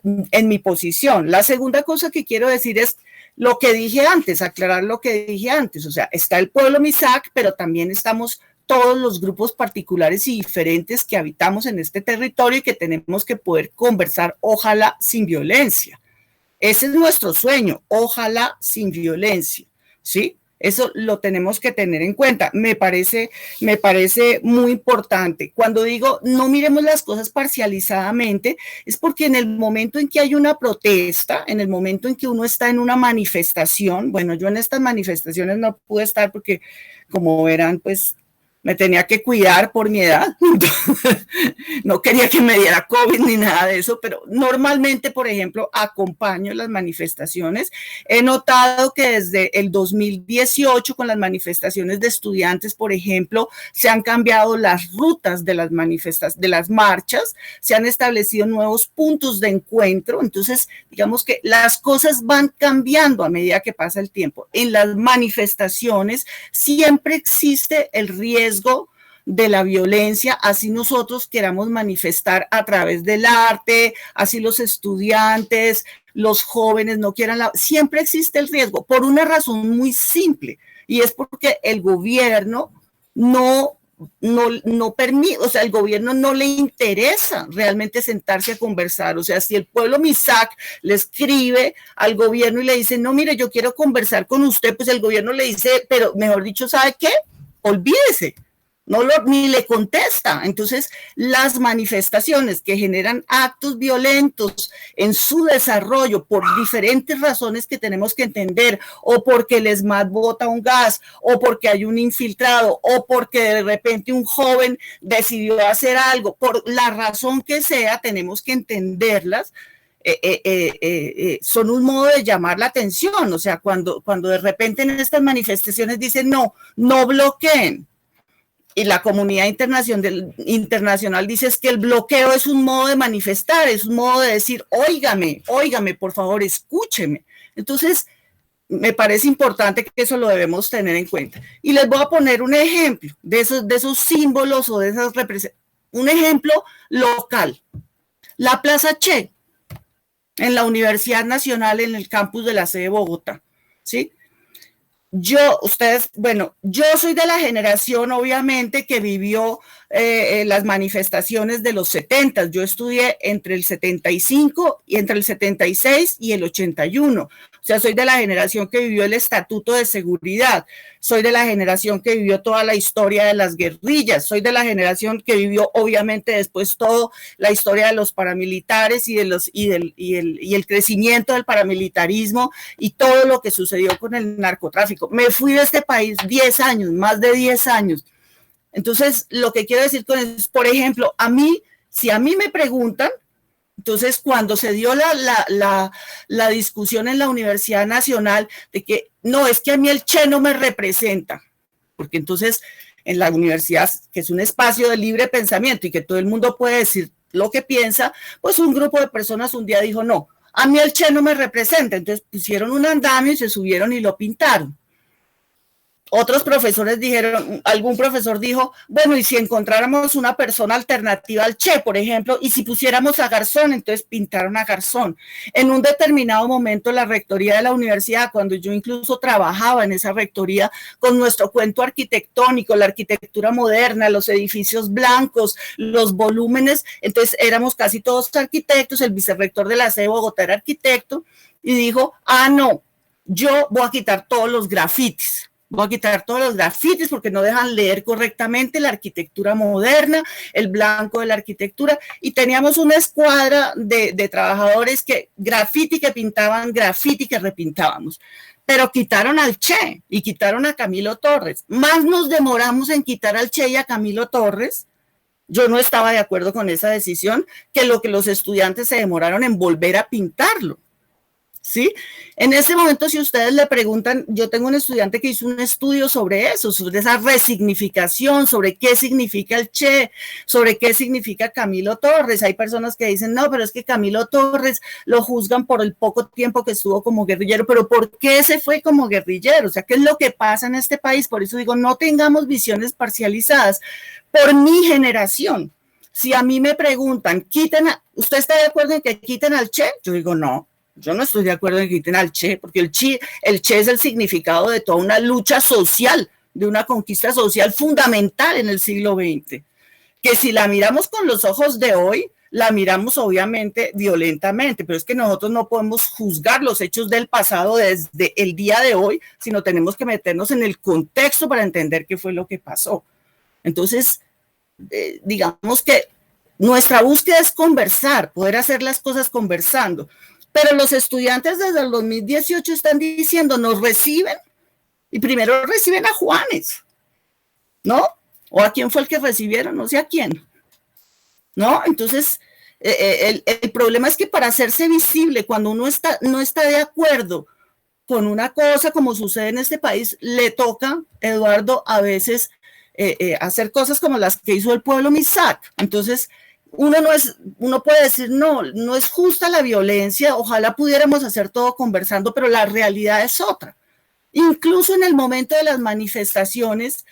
en mi posición. La segunda cosa que quiero decir es lo que dije antes, aclarar lo que dije antes. O sea, está el pueblo Misak, pero también estamos todos los grupos particulares y diferentes que habitamos en este territorio y que tenemos que poder conversar, ojalá sin violencia. Ese es nuestro sueño, ojalá sin violencia, ¿sí? Eso lo tenemos que tener en cuenta. Me parece muy importante. Cuando digo no miremos las cosas parcializadamente, es porque en el momento en que hay una protesta, en el momento en que uno está en una manifestación, bueno, yo en estas manifestaciones no pude estar porque, como verán, pues me tenía que cuidar por mi edad, no quería que me diera COVID ni nada de eso, pero normalmente, por ejemplo, acompaño las manifestaciones. He notado que desde el 2018, con las manifestaciones de estudiantes, por ejemplo, se han cambiado las rutas de las marchas, se han establecido nuevos puntos de encuentro, entonces, digamos que las cosas van cambiando a medida que pasa el tiempo. En las manifestaciones siempre existe el riesgo de la violencia, así nosotros queramos manifestar a través del arte, así los estudiantes, los jóvenes no quieran, siempre existe el riesgo, por una razón muy simple, y es porque el gobierno no permite, o sea, el gobierno no le interesa realmente sentarse a conversar. O sea, si el pueblo Misak le escribe al gobierno y le dice, no, mire, yo quiero conversar con usted, pues el gobierno le dice, pero mejor dicho, ¿sabe qué? Olvídese, ni le contesta. Entonces, las manifestaciones que generan actos violentos en su desarrollo por diferentes razones que tenemos que entender, o porque el ESMAD bota un gas, o porque hay un infiltrado, o porque de repente un joven decidió hacer algo, por la razón que sea, tenemos que entenderlas. Son un modo de llamar la atención. O sea, cuando de repente en estas manifestaciones dicen no bloqueen, y la comunidad internacional dice es que el bloqueo es un modo de manifestar, es un modo de decir, óigame, por favor, escúcheme. Entonces, me parece importante que eso lo debemos tener en cuenta. Y les voy a poner un ejemplo de esos símbolos o de esas representaciones. Un ejemplo local. La Plaza Che, en la Universidad Nacional, en el campus de la sede de Bogotá, ¿sí? Yo soy de la generación, obviamente, que vivió las manifestaciones de los 70. Yo estudié entre el 75 y entre el 76 y el 81. O sea, soy de la generación que vivió el Estatuto de Seguridad. Soy de la generación que vivió toda la historia de las guerrillas. Soy de la generación que vivió, obviamente, después toda la historia de los paramilitares y el crecimiento del paramilitarismo y todo lo que sucedió con el narcotráfico. Me fui de este país 10 años, más de 10 años. Entonces, lo que quiero decir con eso es, por ejemplo, si a mí me preguntan, Entonces, cuando se dio la discusión en la Universidad Nacional de que no, es que a mí el Che no me representa, porque entonces en la universidad, que es un espacio de libre pensamiento y que todo el mundo puede decir lo que piensa, pues un grupo de personas un día dijo, no, a mí el Che no me representa, entonces pusieron un andamio y se subieron y lo pintaron. Otros profesores dijeron, algún profesor dijo, bueno, y si encontráramos una persona alternativa al Che, por ejemplo, y si pusiéramos a Garzón, entonces pintaron a Garzón. En un determinado momento, la rectoría de la universidad, cuando yo incluso trabajaba en esa rectoría, con nuestro cuento arquitectónico, la arquitectura moderna, los edificios blancos, los volúmenes, entonces éramos casi todos arquitectos, el vicerrector de la sede de Bogotá era arquitecto, y dijo, no, yo voy a quitar todos los grafitis. Voy a quitar todos los grafitis porque no dejan leer correctamente la arquitectura moderna, el blanco de la arquitectura, y teníamos una escuadra de trabajadores que grafiti que pintaban, grafiti que repintábamos, pero quitaron al Che y quitaron a Camilo Torres. Más nos demoramos en quitar al Che y a Camilo Torres. Yo no estaba de acuerdo con esa decisión, que lo que los estudiantes se demoraron en volver a pintarlo. ¿Sí? En ese momento, si ustedes le preguntan, yo tengo un estudiante que hizo un estudio sobre eso, sobre esa resignificación, sobre qué significa el Che, sobre qué significa Camilo Torres. Hay personas que dicen, no, pero es que Camilo Torres lo juzgan por el poco tiempo que estuvo como guerrillero, pero ¿por qué se fue como guerrillero? O sea, ¿qué es lo que pasa en este país? Por eso digo, no tengamos visiones parcializadas. Por mi generación, si a mí me preguntan, ¿usted está de acuerdo en que quiten al Che? Yo digo, no. Yo no estoy de acuerdo en que quiten al Che, porque el Che es el significado de toda una lucha social, de una conquista social fundamental en el siglo XX, que si la miramos con los ojos de hoy, la miramos obviamente violentamente, pero es que nosotros no podemos juzgar los hechos del pasado desde el día de hoy, sino tenemos que meternos en el contexto para entender qué fue lo que pasó. Entonces, digamos que nuestra búsqueda es conversar, poder hacer las cosas conversando. Pero los estudiantes desde el 2018 están diciendo, nos reciben, y primero reciben a Juanes, ¿no? ¿O a quién fue el que recibieron? No sé a quién, ¿no? Entonces, el problema es que para hacerse visible, cuando uno no está de acuerdo con una cosa, como sucede en este país, le toca, Eduardo, a veces hacer cosas como las que hizo el pueblo Misak. Entonces, uno puede decir, no es justa la violencia, ojalá pudiéramos hacer todo conversando, pero la realidad es otra. Incluso en el momento de las manifestaciones,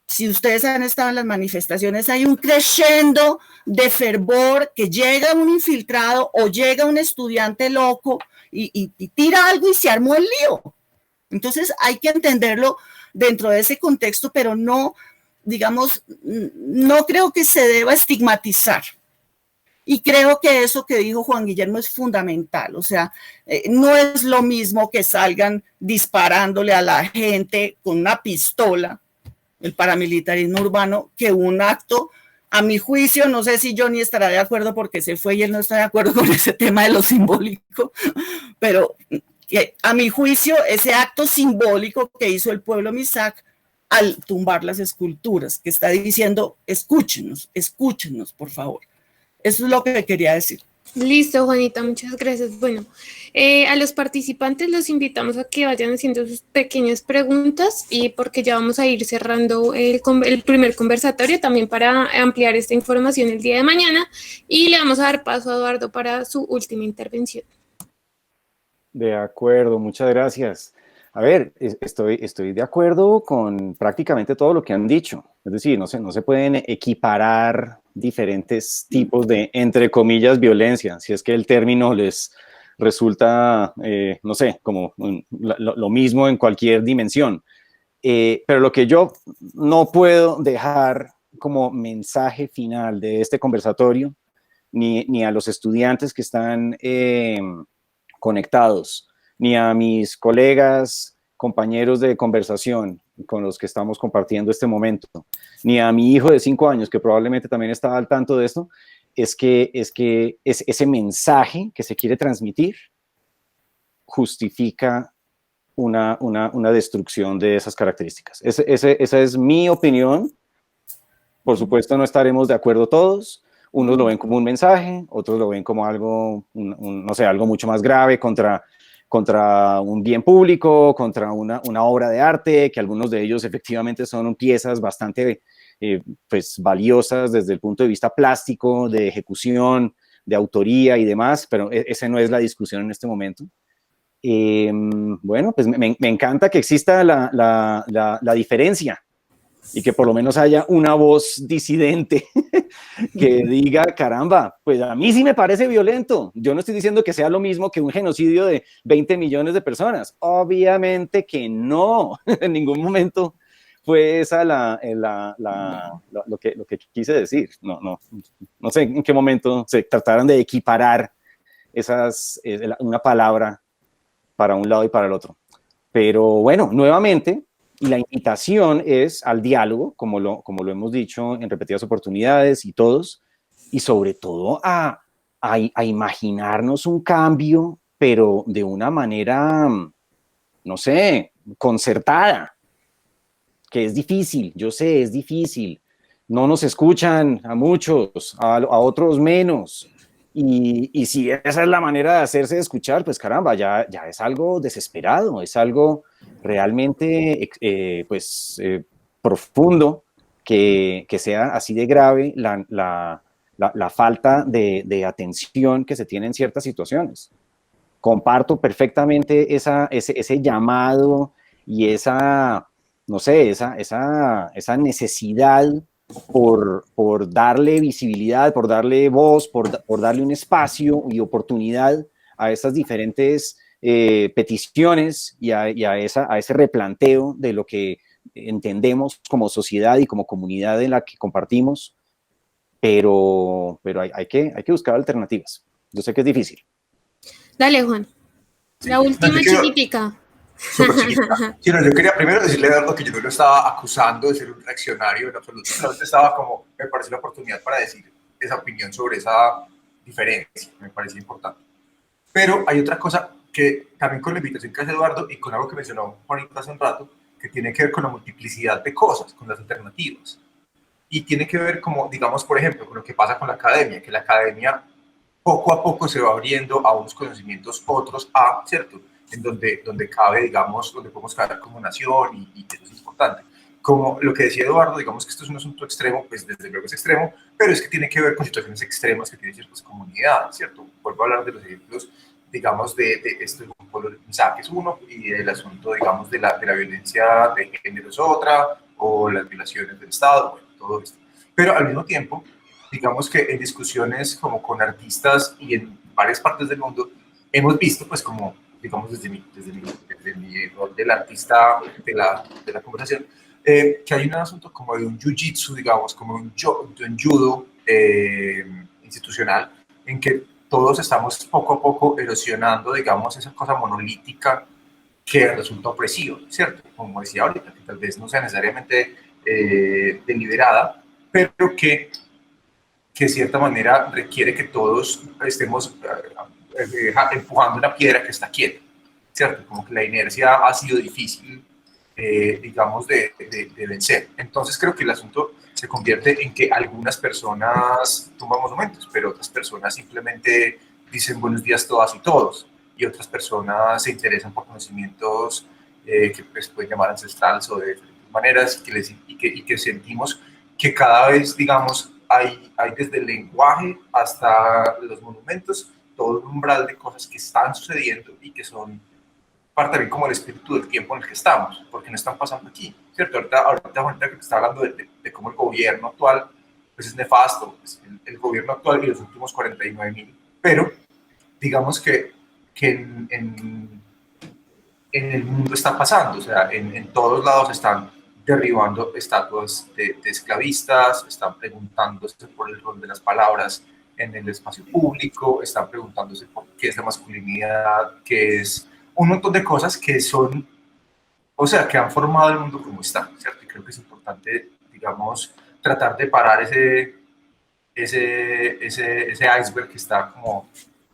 si ustedes han estado en las manifestaciones, hay un crescendo de fervor que llega un infiltrado o llega un estudiante loco y tira algo y se armó el lío. Entonces hay que entenderlo dentro de ese contexto, pero no, digamos, no creo que se deba estigmatizar. Y creo que eso que dijo Juan Guillermo es fundamental. O sea, no es lo mismo que salgan disparándole a la gente con una pistola, el paramilitarismo urbano, que un acto, a mi juicio, no sé si Johnny estará de acuerdo porque se fue y él no está de acuerdo con ese tema de lo simbólico, pero a mi juicio, ese acto simbólico que hizo el pueblo Misak al tumbar las esculturas, que está diciendo, escúchenos, por favor. Eso es lo que quería decir. Listo, Juanita, muchas gracias. Bueno, a los participantes los invitamos a que vayan haciendo sus pequeñas preguntas y porque ya vamos a ir cerrando el primer conversatorio también para ampliar esta información el día de mañana y le vamos a dar paso a Eduardo para su última intervención. De acuerdo, muchas gracias. A ver, estoy de acuerdo con prácticamente todo lo que han dicho. Es decir, no se pueden equiparar diferentes tipos de, entre comillas, violencia, si es que el término les resulta, no sé, como lo mismo en cualquier dimensión. Pero lo que yo no puedo dejar como mensaje final de este conversatorio, ni a los estudiantes que están conectados, ni a mis colegas, compañeros de conversación con los que estamos compartiendo este momento, ni a mi hijo de 5 años, que probablemente también estaba al tanto de esto, es que ese mensaje que se quiere transmitir justifica una destrucción de esas características. Esa es mi opinión. Por supuesto, no estaremos de acuerdo todos. Unos lo ven como un mensaje, otros lo ven como algo, no sé, algo mucho más grave contra un bien público, contra una obra de arte, que algunos de ellos efectivamente son piezas bastante pues, valiosas desde el punto de vista plástico, de ejecución, de autoría y demás, pero esa no es la discusión en este momento. Bueno, pues me encanta que exista la diferencia y que por lo menos haya una voz disidente que diga, caramba, pues a mí sí me parece violento. Yo no estoy diciendo que sea lo mismo que un genocidio de 20 millones de personas. Obviamente que no, en ningún momento fue esa lo que quise decir. No sé en qué momento se trataron de equiparar una palabra para un lado y para el otro. Pero bueno, nuevamente, y la invitación es al diálogo, como lo hemos dicho en repetidas oportunidades y todos, y sobre todo a imaginarnos un cambio, pero de una manera, no sé, concertada, que es difícil, yo sé, es difícil. No nos escuchan a muchos, a otros menos. Y si esa es la manera de hacerse escuchar, pues caramba, ya es algo desesperado, es algo realmente profundo que sea así de grave la falta de atención que se tiene en ciertas situaciones. Comparto perfectamente ese llamado y no sé, esa necesidad por darle visibilidad, por darle voz, por darle un espacio y oportunidad a estas diferentes peticiones y a ese replanteo de lo que entendemos como sociedad y como comunidad en la que compartimos, pero hay que buscar alternativas. Yo sé que es difícil. Dale, Juan. Sí. La última chiquitica. Súper chiquita. Sí, no, yo quería primero decirle a Eduardo que yo no lo estaba acusando de ser un reaccionario en absoluto, solamente estaba como, me parece la oportunidad para decir esa opinión sobre esa diferencia, me parece importante. Pero hay otra cosa que también con la invitación que hace Eduardo y con algo que mencionó Juanita hace un rato, que tiene que ver con la multiplicidad de cosas, con las alternativas. Y tiene que ver como, digamos, por ejemplo, con lo que pasa con la academia, que la academia poco a poco se va abriendo a unos conocimientos, otros a, ¿cierto? En donde cabe, digamos, donde podemos caber como nación y eso es importante. Como lo que decía Eduardo, digamos que esto es un asunto extremo, pues desde luego es extremo, pero es que tiene que ver con situaciones extremas que tienen ciertas comunidades, ¿cierto? Vuelvo a hablar de los ejemplos, digamos, de esto de un pueblo de Misak es uno, y del asunto, digamos, de la violencia de género es otra, o las violaciones del Estado, bueno, todo esto. Pero al mismo tiempo, digamos que en discusiones como con artistas y en varias partes del mundo, hemos visto, pues como, digamos, desde mi rol del artista de la conversación, que hay un asunto como de un jiu-jitsu, digamos, como un judo institucional, en que todos estamos poco a poco erosionando, digamos, esa cosa monolítica que resulta opresiva, ¿cierto? Como decía ahorita, que tal vez no sea necesariamente deliberada, pero que de cierta manera requiere que todos estemos empujando una piedra que está quieta, ¿cierto? Como que la inercia ha sido difícil, digamos, de vencer. Entonces creo que el asunto se convierte en que algunas personas tumban monumentos, pero otras personas simplemente dicen buenos días todas y todos, y otras personas se interesan por conocimientos que pues, pueden llamar ancestrales o de diferentes maneras, y que sentimos que cada vez, digamos, hay desde el lenguaje hasta los monumentos, todo un umbral de cosas que están sucediendo y que son parte también como el espíritu del tiempo en el que estamos, porque no están pasando aquí, ¿cierto? Ahorita que está hablando de cómo el gobierno actual pues es nefasto, pues el gobierno actual y los últimos 49.000, pero digamos que en el mundo está pasando, o sea, en todos lados están derribando estatuas de esclavistas, están preguntándose por el rol de las palabras en el espacio público, están preguntándose por qué es la masculinidad, qué es un montón de cosas que son, o sea, que han formado el mundo como está, ¿cierto? Y creo que es importante, digamos, tratar de parar ese iceberg que está como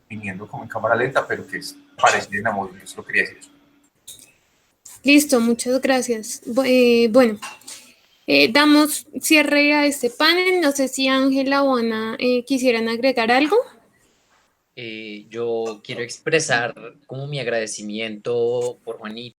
viniendo como en cámara lenta, pero que parece inamovible, eso lo quería decir. Listo, muchas gracias. Bueno, Damos cierre a este panel. No sé si Ángela o Ana quisieran agregar algo. Yo quiero expresar como mi agradecimiento por Juanita